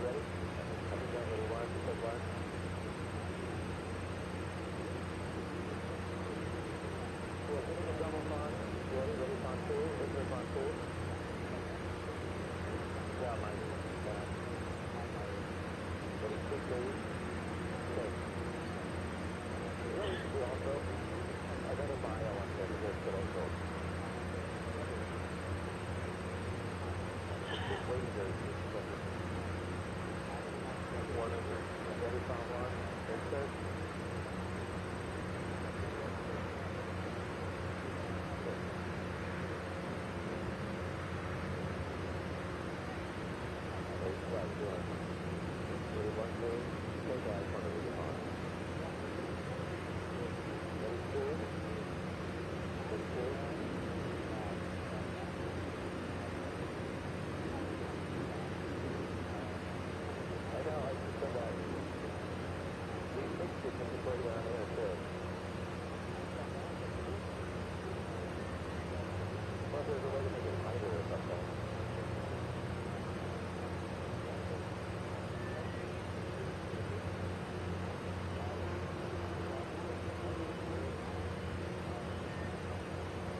Ready? Understand, ready, one, take one. We're hitting a double con. Ready, con two. Listener con two. Yeah, Mike. Ready, quickly. Okay. Really, we also identify, I want to get this, but also. Just waiting there. One of them. Ready, found one. Insert. There's a way to make it tighter or something.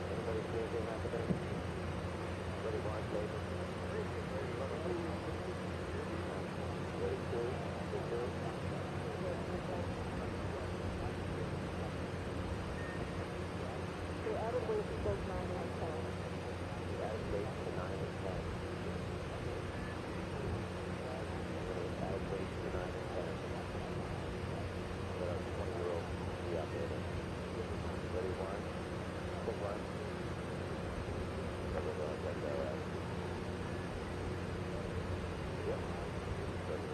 Anybody see anything happening? Ready, blind station. Ready, two. The added weight is both 9 and 10. Added weight to 9 and 10. Added weight to 9 and 10. Got our 20-year-old be out there. Ready, one. Quick one. Double one, that's all right. Yep. Ready,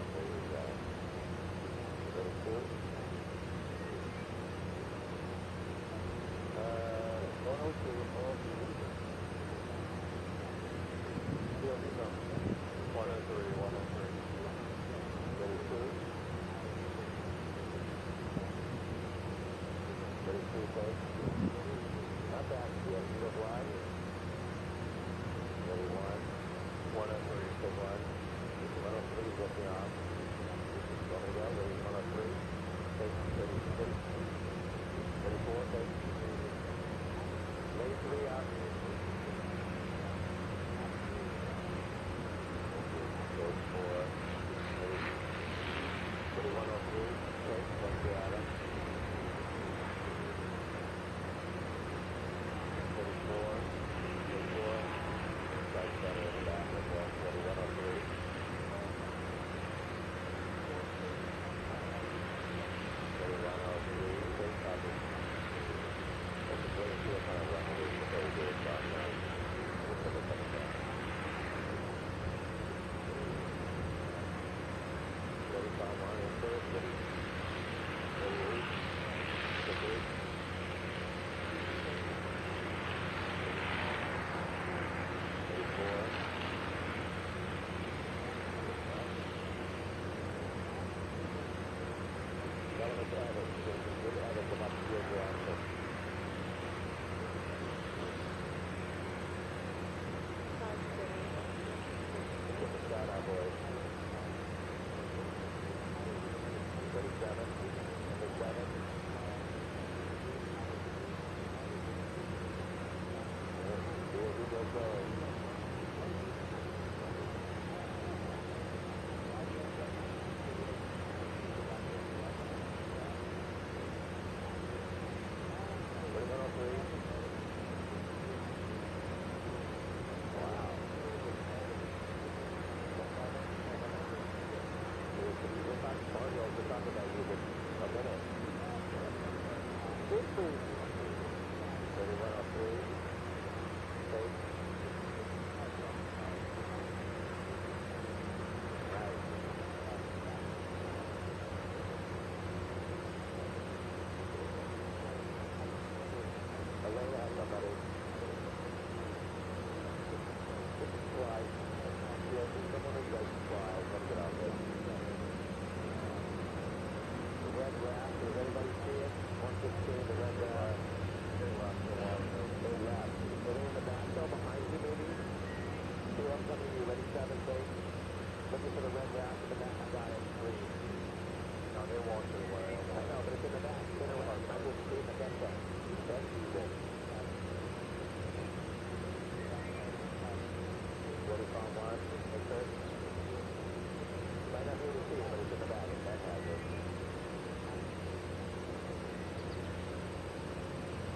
ready, two. 102. Field is up. 103, 103. Ready, two. Ready, two, take. Not bad. Yeah, you go wide. Ready, one. 103, take one. 103 is lifting off. Want me to go? Ready, 103. Take, ready, take. Ready, four, take. Ready, three out. Goes for, ready, 103, take, one, two out. Ready, four, right center in the back, ready, 103. Ready, 103. Safe. Right. Away out, somebody. Fly. Yeah, someone who does fly. Let me get out there. The red raft, does anybody see it? 115, the red raft. They left. Are they in the back though, behind you maybe? Two upcoming, you ready, 7, safe? Looking for the red raft in the back. I got it, 3. No, they won't do away. I know, but it's in the back. Spin around. I just see it in the center. That's easy. Ready, from 1, insert. Might not be able to see it, but it's in the back. It's that hazard.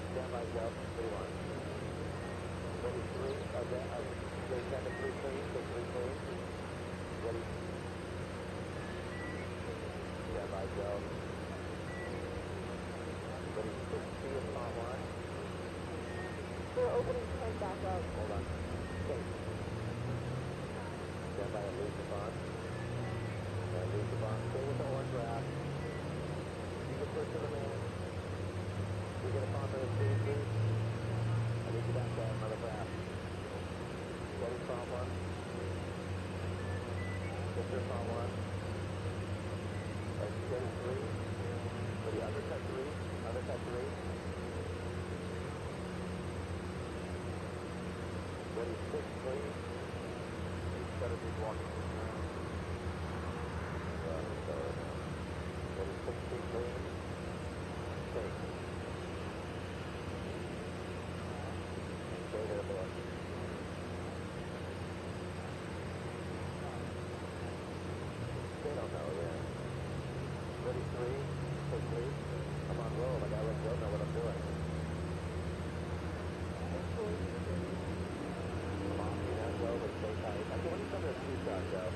Stand by, Joe. 31. Ready, 3. They send a 3 clean. Take 3 clean. Ready. Stand by, Joe. Ready, 60 is on 1. We're opening tank back up. Hold on. Safe. Stand by and lose the bond. And lose the bond. Stay with the orange wrap. You can push to the main. You get a bond for the speed, please. I need you back there, another wrap. Ready, front 1. Get your front 1. Ready, 3. Ready, undercut 3. Undercut 3. Ready, 6, please. Better be walking the ground. Yeah, ready, 6 feet, please. Safe. Stay there, boy. They don't know yet. Ready, 3. Take 3. I'm on roll. I gotta let Joe know what I'm doing. Come on, you gotta go, but stay tight. I can't even come to a speed shot, Joe.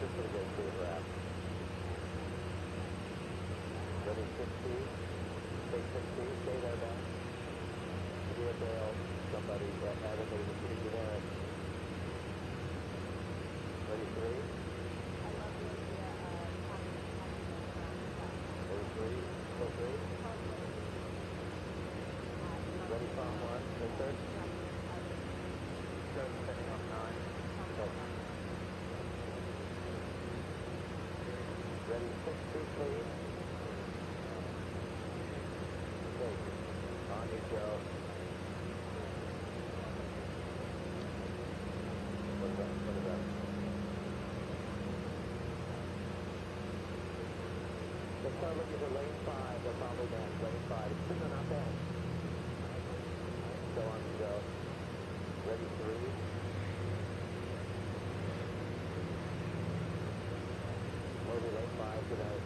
Just gonna get speed wrap. Ready, 60. Take 60. Stay there, man. Do a bail. Somebody, advocate is getting you there. Ready, 3. Ready, 3. Go 3. Ready, front 1. Insert. Start spinning up 9. Go. Ready, 6 feet, please. Safe. On you, Joe. Put it up, put it up. Let's start looking for lane 5. They're probably next. Lane 5. They're not bad. Go on, Joe. Ready, 3. Maybe lane 5 today.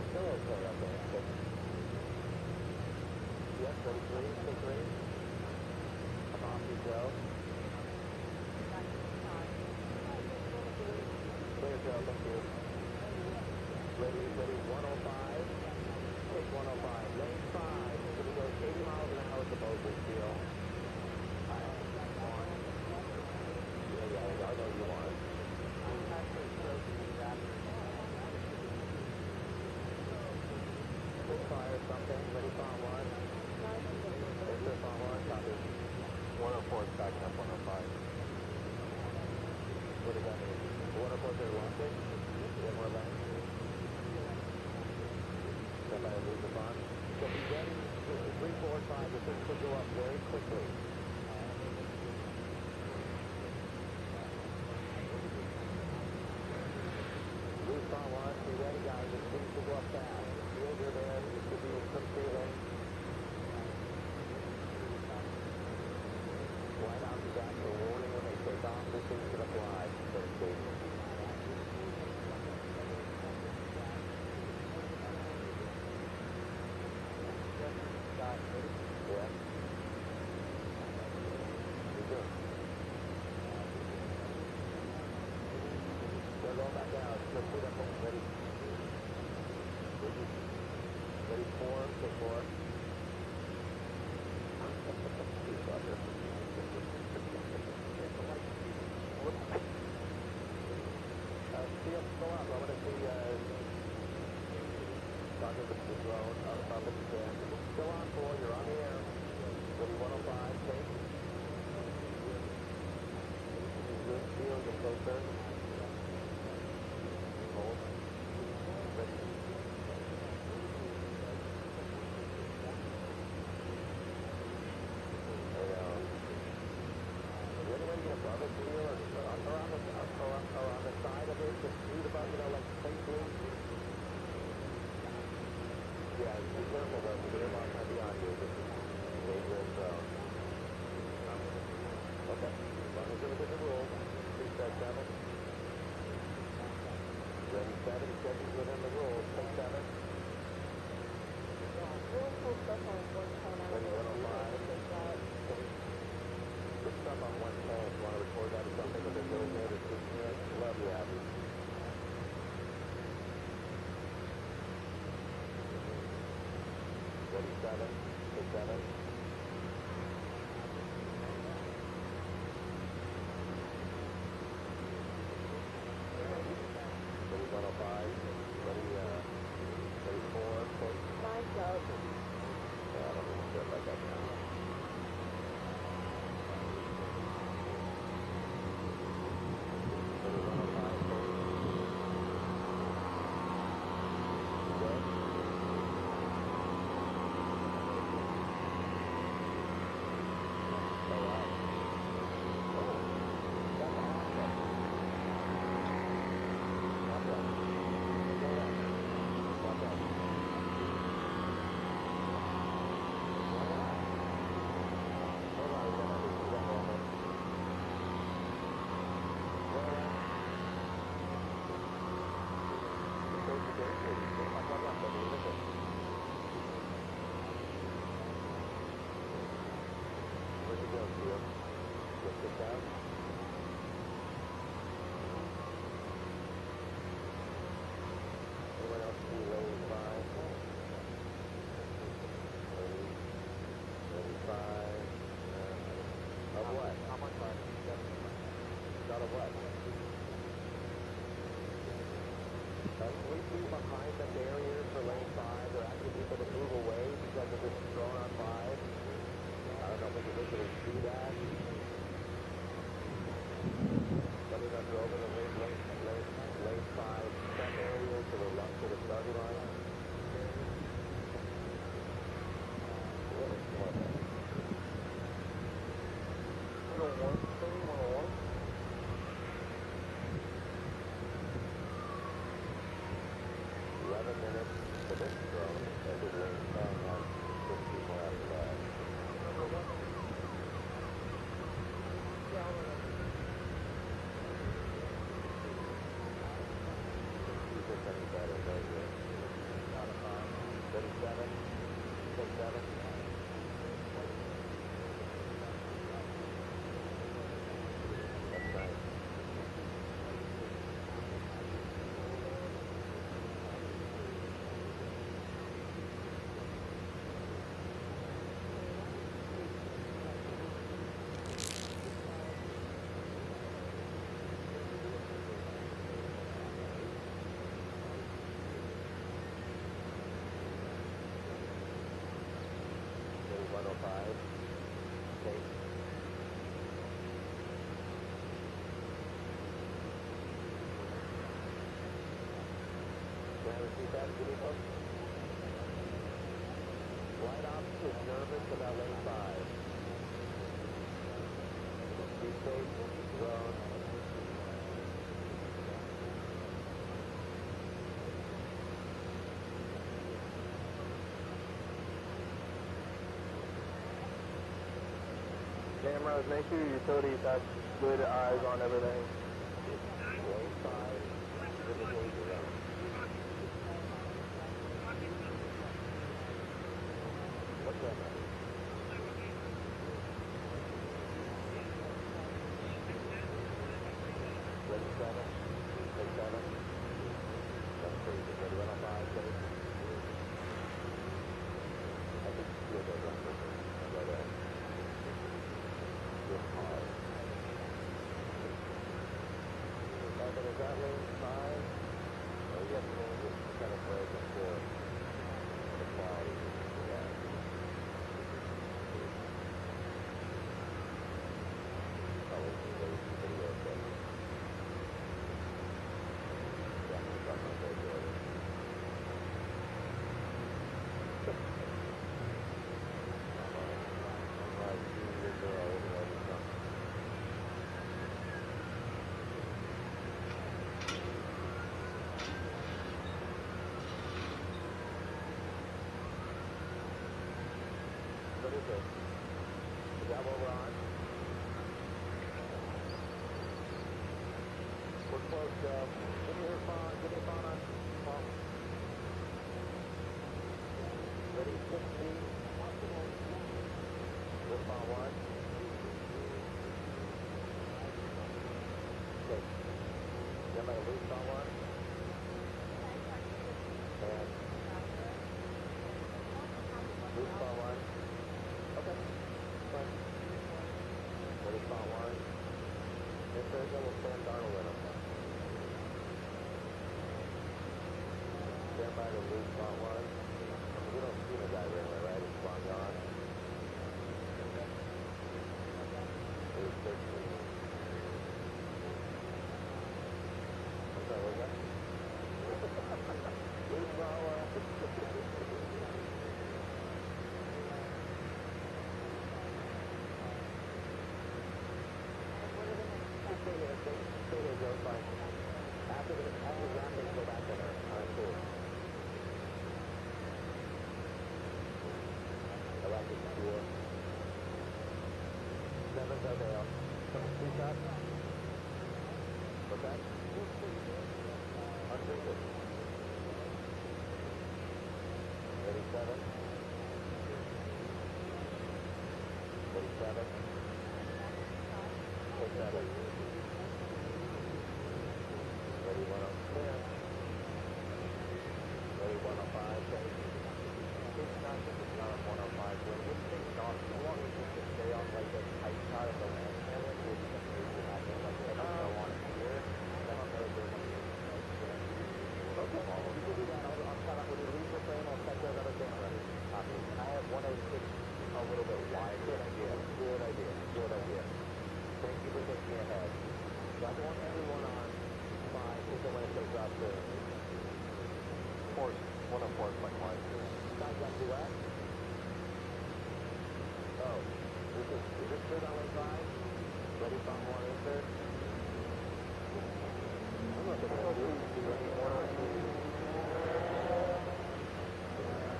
Still okay up there. Good. Yes, ready, 3. Stay 3. Come off you, Joe. Clear, Joe. Thank you. Ready, 105. Take 105. Lane 5. It's going to go 80 miles an hour to Bozeman Steel. Yeah, I know you want it. Let's fire something. Ready, front 1. There's your front 1. Copy. 104 is backing up 105. What does that mean? 104 is their launching? Yeah, more lane. Somebody lose the bond. So be ready. 3, 4, 5. The things will go up very quickly. Lose front 1. Be ready, guys. The things will go up fast. Field you're there. You should be in some feeling. White out the back for warning when they take off. This thing's going to fly. So to speak. Yeah. You do. They're going back out. Let's do that. Ready. Ready, 4, take 4. You sucker. Go up. I want to see, talking to the drone up at the stand. Still on 4, you're on the air. Ready, 105, take. Good field, get closer. Hold. Ready. Get above it here, or on the side of it, just shoot above, like safely. Yeah, be careful though, because the airlock might be on you. This is dangerous zone. Okay, as long as you're within the rules. Please set 7. Ready, 7, seconds within the rules. Take 7. Ready, 105. Put stuff on 110. You want to record that or something with this little bit or 6 minutes? Love you, Abby. Ready, 7. Take 7. Ready, 105. Ready, 4. Take. Mine's out. Yeah, I don't need to do it like that now. Behind the barriers for lane 5, they're asking people to move away because of this drone on 5. I don't know if we can visually see that. Somebody done drove in the lane 5 set area to the starting line. Really smart. 101. 11 minutes for this drone, and the lane 10 has 15 more after that. See if it's any better, very good. 37, take 7. That's nice. Flight ops is nervous about lane 5. Be safe, drone. Cameras, make sure your utilities have good eyes on everything. Lane 5, good behavior zone. What's that? Ready, 7. Take 7. That's crazy. Ready, 105, please. stand by the loose front one. We don't see the guy right away, right? It's long gone. Loose 13. What's that, what was that? Loose front one. Stay here, Joe, fine. After the grounding, go back to her. Cool. I like it, cool. 7's our bail. Two shots. What's that? Uncrewed. Ready, 7. Ready, 7. Take 7. Ready, 1 on 10. Ready, 1 on 5. It's not just a not 1 on 5. When this thing's not, you want me to stay on like the tight side of the land area, so you can move your back in like that. I want it here. Then I'll go do it. Okay, you can do that. I'll cut out with your lead frame. I'll cut those other things. Ready? Copy. I have 106 a little bit wide. Good idea. Good idea. Good idea. Thank you for thinking ahead. So I want everyone on 5 because I want to take off the force. 104 point 1. Guys, got to that? Oh, is this good on way 5? Ready, from 1 insert? I'm not going to do it. Ready, 1 or 2.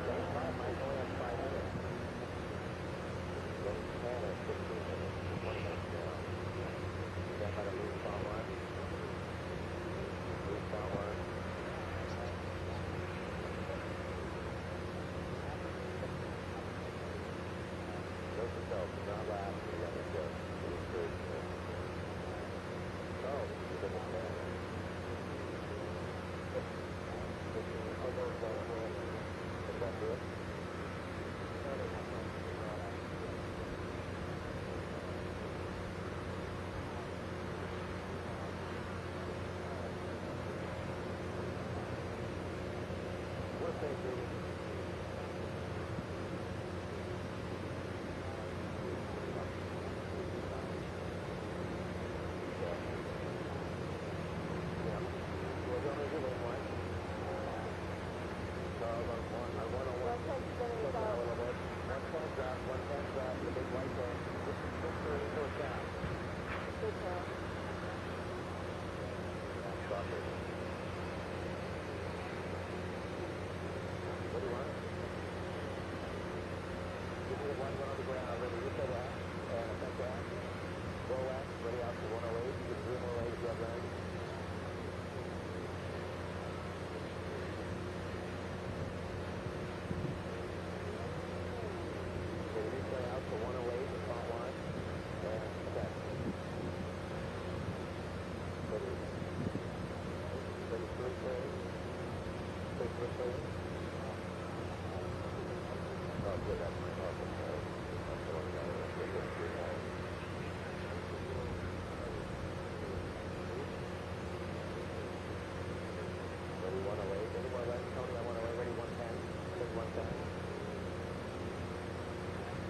Ready, 5 might only have 5 minutes. Ready, 10 or 15 minutes. 1 minute down. Stand by the loose from 1. Loose from 1. Note yourself, do not laugh when you got this joke. It is good. Oh, you didn't stand there. Is that good? We're safe,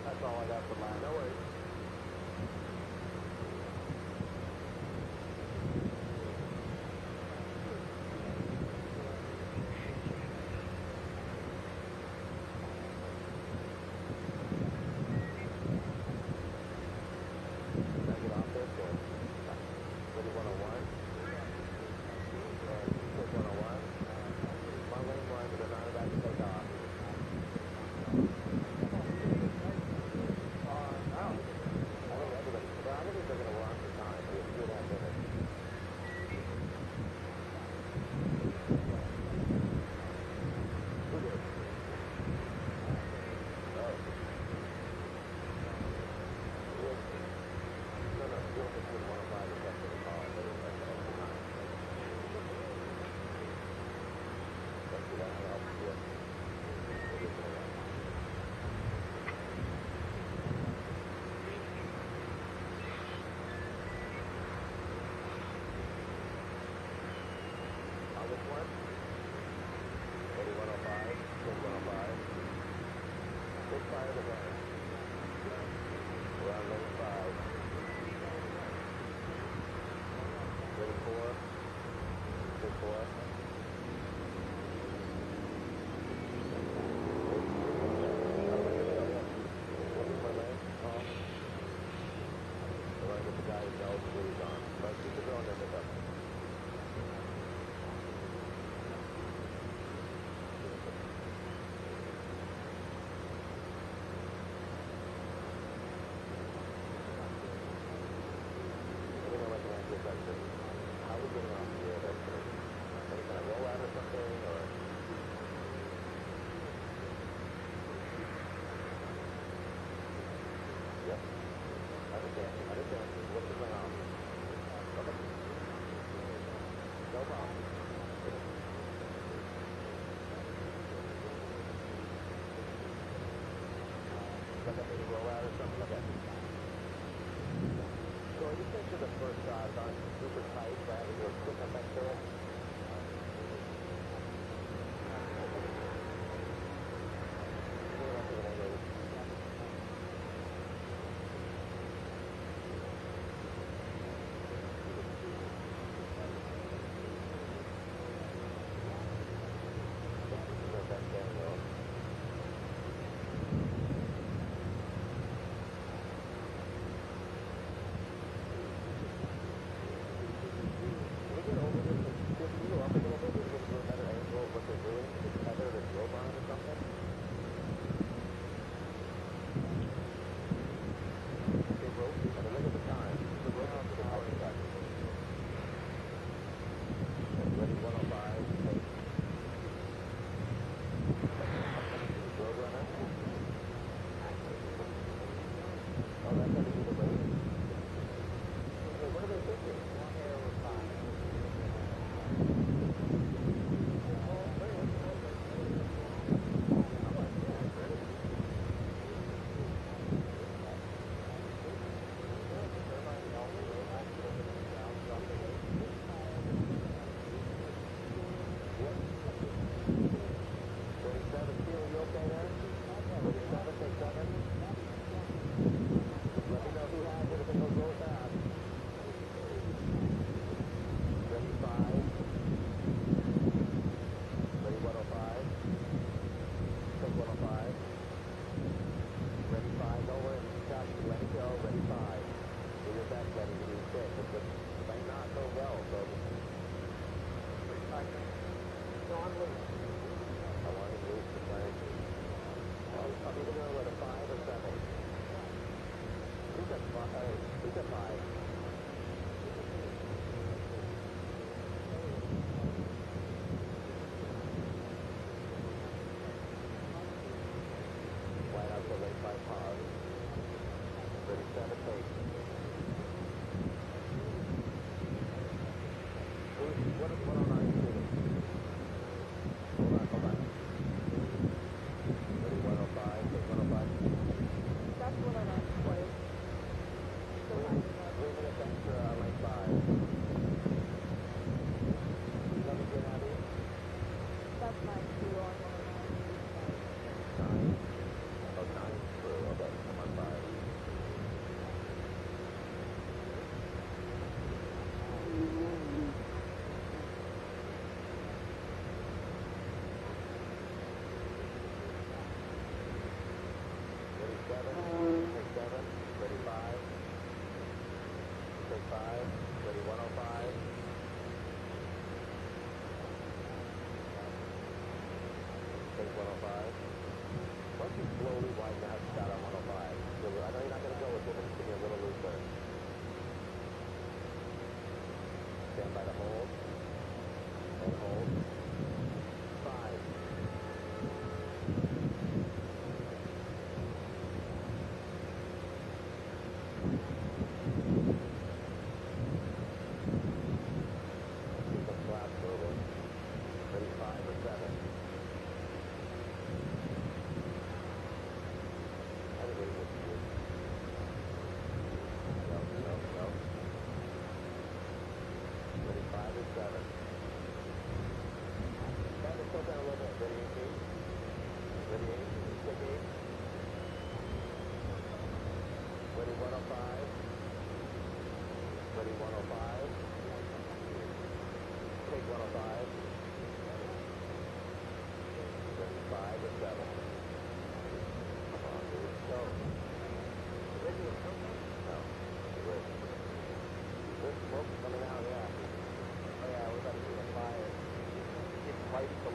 That's all I got for mine. No worries. fire the gun. We're on lane 5. Ready 4. Good 4. Looking for lane. We're going to get the guy who's all sleeves on. But keep the drone there, pick up. How are we getting off the air? Are we going to roll out or something? Or? Yep. Understand. What's the plan off? Okay. No problem. Like I need to roll out or something? Okay. So are you thinking the first shots aren't super tight, so I have to do a quick effect to it?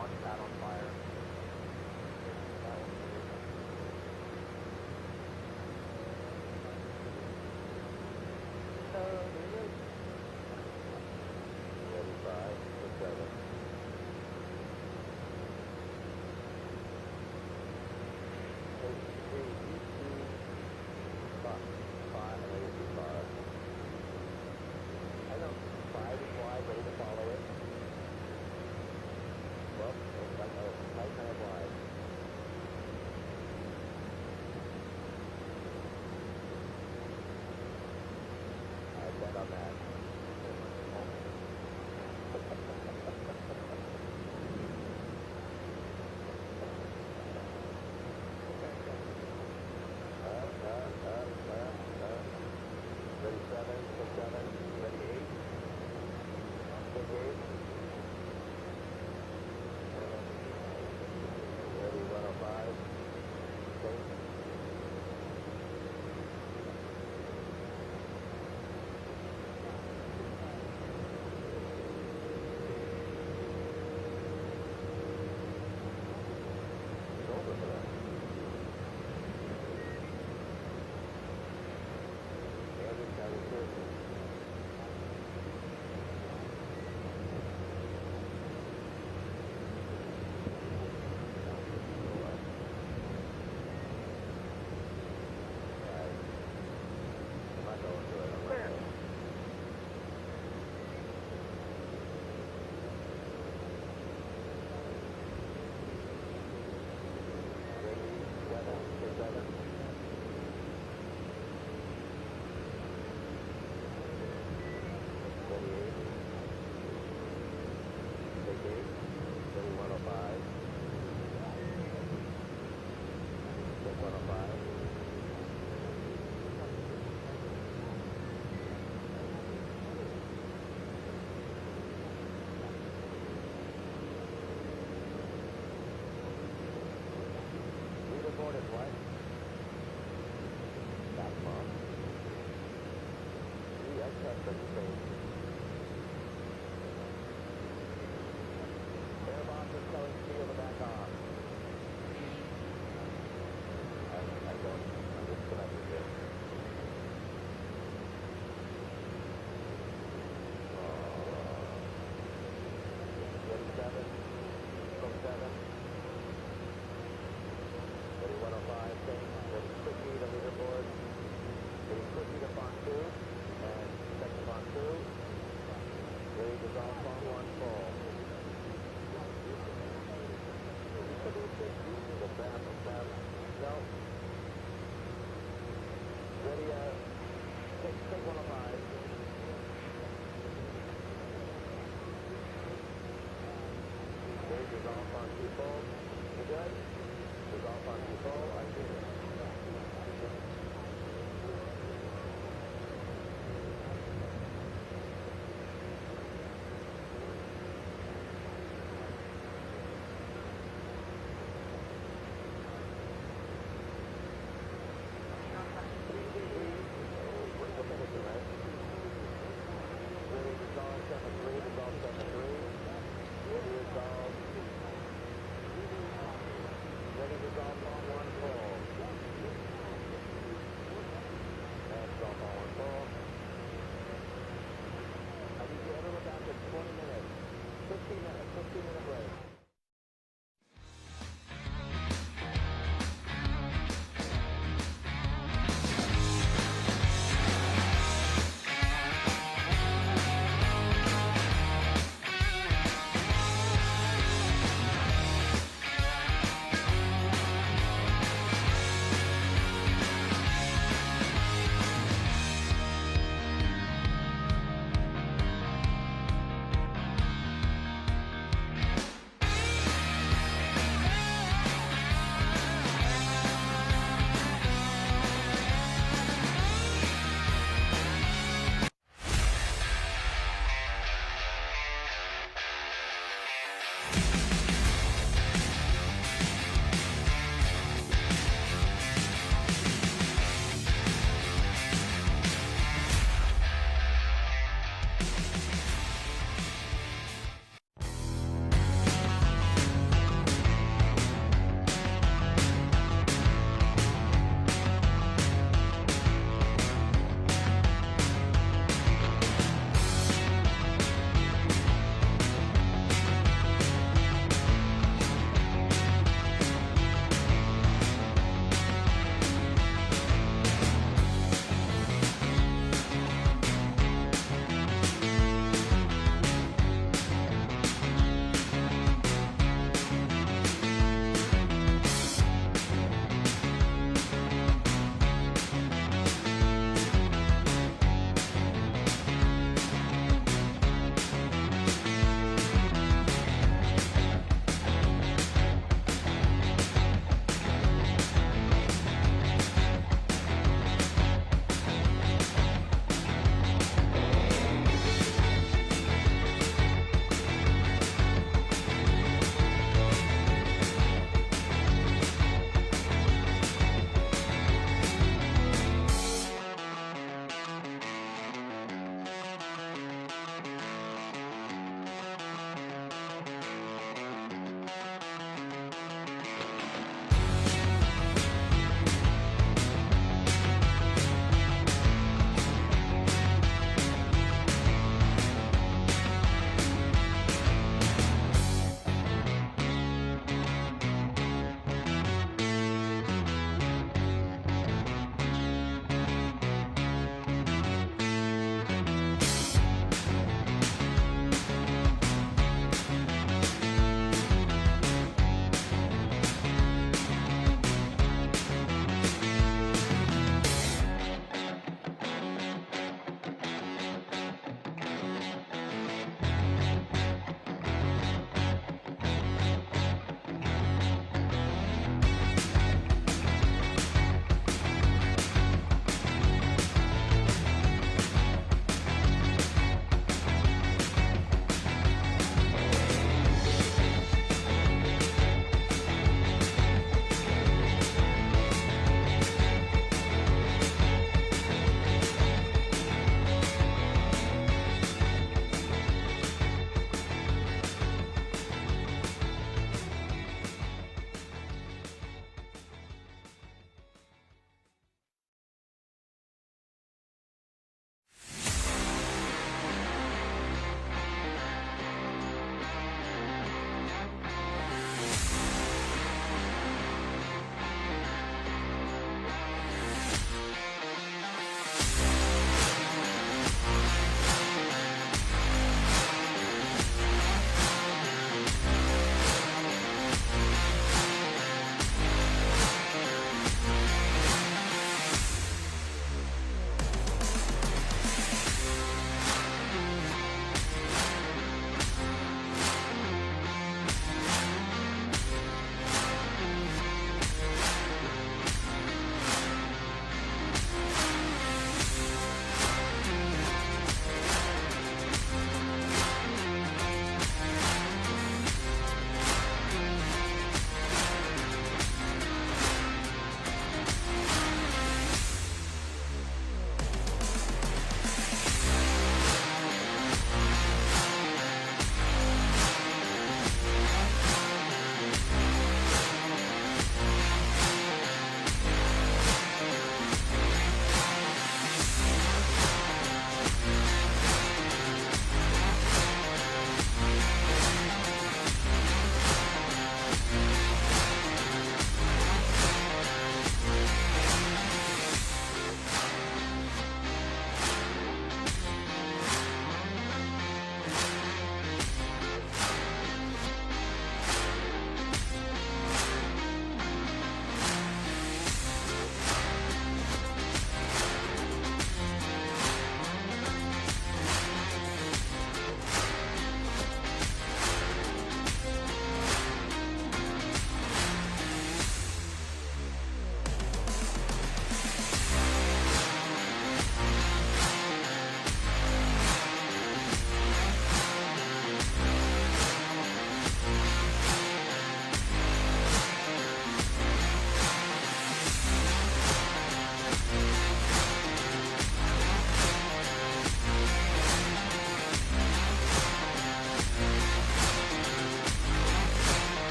launch pad on fire. So, there it is. Ready, 5, 6, 7. I know, 5 is wide, ready to follow it. Well, it's like a tight kind of wide. I bet on that. Ready 7, 6, 7, ready 8. Take 8. Ready 105. Take. Shoulder for that. Every time you turn. Leaderboard is what? Stop bomb. Gee, I touched the space. Air box is telling steel to back off. I don't. I'm disconnected here. Ready 7. From 7. Ready 105, thing. Ready quickly to leaderboard. Ready quickly to Bond 2. And check the Bond 2. Ready to dissolve Bond 1 full. The back of that. No. Ready, take 105. Ready to dissolve Bond 2 full. You good? Dissolve Bond 2 full. I see it.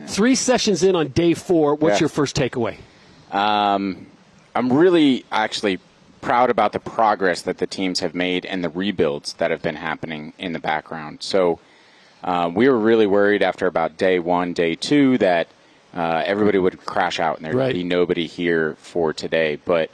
3 sessions in on day 4. What's Yeah. your first takeaway? I'm really actually proud about the progress that the teams have made and the rebuilds that have been happening in the background. So we were really worried after about day 1, day 2 that everybody would crash out and there'd Right. be nobody here for today. But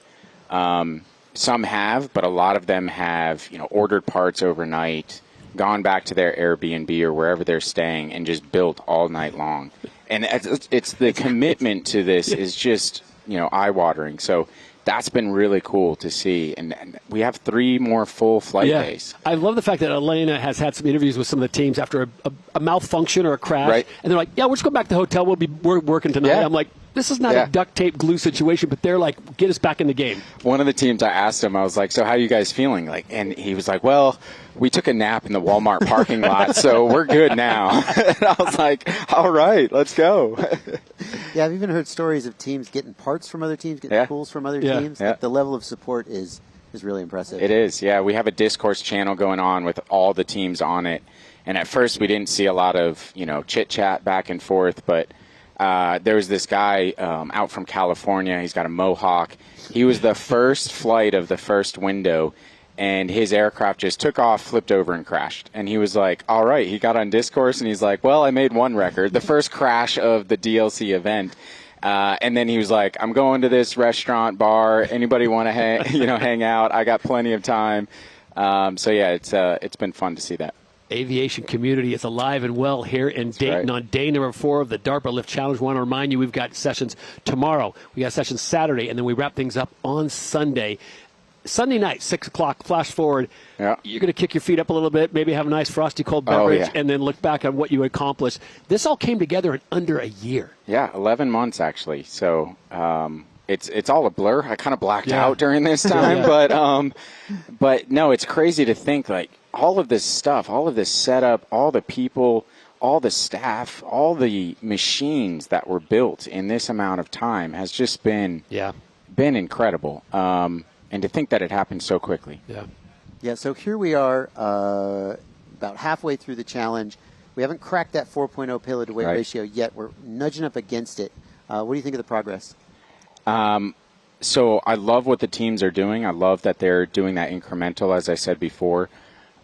some have, but a lot of them have, ordered parts overnight, gone back to their Airbnb or wherever they're staying and just built all night long. And it's the commitment to this is just, eye-watering. So that's been really cool to see. And we have 3 more full flight days. I love the fact that Elena has had some interviews with some of the teams after a malfunction or a crash. Right. And they're like, yeah, we're just going back to the hotel. We're working tonight. Yeah. I'm like, this is not Yeah. a duct tape glue situation, but they're like, get us back in the game. One of the teams, I asked him, I was like, so how are you guys feeling? And he was like, well, we took a nap in the Walmart parking lot, so we're good now. And I was like, all right, let's go. Yeah, I've even heard stories of teams getting parts from other teams, getting tools from other teams. Yeah. Like, the level of support is really impressive. It is, yeah. We have a discourse channel going on with all the teams on it. And at first we didn't see a lot of, chit-chat back and forth, but there was this guy out from California. He's got a Mohawk. He was the first flight of the first window, and his aircraft just took off, flipped over, and crashed. And he was like, all right. He got on discourse, and he's like, well, I made one record, the first crash of the DLC event. And then he was like, I'm going to this restaurant, bar. Anybody want to hang out? I got plenty of time. So, yeah, it's been fun to see that. Aviation community is alive and well here in Dayton on day number 4 of the DARPA Lift Challenge. I want to remind you we've got sessions tomorrow. We got sessions Saturday, and then we wrap things up on Sunday. Sunday night, 6 o'clock, flash forward. Yeah. You're going to kick your feet up a little bit, maybe have a nice frosty cold beverage, and then look back on what you accomplished. This all came together in under a year. Yeah, 11 months actually. So it's all a blur. I kind of blacked out during this time, but no, it's crazy to think like all of this stuff, all of this setup, all the people, all the staff, all the machines that were built in this amount of time has just been incredible. And to think that it happened so quickly. Yeah, so here we are about halfway through the challenge. We haven't cracked that 4.0 payload to weight ratio yet. We're nudging up against it. What do you think of the progress? So I love what the teams are doing. I love that they're doing that incremental, as I said before.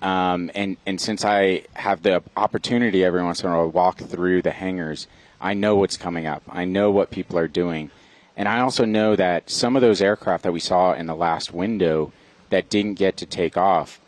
And since I have the opportunity every once in a while to walk through the hangars, I know what's coming up. I know what people are doing. And I also know that some of those aircraft that we saw in the last window that didn't get to take off,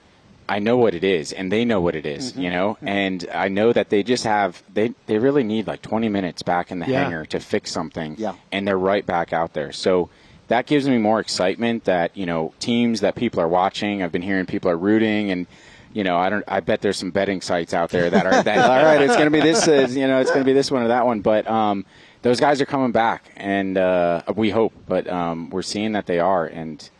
I know what it is, and they know what it is, and I know that they just have, they really need like 20 minutes back in the hangar to fix something, and they're right back out there. So that gives me more excitement that, teams that people are watching, I've been hearing people are rooting, and I bet there's some betting sites out there that are all right, it's going to be this, it's going to be this one or that one, but those guys are coming back, and we hope, but we're seeing that they are, and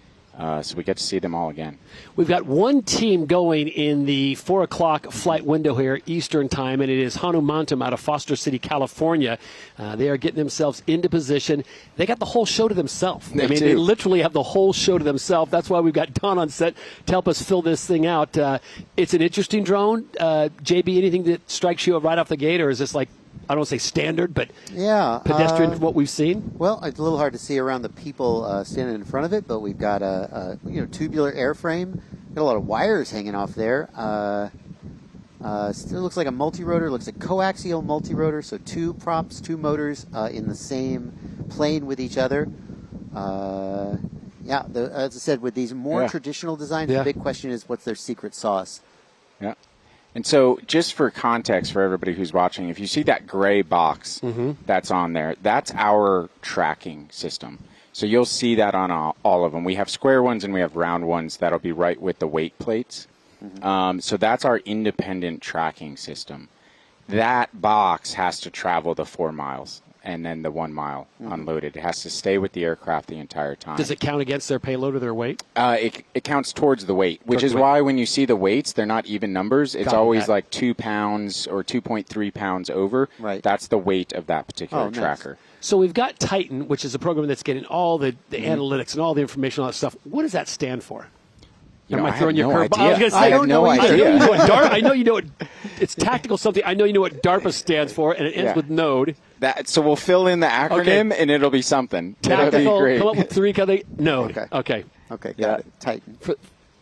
so we get to see them all again. We've got one team going in the 4 o'clock flight window here, Eastern time, and it is Hanumantum out of Foster City, California. They are getting themselves into position. They got the whole show to themselves. They literally have the whole show to themselves. That's why we've got Don on set to help us fill this thing out. It's an interesting drone. JB, anything that strikes you right off the gate, or is this like, I don't want to say standard, but pedestrian what we've seen? Well, it's a little hard to see around the people standing in front of it, but we've got a tubular airframe. Got a lot of wires hanging off there. Still looks like a multi-rotor. Looks like coaxial multi-rotor, so 2 props, 2 motors in the same plane with each other. As I said, with these more traditional designs, the big question is what's their secret sauce? Yeah. And so just for context for everybody who's watching, if you see that gray box that's on there, that's our tracking system. So you'll see that on all of them. We have square ones and we have round ones that'll be right with the weight plates. So that's our independent tracking system. That box has to travel the 4 miles and then the 1 mile unloaded. It has to stay with the aircraft the entire time. Does it count against their payload or their weight? It counts towards the weight, which is why when you see the weights, they're not even numbers. It's always like 2 pounds or 2.3 pounds over. Right. That's the weight of that particular tracker. So we've got Titan, which is a program that's getting all the analytics and all the information, all that stuff. What does that stand for? Am I I throwing have you a no curveball? idea. I was gonna say, I have no I know idea. you know what I know you know what it's tactical something. I know you know what DARPA stands for, and it ends Yeah. with node. So we'll fill in the acronym, Okay. and it'll be something. It'll be Tactical. great. Come up with three. Node. Okay. Okay. Got it. Titan.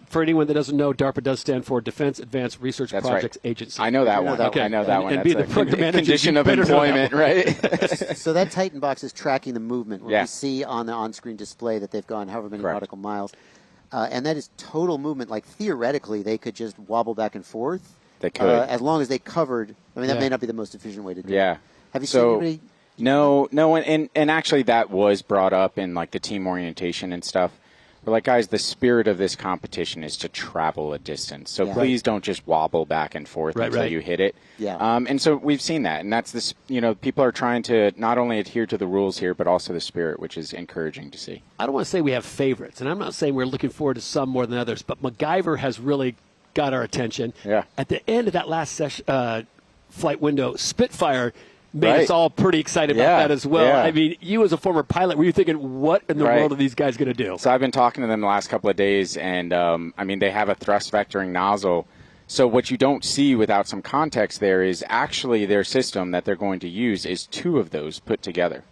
For anyone that doesn't know, DARPA does stand for Defense Advanced Research That's Projects right. Agency. I know that one. Okay. I know that one. And That's being the a program manager, condition you of better know that employment, right? So that Titan box is tracking the movement. What Yeah. we see on the on-screen display that they've gone however many Correct. nautical miles. And that is total movement. Like, theoretically, they could just wobble back and forth. They could. As long as they covered. I mean, that Yeah. may not be the most efficient way to do Yeah. it. Have you So- seen anybody? No, and actually that was brought up in like the team orientation and stuff. We're like, guys, the spirit of this competition is to travel a distance. So Yeah. please don't just wobble back and forth until you hit it. Yeah. And so we've seen that, and that's this. People are trying to not only adhere to the rules here, but also the spirit, which is encouraging to see. I don't want to say we have favorites, and I'm not saying we're looking forward to some more than others, but MacGyver has really got our attention. Yeah. At the end of that last flight window, Spitfire made Right. us all pretty excited Yeah, about that as well. yeah. I mean, you as a former pilot, were you thinking, what in the Right. world are these guys going to do? So I've been talking to them the last couple of days, and they have a thrust vectoring nozzle. So what you don't see without some context there is actually their system that they're going to use is two of those put together.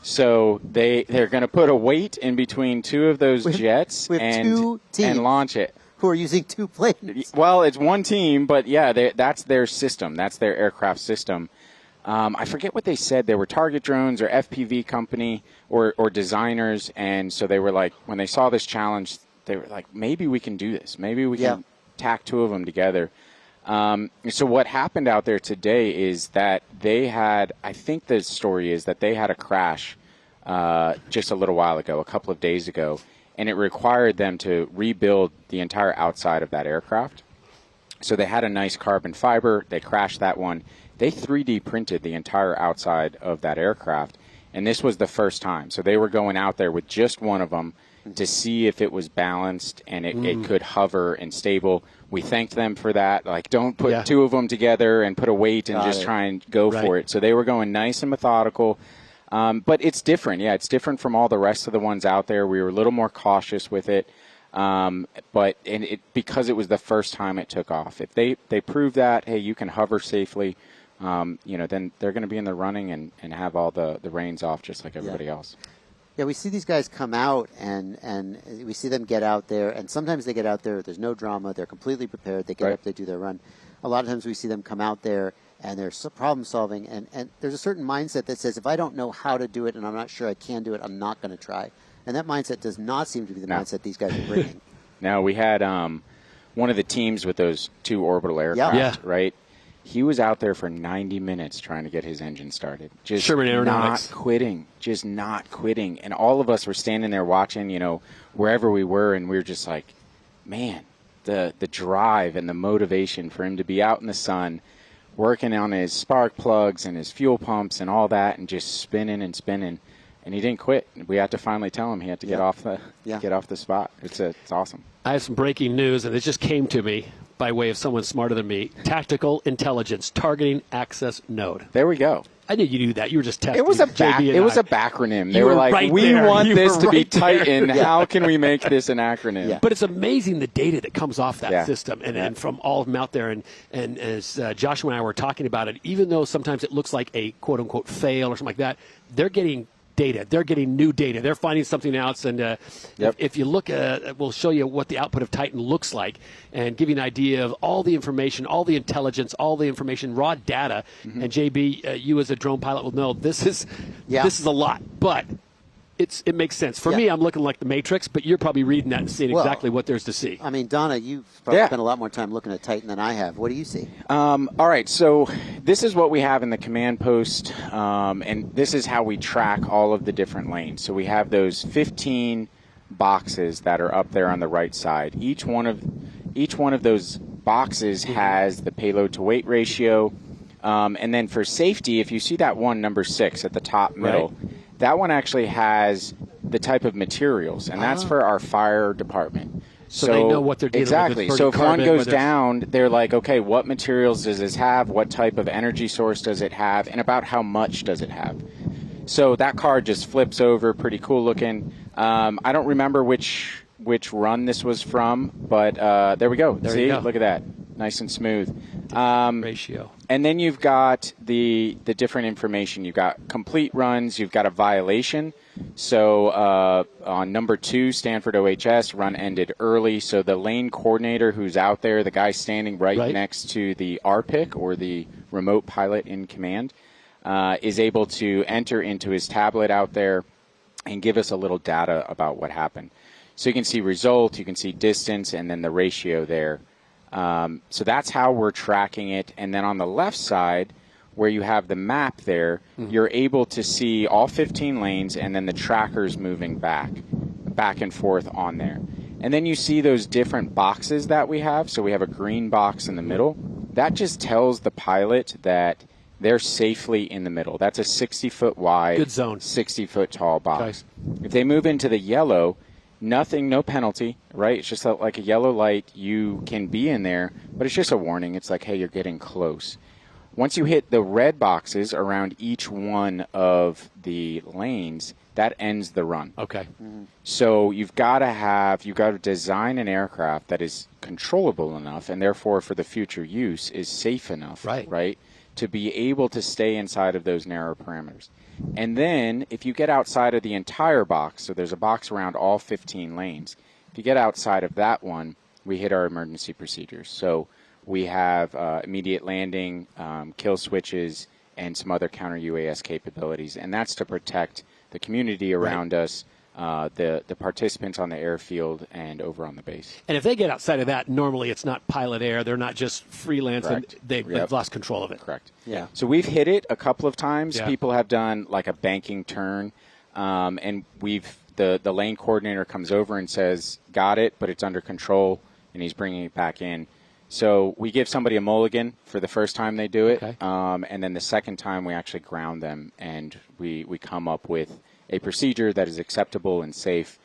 So they're going to put a weight in between two of those jets with two teams. and launch it. Who are using two planes? Well, it's one team, but yeah, that's their system. That's their aircraft system. I forget what they said. They were target drones or FPV company or designers, and so they were like, when they saw this challenge, they were like, maybe we can do this. Maybe we can tack two of them together. So what happened out there today is that they had, I think the story is that they had a crash just a little while ago, a couple of days ago, and it required them to rebuild the entire outside of that aircraft. So they had a nice carbon fiber. They crashed that one. They 3D printed the entire outside of that aircraft, and this was the first time. So they were going out there with just one of them to see if it was balanced and it could hover and stable. We thanked them for that. Like, don't put two of them together and put a weight and just try and go for it. So they were going nice and methodical. But it's different. Yeah, it's different from all the rest of the ones out there. We were a little more cautious with it. But because it was the first time it took off. If they prove that, hey, you can hover safely, then they're going to be in the running and have all the reins off just like everybody else. Yeah, we see these guys come out, and we see them get out there, and sometimes they get out there, there's no drama, they're completely prepared, they get up, they do their run. A lot of times we see them come out there, and they're problem solving, and there's a certain mindset that says, if I don't know how to do it and I'm not sure I can do it, I'm not going to try. And that mindset does not seem to be the mindset these guys are bringing. Now, we had one of the teams with those two orbital aircraft, right? He was out there for 90 minutes trying to get his engine started. Just not quitting. Just not quitting. And all of us were standing there watching, wherever we were, and we were just like, man, the drive and the motivation for him to be out in the sun, working on his spark plugs and his fuel pumps and all that, and just spinning and spinning. And he didn't quit. We had to finally tell him he had to get off the spot. It's awesome. I have some breaking news, and it just came to me by way of someone smarter than me. Tactical Intelligence Targeting Access Node. There we go. I knew you knew that. You were just testing. It was a backronym. They were like, we want this to be Titan. How can we make this an acronym? Yeah. But it's amazing the data that comes off that system and from all of them out there. And as Joshua and I were talking about it, even though sometimes it looks like a quote-unquote fail or something like that, they're getting data. They're getting new data. They're finding something else. And if you look, we'll show you what the output of Titan looks like and give you an idea of all the information, all the intelligence, all the information, raw data. And JB, you as a drone pilot will know this is a lot, but it makes sense. For me, I'm looking like the Matrix, but you're probably reading that and seeing exactly what there's to see. I mean, Donna, you've probably spent a lot more time looking at Titan than I have. What do you see? All right, so this is what we have in the command post, and this is how we track all of the different lanes. So we have those 15 boxes that are up there on the right side. Each one of those boxes has the payload to weight ratio, and then for safety, if you see that one, number 6 at the top middle, that one actually has the type of materials, and that's for our fire department. So they know what they're dealing with. Exactly. So if one goes down, they're like, okay, what materials does this have? What type of energy source does it have? And about how much does it have? So that card just flips over, pretty cool looking. I don't remember which which run this was from, but there we go. There See, you go. look at that, nice and smooth. Ratio. And then you've got the different information. You've got complete runs. You've got a violation. So on number 2, Stanford OHS, run ended early. So the lane coordinator who's out there, the guy standing right next to the RPIC or the remote pilot in command, is able to enter into his tablet out there and give us a little data about what happened. So you can see result, you can see distance, and then the ratio there. So that's how we're tracking it. And then on the left side, where you have the map there, you're able to see all 15 lanes and then the trackers moving back and forth on there. And then you see those different boxes that we have. So we have a green box in the middle. That just tells the pilot that they're safely in the middle. That's a 60-foot wide, good zone, 60-foot tall box. Okay. If they move into the yellow, nothing, no penalty, right? It's just like a yellow light. You can be in there, but it's just a warning. It's like, hey, you're getting close. Once you hit the red boxes around each one of the lanes, that ends the run. Okay. So you've got to design an aircraft that is controllable enough, and therefore for the future use is safe enough, right, to be able to stay inside of those narrow parameters. And then if you get outside of the entire box, so there's a box around all 15 lanes, if you get outside of that one, we hit our emergency procedures. So we have immediate landing, kill switches, and some other counter-UAS capabilities. And that's to protect the community around us, the participants on the airfield, and over on the base. And if they get outside of that, normally it's not pilot air. They're not just freelance. They've lost control of it. Correct. Yeah. So we've hit it a couple of times. Yeah. People have done like a banking turn, and the lane coordinator comes over and says, got it, but it's under control, and he's bringing it back in. So we give somebody a mulligan for the first time they do it, and then the second time we actually ground them, and we come up with a procedure that is acceptable and safe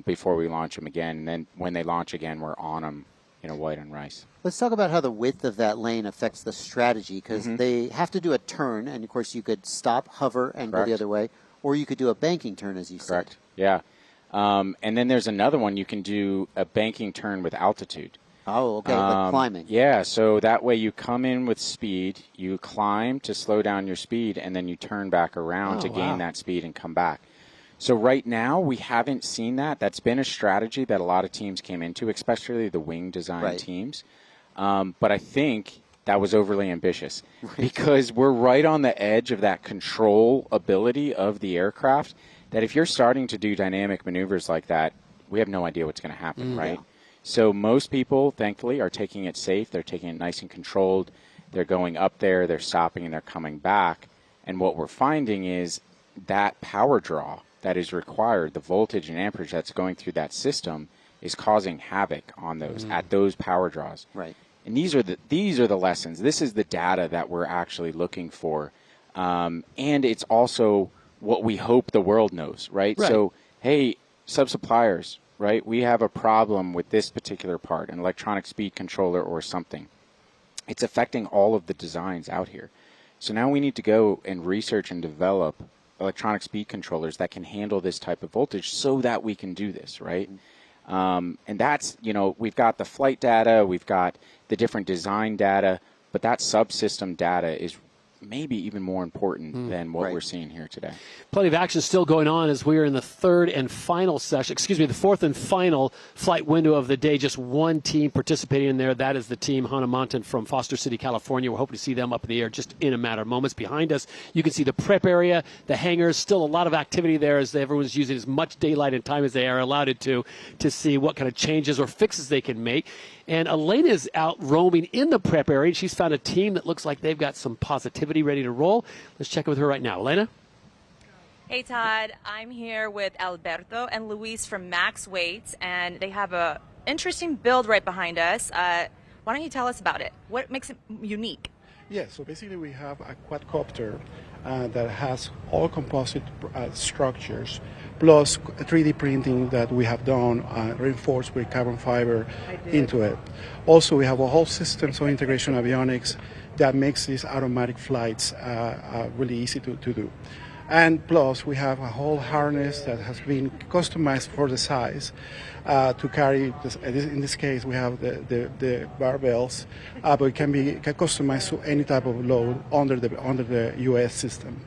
before we launch them again. And then when they launch again, we're on them, white on rice. Let's talk about how the width of that lane affects the strategy, because they have to do a turn, and of course you could stop, hover, and go the other way, or you could do a banking turn, as you said. Correct. Yeah. And then there's another one. You can do a banking turn with altitude. Oh, okay, like climbing. Yeah, so that way you come in with speed, you climb to slow down your speed, and then you turn back around to gain that speed and come back. So right now, we haven't seen that. That's been a strategy that a lot of teams came into, especially the wing design teams. But I think that was overly ambitious because we're right on the edge of that control ability of the aircraft, that if you're starting to do dynamic maneuvers like that, we have no idea what's going to happen, right? Yeah. So most people, thankfully, are taking it safe. They're taking it nice and controlled. They're going up there, they're stopping, and they're coming back. And what we're finding is that power draw that is required, the voltage and amperage that's going through that system, is causing havoc on those at those power draws. Right. And these are the lessons. This is the data that we're actually looking for. And it's also what we hope the world knows, right? So, hey, sub-suppliers, right? We have a problem with this particular part, an electronic speed controller or something. It's affecting all of the designs out here. So now we need to go and research and develop electronic speed controllers that can handle this type of voltage so that we can do this, right? And that's, we've got the flight data, we've got the different design data, but that subsystem data is maybe even more important than what we're seeing here today. Plenty of action still going on as we are in the third and final session, the fourth and final flight window of the day. Just one team participating in there. That is the team Hanamontan from Foster City, California. We're hoping to see them up in the air just in a matter of moments. Behind us, you can see the prep area, the hangars, still a lot of activity there as everyone's using as much daylight and time as they are allowed it to see what kind of changes or fixes they can make. And Elena is out roaming in the prep area, and she's found a team that looks like they've got some positivity ready to roll. Let's check in with her right now. Elena? Hey, Todd. I'm here with Alberto and Luis from Max Weights, and they have a interesting build right behind us. Why don't you tell us about it? What makes it unique? Yeah, so basically we have a quadcopter that has all composite structures, plus 3D printing that we have done, reinforced with carbon fiber into it. Also, we have a whole system, so integration avionics, that makes these automatic flights really easy to do. And plus, we have a whole harness that has been customized for the size to carry. In this case, we have the barbells, but it can be customized to any type of load under the US system.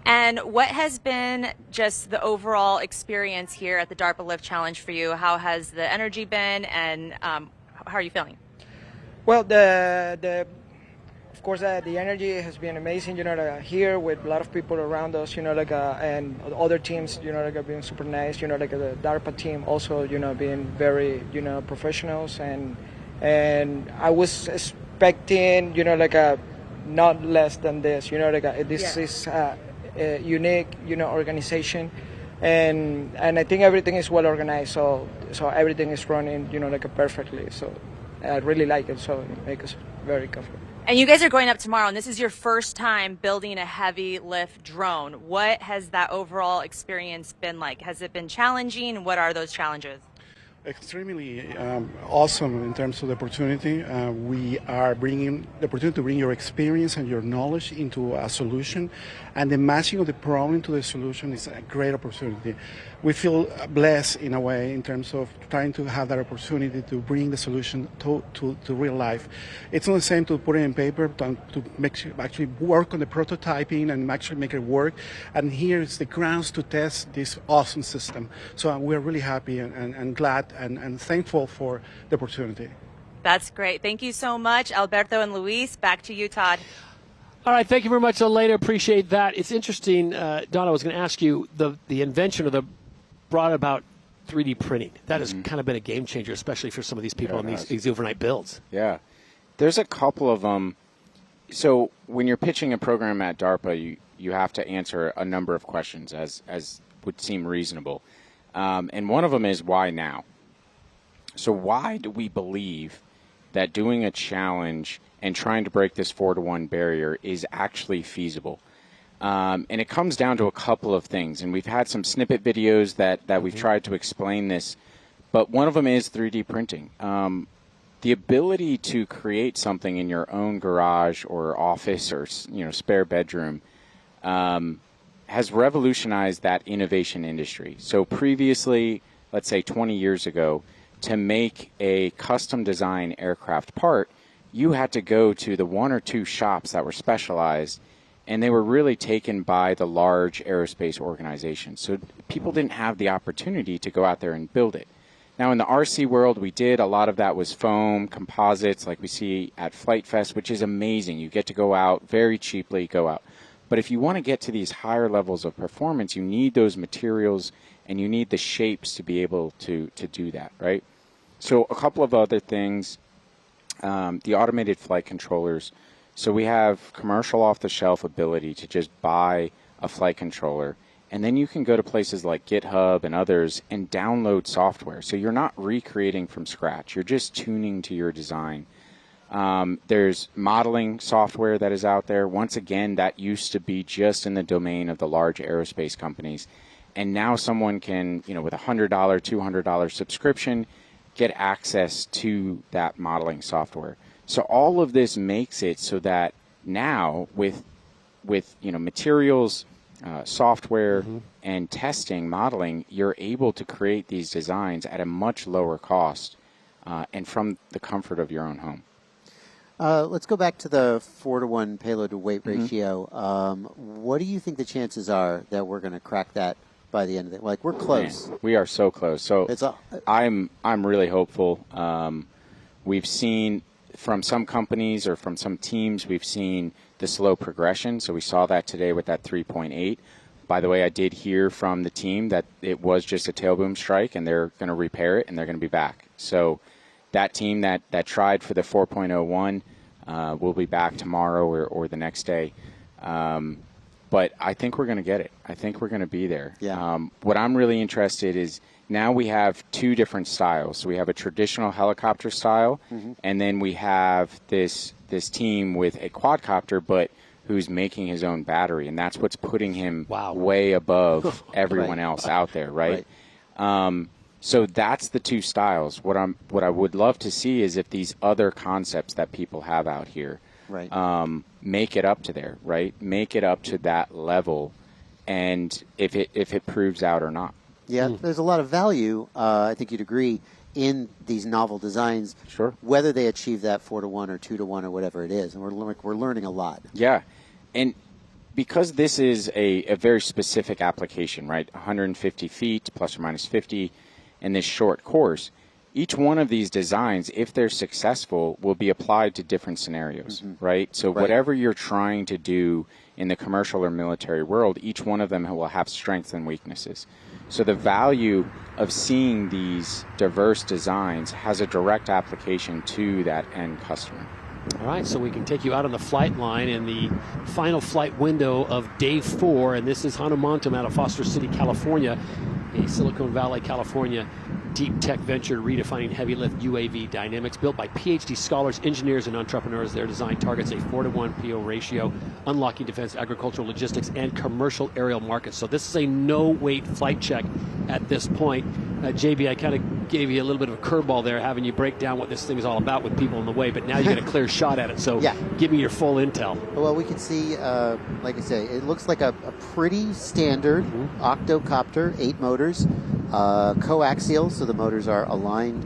And what has been just the overall experience here at the DARPA Lift Challenge for you? How has the energy been, and how are you feeling? Well, of course, the energy has been amazing. Here with a lot of people around us, and other teams, have been super nice. The DARPA team also, being very, professionals, and I was expecting, not less than this. This is a unique, organization, and I think everything is well organized. So everything is running, perfectly. So I really like it. So it makes us very comfortable. And you guys are going up tomorrow, and this is your first time building a heavy lift drone. What has that overall experience been like? Has it been challenging? What are those challenges? Extremely awesome in terms of the opportunity. We are bringing the opportunity to bring your experience and your knowledge into a solution, and the matching of the problem to the solution is a great opportunity. We feel blessed in a way in terms of trying to have that opportunity to bring the solution to real life. It's not the same to put it in paper, to actually work on the prototyping and actually make it work. And here is the grounds to test this awesome system. So we're really happy and glad and thankful for the opportunity. That's great. Thank you so much, Alberto and Luis. Back to you, Todd. All right, thank you very much, Elena. Appreciate that. It's interesting, Donna, I was going to ask you the invention or brought about 3D printing. That has kind of been a game changer, especially for some of these people on these overnight builds. Yeah. There's a couple of them. So when you're pitching a program at DARPA, you have to answer a number of questions as would seem reasonable. And one of them is, why now? So why do we believe that doing a challenge and trying to break this 4-to-1 barrier is actually feasible? And it comes down to a couple of things. And we've had some snippet videos that we've tried to explain this. But one of them is 3D printing. The ability to create something in your own garage or office or spare bedroom has revolutionized that innovation industry. So previously, let's say 20 years ago, to make a custom design aircraft part, you had to go to the one or two shops that were specialized, and they were really taken by the large aerospace organizations. So people didn't have the opportunity to go out there and build it. Now in the RC world, we did. A lot of that was foam, composites, like we see at Flight Fest, which is amazing. You get to go out very cheaply, go out. But if you want to get to these higher levels of performance, you need those materials and you need the shapes to be able to do that, right? So a couple of other things, the automated flight controllers. So we have commercial off-the-shelf ability to just buy a flight controller, and then you can go to places like GitHub and others and download software. So you're not recreating from scratch. You're just tuning to your design. There's modeling software that is out there. Once again, that used to be just in the domain of the large aerospace companies. And now someone can, with a $100, $200 subscription, get access to that modeling software. So all of this makes it so that now with materials, software, and testing, modeling, you're able to create these designs at a much lower cost and from the comfort of your own home. Let's go back to the 4-to-1 payload to weight ratio. What do you think the chances are that we're going to crack that by the end of it? Like, we're close. Man, we are so close. So I'm really hopeful. We've seen from some companies or from some teams, we've seen the slow progression. So we saw that today with that 3.8. By the way, I did hear from the team that it was just a tail boom strike, and they're going to repair it, and they're going to be back. So that team that tried for the 4.01 will be back tomorrow or the next day. But I think we're going to get it. I think we're going to be there. Yeah. What I'm really interested is now we have two different styles. So we have a traditional helicopter style, and then we have this team with a quadcopter, but who's making his own battery, and that's what's putting him way above everyone else out there, right? So that's the two styles. What I would love to see is if these other concepts that people have out here, Right. Make it up to there, right? Make it up to that level, and if it proves out or not. Yeah, there's a lot of value, I think you'd agree, in these novel designs. Sure. Whether they achieve that 4-to-1 or 2-to-1 or whatever it is, and we're learning a lot. Yeah, and because this is a very specific application, right? 150 feet plus or minus 50, and this short course, each one of these designs, if they're successful, will be applied to different scenarios, right? So whatever you're trying to do in the commercial or military world, each one of them will have strengths and weaknesses. So the value of seeing these diverse designs has a direct application to that end customer. All right, so we can take you out on the flight line in the final flight window of day 4, and this is Hanumantum out of Foster City, California, a Silicon Valley, California deep tech venture redefining heavy lift UAV dynamics, built by PhD scholars, engineers, and entrepreneurs. Their design targets a 4-to-1 PO ratio, unlocking defense, agricultural, logistics, and commercial aerial markets. So this is a no-wait flight check at this point. JB, I kind of gave you a little bit of a curveball there, having you break down what this thing is all about with people in the way, but now you get a clear shot at it. So give me your full intel. Well, we can see, like I say, it looks like a pretty standard octocopter, 8 motors, coaxial, so the motors are aligned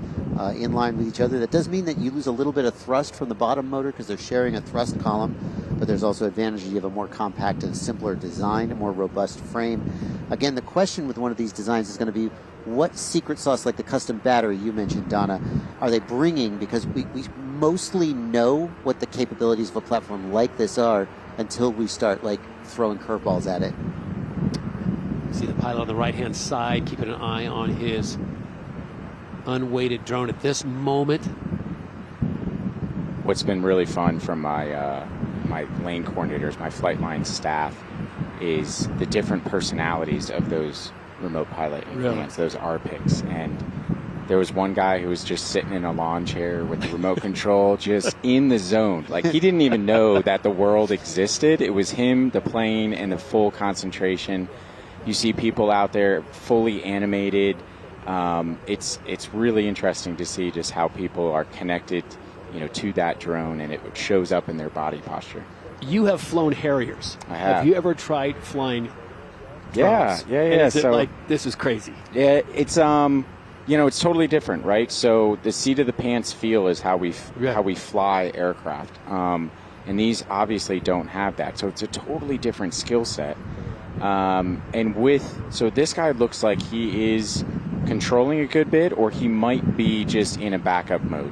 in line with each other. That does mean that you lose a little bit of thrust from the bottom motor because they're sharing a thrust column, but there's also advantage. You have a more compact and simpler design, a more robust frame. Again, the question with one of these designs is going to be, what secret sauce, like the custom battery you mentioned, Donna, are they bringing? Because we mostly know what the capabilities of a platform like this are until we start like throwing curveballs at it. See the pilot on the right-hand side, keeping an eye on his unweighted drone at this moment. What's been really fun from my my lane coordinators, my flight line staff, is the different personalities of those remote pilot implements, those RPICs. And there was one guy who was just sitting in a lawn chair with the remote control, just in the zone. Like, he didn't even know that the world existed. It was him, the plane, and the full concentration. You see people out there fully animated. It's really interesting to see just how people are connected, to that drone, and it shows up in their body posture. You have flown Harriers. I have. Have you ever tried flying drones? Yeah. And is it like, this is crazy? Yeah, it's it's totally different, right? So the seat of the pants feel is how we fly aircraft, and these obviously don't have that. So it's a totally different skill set. So this guy looks like he is controlling a good bit, or he might be just in a backup mode.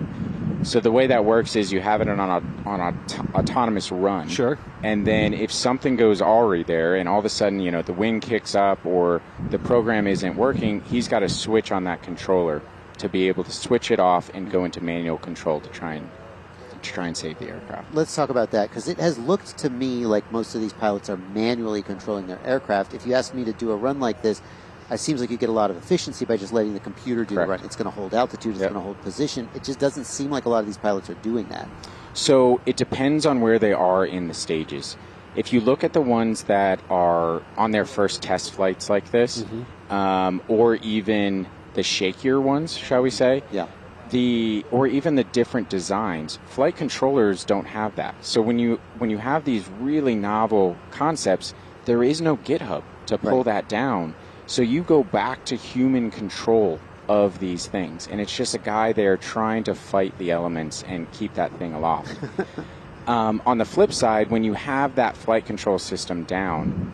So the way that works is you have it on an autonomous run. Sure. And then if something goes awry there, and all of a sudden, the wind kicks up or the program isn't working, he's got to switch on that controller to be able to switch it off and go into manual control to try and save the aircraft. Let's talk about that, because it has looked to me like most of these pilots are manually controlling their aircraft. If you ask me to do a run like this, it seems like you get a lot of efficiency by just letting the computer do the run. It's going to hold altitude, it's going to hold position. It just doesn't seem like a lot of these pilots are doing that. So it depends on where they are in the stages. If you look at the ones that are on their first test flights like this, or even the shakier ones, shall we say, or even the different designs, flight controllers don't have that. So when you have these really novel concepts, there is no GitHub to pull that down. So you go back to human control of these things, and it's just a guy there trying to fight the elements and keep that thing aloft. On the flip side, when you have that flight control system down,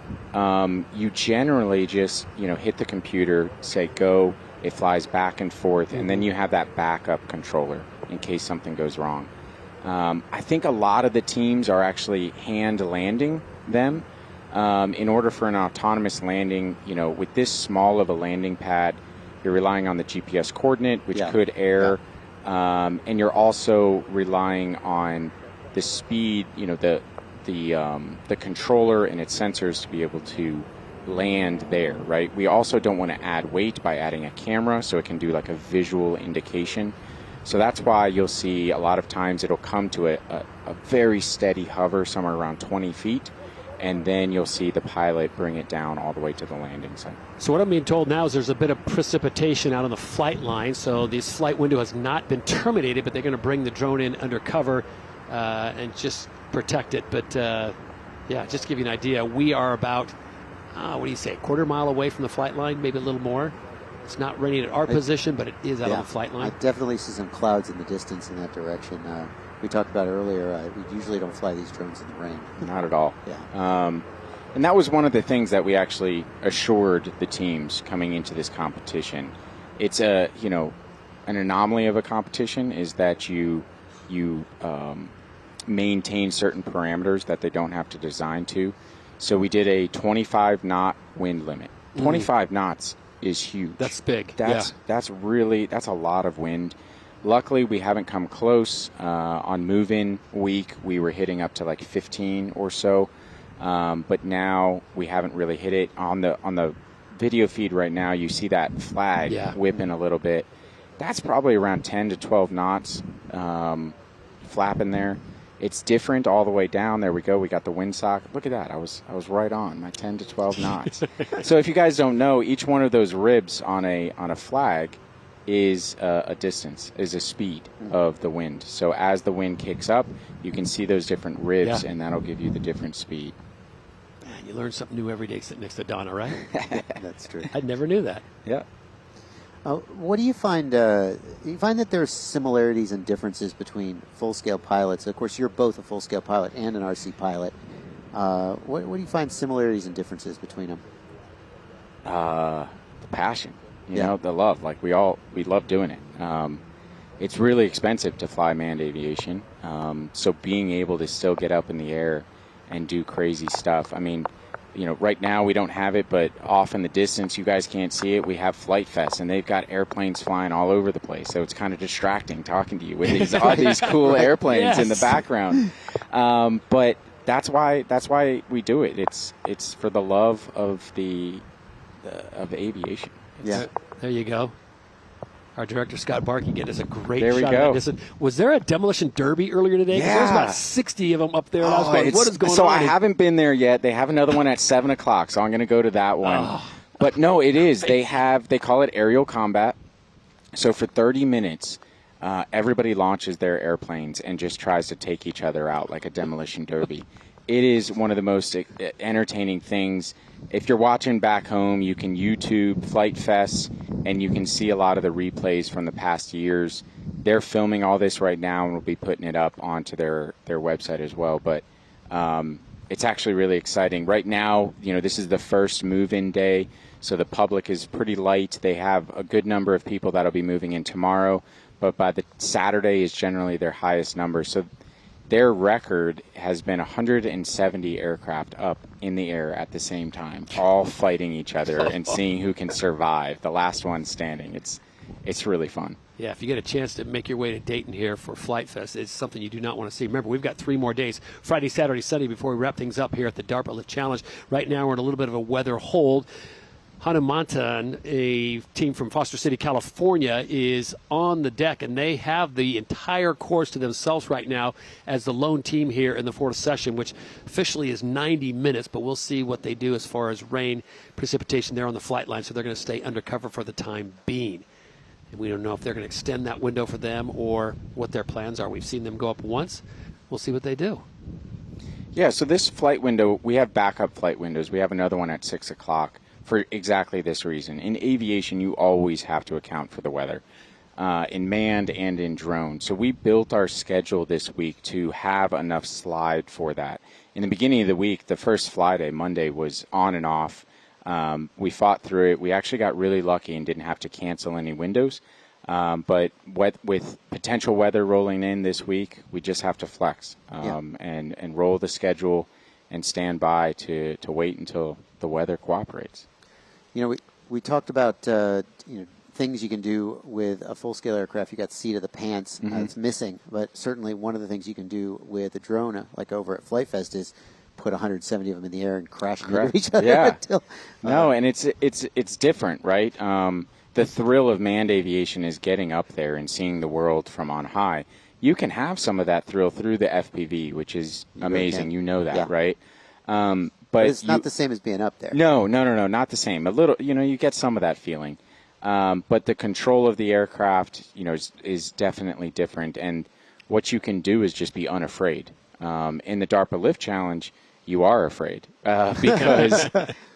you generally just hit the computer, say go, it flies back and forth, and then you have that backup controller in case something goes wrong. I think a lot of the teams are actually hand landing them. In order for an autonomous landing, with this small of a landing pad, you're relying on the GPS coordinate, which could err, and you're also relying on the speed, the controller and its sensors to be able to land there, right? We also don't want to add weight by adding a camera, so it can do like a visual indication. So that's why you'll see a lot of times it'll come to a very steady hover somewhere around 20 feet. And then you'll see the pilot bring it down all the way to the landing site. So what I'm being told now is there's a bit of precipitation out on the flight line. So this flight window has not been terminated, but they're going to bring the drone in under cover and just protect it. But yeah, just to give you an idea, we are about, what do you say, a quarter mile away from the flight line, maybe a little more. It's not raining at our position, but it is out on the flight line. I definitely see some clouds in the distance in that direction. We talked about earlier, we usually don't fly these drones in the rain. Not at all. Yeah. And that was one of the things that we actually assured the teams coming into this competition. It's an anomaly of a competition is that you maintain certain parameters that they don't have to design to. So we did a 25 knot wind limit. 25 knots is huge. That's big. That's a lot of wind. Luckily, we haven't come close. On move-in week, we were hitting up to like 15 or so, but now we haven't really hit it. On the video feed right now, you see that flag whipping a little bit. That's probably around 10 to 12 knots flapping there. It's different all the way down. There we go. We got the windsock. Look at that. I was right on my 10 to 12 knots. So if you guys don't know, each one of those ribs on a flag is a distance, is a speed of the wind. So as the wind kicks up, you can see those different ribs, and that'll give you the different speed. Man, you learn something new every day sitting next to Donna, right? That's true. I never knew that. Yeah. What do you find? You find that there are similarities and differences between full-scale pilots? Of course, you're both a full-scale pilot and an RC pilot. What do you find similarities and differences between them? The passion, you know, the love. Like we love doing it. It's really expensive to fly manned aviation, so being able to still get up in the air and do crazy stuff. I mean, you know, right now we don't have it, but off in the distance, you guys can't see it. We have Flight Fest, and they've got airplanes flying all over the place. So it's kind of distracting talking to you with these all these cool airplanes in the background. But that's why we do it. It's for the love of of aviation. There you go. Our director, Scott Barkey, getting us a great there shot. We go. Listen, was there a demolition derby earlier today? Yeah. There's about 60 of them up there. And I was going, what is going on? So I haven't been there yet. They have another one at 7 o'clock, so I'm going to go to that one. But no, it is. They call it aerial combat. So for 30 minutes, everybody launches their airplanes and just tries to take each other out like a demolition derby. It is one of the most entertaining things. If you're watching back home, you can YouTube Flight Fest, and you can see a lot of the replays from the past years. They're filming all this right now, and will be putting it up onto their website as well. But it's actually really exciting. Right now, you know, this is the first move-in day, so the public is pretty light. They have a good number of people that'll be moving in tomorrow, but by the Saturday is generally their highest number. So their record has been 170 aircraft up in the air at the same time, all fighting each other and seeing who can survive. The last one standing. It's really fun. Yeah, if you get a chance to make your way to Dayton here for Flight Fest, it's something you do not want to see. Remember, we've got 3 more days, Friday, Saturday, Sunday, before we wrap things up here at the DARPA Lift Challenge. Right now we're in a little bit of a weather hold. Hanumantan, a team from Foster City, California, is on the deck, and they have the entire course to themselves right now as the lone team here in the 4th session, which officially is 90 minutes, but we'll see what they do as far as rain, precipitation there on the flight line, so they're going to stay undercover for the time being. And we don't know if they're going to extend that window for them or what their plans are. We've seen them go up once. We'll see what they do. Yeah, so this flight window, we have backup flight windows. We have another one at 6 o'clock. For exactly this reason. In aviation, you always have to account for the weather, in manned and in drone. So we built our schedule this week to have enough slide for that. In the beginning of the week, the first fly day, Monday, was on and off. We fought through it. We actually got really lucky and didn't have to cancel any windows. But with potential weather rolling in this week, we just have to flex and roll the schedule and stand by to wait until the weather cooperates. You know, we talked about things you can do with a full-scale aircraft. You got seat of the pants. It's missing, but certainly one of the things you can do with a drone, like over at Flight Fest, is put 170 of them in the air and crash into each other. Yeah. Until, no, and it's different, right? The thrill of manned aviation is getting up there and seeing the world from on high. You can have some of that thrill through the FPV, which is amazing. You know that, right? But it's not the same as being up there. No, not the same. A little, you get some of that feeling. But the control of the aircraft, is definitely different. And what you can do is just be unafraid. In the DARPA Lift Challenge, you are afraid because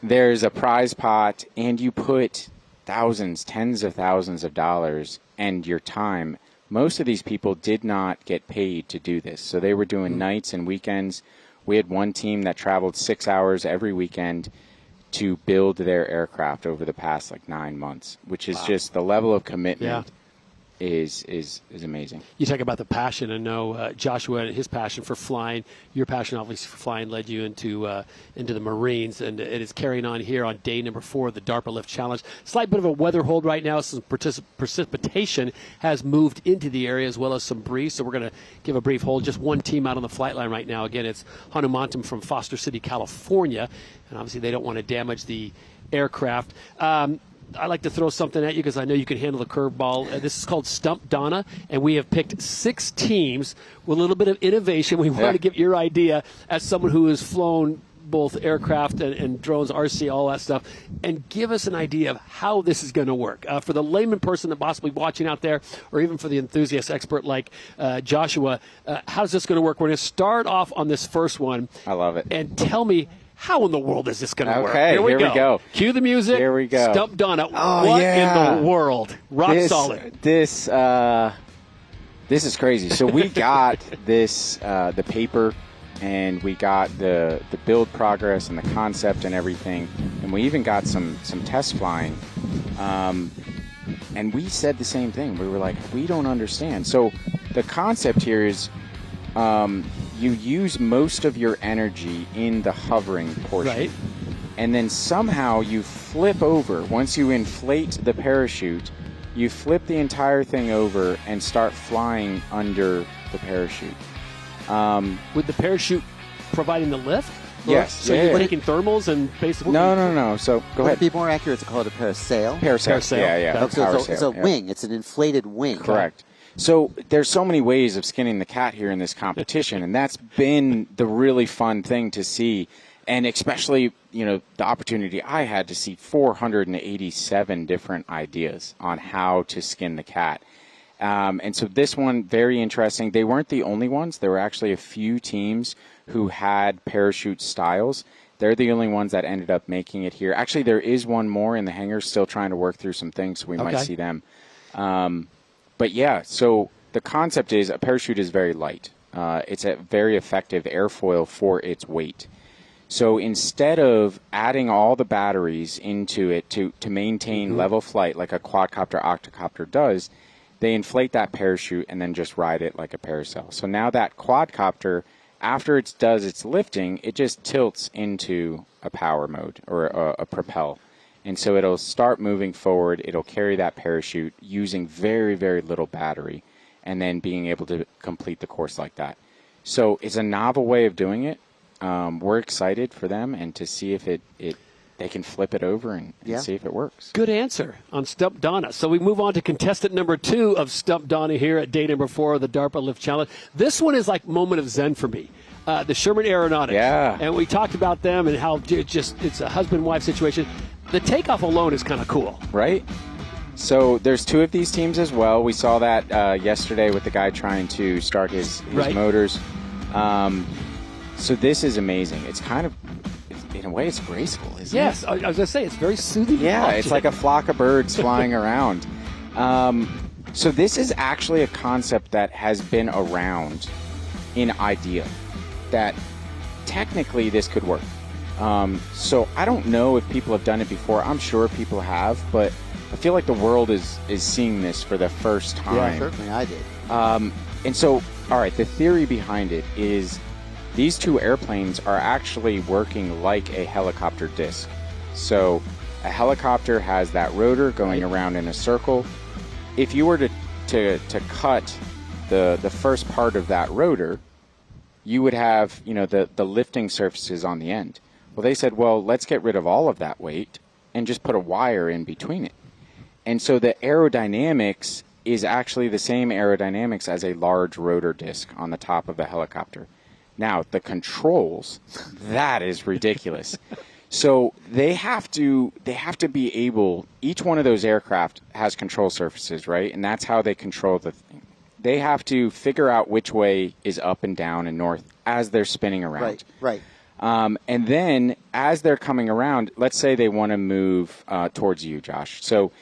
there's a prize pot and you put thousands, tens of thousands of dollars and your time. Most of these people did not get paid to do this. So they were doing nights and weekends. We had one team that traveled 6 hours every weekend to build their aircraft over the past 9 months, which is just the level of commitment is amazing. You talk about the passion. I know Joshua and his passion for flying. Your passion, obviously, for flying led you into the Marines, and it is carrying on here on day number 4 of the DARPA Lift Challenge. Slight bit of a weather hold right now. Some precipitation has moved into the area as well as some breeze, so we're going to give a brief hold. Just one team out on the flight line right now. Again, it's Hanumantam from Foster City, California, and obviously they don't want to damage the aircraft. I like to throw something at you because I know you can handle the curveball. This is called Stump Donna, and we have picked 6 teams with a little bit of innovation. We wanted to give your idea as someone who has flown both aircraft and drones, RC, all that stuff, and give us an idea of how this is going to work. For the layman person that possibly watching out there, or even for the enthusiast expert like Joshua, how's this going to work? We're going to start off on this first one. I love it. And tell me, how in the world is this going to work? Okay, here we go. Cue the music. Here we go. Stump Donna. Oh, what yeah. in the world? Rock solid. This is crazy. So we got this, the paper, and we got the build progress and the concept and everything, and we even got some test flying. And we said the same thing. We were like, we don't understand. So the concept here is you use most of your energy in the hovering portion. Right. And then somehow you flip over. Once you inflate the parachute, you flip the entire thing over and start flying under the parachute. With the parachute providing the lift? Yes. So you're taking thermals and basically... No. So go Would ahead. it be more accurate to call it a parasail? Parasail. Yeah. It's a wing. It's an inflated wing. Correct. So there's so many ways of skinning the cat here in this competition, and that's been the really fun thing to see. And especially, the opportunity I had to see 487 different ideas on how to skin the cat. And so this one, very interesting. They weren't the only ones. There were actually a few teams who had parachute styles. They're the only ones that ended up making it here. Actually, there is one more in the hangar still trying to work through some things, so we might see them. But yeah, so the concept is a parachute is very light. It's a very effective airfoil for its weight. So instead of adding all the batteries into it to maintain level flight like a quadcopter, octocopter does, they inflate that parachute and then just ride it like a parasail. So now that quadcopter, after it does its lifting, it just tilts into a power mode or a propel. And so it'll start moving forward. It'll carry that parachute using very, very little battery and then being able to complete the course like that. So it's a novel way of doing it. We're excited for them and to see if they can flip it over and see if it works. Good answer on Stump Donna. So we move on to contestant number 2 of Stump Donna here at day number 4 of the DARPA Lift Challenge. This one is like moment of zen for me. The Sherman Aeronautics. Yeah. And we talked about them and how it's a husband-wife situation. The takeoff alone is kind of cool. Right? So there's 2 of these teams as well. We saw that yesterday with the guy trying to start his motors. So this is amazing. It's kind of, in a way, it's graceful, isn't it? Yes, I was going to say, it's very soothing. Yeah, it's like a flock of birds flying around. So this is actually a concept that has been around in idea, that technically this could work. So I don't know if people have done it before. I'm sure people have, but I feel like the world is seeing this for the first time. Yeah, certainly I did. And so, all right, the theory behind it is these 2 airplanes are actually working like a helicopter disc. So a helicopter has that rotor going around in a circle. If you were to cut the first part of that rotor, you would have, the lifting surfaces on the end. Well, they said, well, let's get rid of all of that weight and just put a wire in between it. And so the aerodynamics is actually the same aerodynamics as a large rotor disc on the top of a helicopter. Now, the controls, that is ridiculous. So they have to be able, each one of those aircraft has control surfaces, right? And that's how they control the thing. they have to figure out which way is up and down and north as they're spinning around. Right. And then as they're coming around, let's say they want to move towards you, Josh. So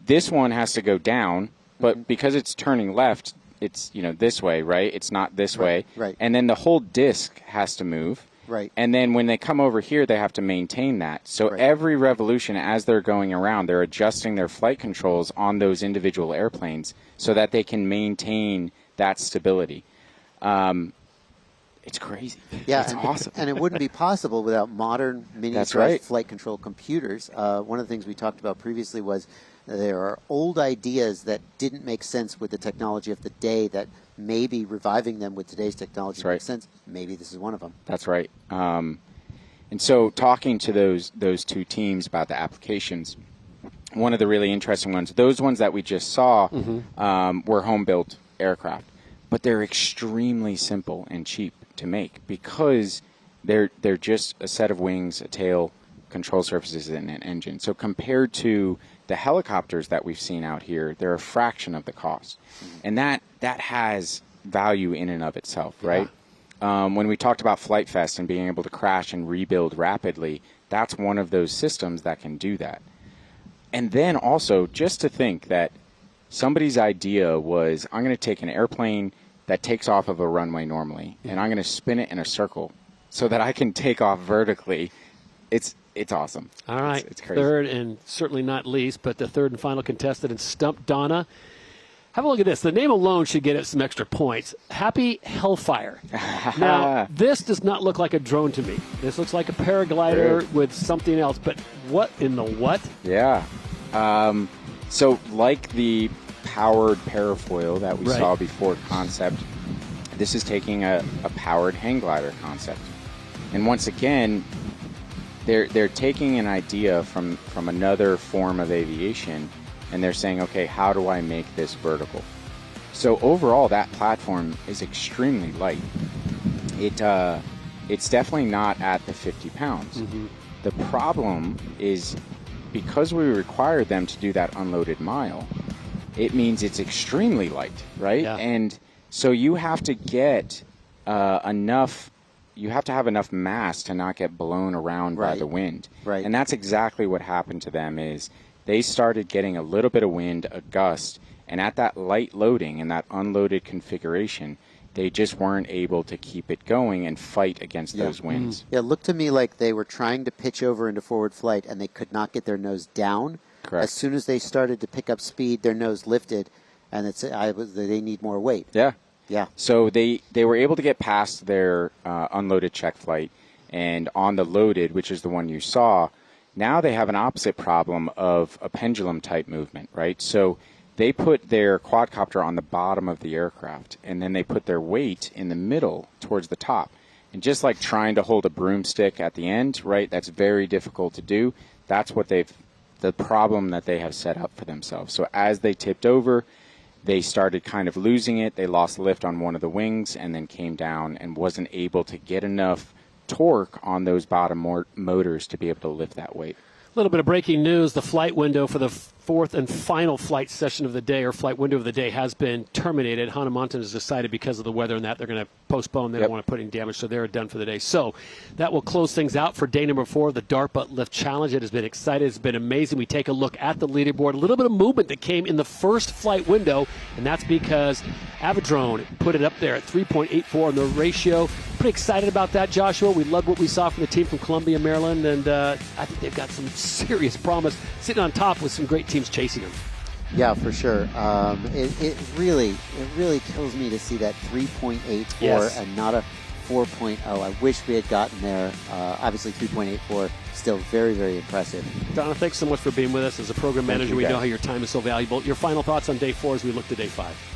this one has to go down, but because it's turning left, it's this way, right? It's not this way. Right. And then the whole disc has to move. Right. And then when they come over here, they have to maintain that. So every revolution as they're going around, they're adjusting their flight controls on those individual airplanes so that they can maintain that stability. It's crazy. Yeah, it's awesome. And it wouldn't be possible without modern miniaturized flight control computers. One of the things we talked about previously was there are old ideas that didn't make sense with the technology of the day that maybe reviving them with today's technology makes sense. Maybe this is one of them. That's right. And so talking to those two teams about the applications, one of the really interesting ones, those ones that we just saw were home-built aircraft, but they're extremely simple and cheap to make because they're just a set of wings, a tail, control surfaces, and an engine. So compared to the helicopters that we've seen out here, they're a fraction of the cost. And that has value in and of itself, right? When we talked about Flight Fest and being able to crash and rebuild rapidly, that's one of those systems that can do that. And then also, just to think that somebody's idea was, I'm going to take an airplane that takes off of a runway normally, and I'm going to spin it in a circle so that I can take off vertically. It's awesome. All right. It's crazy. Third, and certainly not least, but the third and final contestant in Stump Donna. Have a look at this. The name alone should get us some extra points. Happy Hellfire. Now, this does not look like a drone to me. This looks like a paraglider with something else. But what in the what? Yeah. So like the powered parafoil that we saw before concept, this is taking a powered hang glider concept. And once again, they're taking an idea from another form of aviation, and they're saying, okay, how do I make this vertical? So overall, that platform is extremely light. It's definitely not at the 50 pounds. The problem is because we require them to do that unloaded mile, it means it's extremely light, right? Yeah. And so you have to get you have to have enough mass to not get blown around by the wind. Right. And that's exactly what happened to them is they started getting a little bit of wind, a gust, and at that light loading and that unloaded configuration, they just weren't able to keep it going and fight against those winds. Yeah, it looked to me like they were trying to pitch over into forward flight and they could not get their nose down. Correct. As soon as they started to pick up speed, their nose lifted, and they need more weight. Yeah. Yeah. So they were able to get past their unloaded check flight, and on the loaded, which is the one you saw, now they have an opposite problem of a pendulum type movement, right? So they put their quadcopter on the bottom of the aircraft, and then they put their weight in the middle towards the top. And just like trying to hold a broomstick at the end, right, that's very difficult to do. That's what the problem that they have set up for themselves. So as they tipped over, they started kind of losing it. They lost lift on one of the wings and then came down and wasn't able to get enough torque on those bottom motors to be able to lift that weight. A little bit of breaking news. The flight window for the fourth and final flight session of the day, or flight window of the day, has been terminated. Hahnemann has decided because of the weather and that they're going to postpone. They don't want to put any damage, so they're done for the day. So that will close things out for day number 4 of the DARPA Lift Challenge. It has been exciting. It's been amazing. We take a look at the leaderboard. A little bit of movement that came in the first flight window, and that's because Aviadrone put it up there at 3.84 on the ratio. Pretty excited about that, Joshua. We loved what we saw from the team from Columbia, Maryland, and I think they've got some serious promise sitting on top with some great teams chasing them. Yeah, for sure. It really kills me to see that 3.84 and not a 4.0. I wish we had gotten there. Obviously, 3.84 still very, very impressive. Donna, thanks so much for being with us as a program manager. We know how your time is so valuable. Your final thoughts on day 4 as we look to day 5.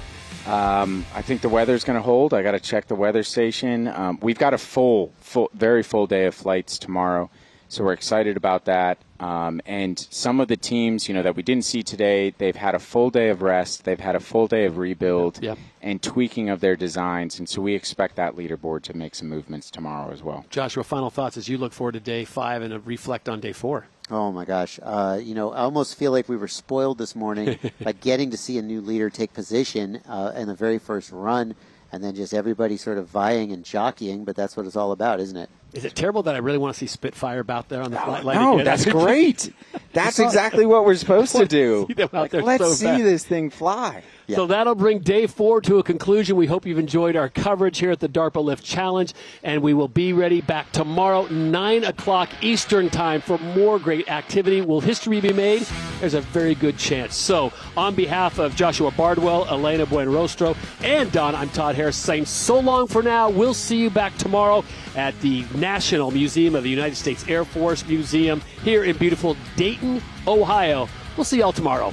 I think the weather's going to hold. I got to check the weather station. We've got a very full day of flights tomorrow, so we're excited about that. And some of the teams, that we didn't see today, they've had a full day of rest. They've had a full day of rebuild and tweaking of their designs. And so we expect that leaderboard to make some movements tomorrow as well. Joshua, final thoughts as you look forward to day 5 and reflect on day 4. Oh my gosh. I almost feel like we were spoiled this morning by getting to see a new leader take position in the very first run, and then just everybody sort of vying and jockeying, but that's what it's all about, isn't it? Is it terrible that I really want to see Spitfire about there on the flight line? No, again? that's great. That's exactly what we're supposed to do. See them out there Let's so see fast. this thing fly. Yeah. So that'll bring day 4 to a conclusion. We hope you've enjoyed our coverage here at the DARPA Lift Challenge, and we will be ready back tomorrow, 9 o'clock Eastern Time, for more great activity. Will history be made? There's a very good chance. So on behalf of Joshua Bardwell, Elena Buenrostro, and Don, I'm Todd Harris saying so long for now. We'll see you back tomorrow at the National Museum of the United States Air Force Museum here in beautiful Dayton, Ohio. We'll see y'all tomorrow.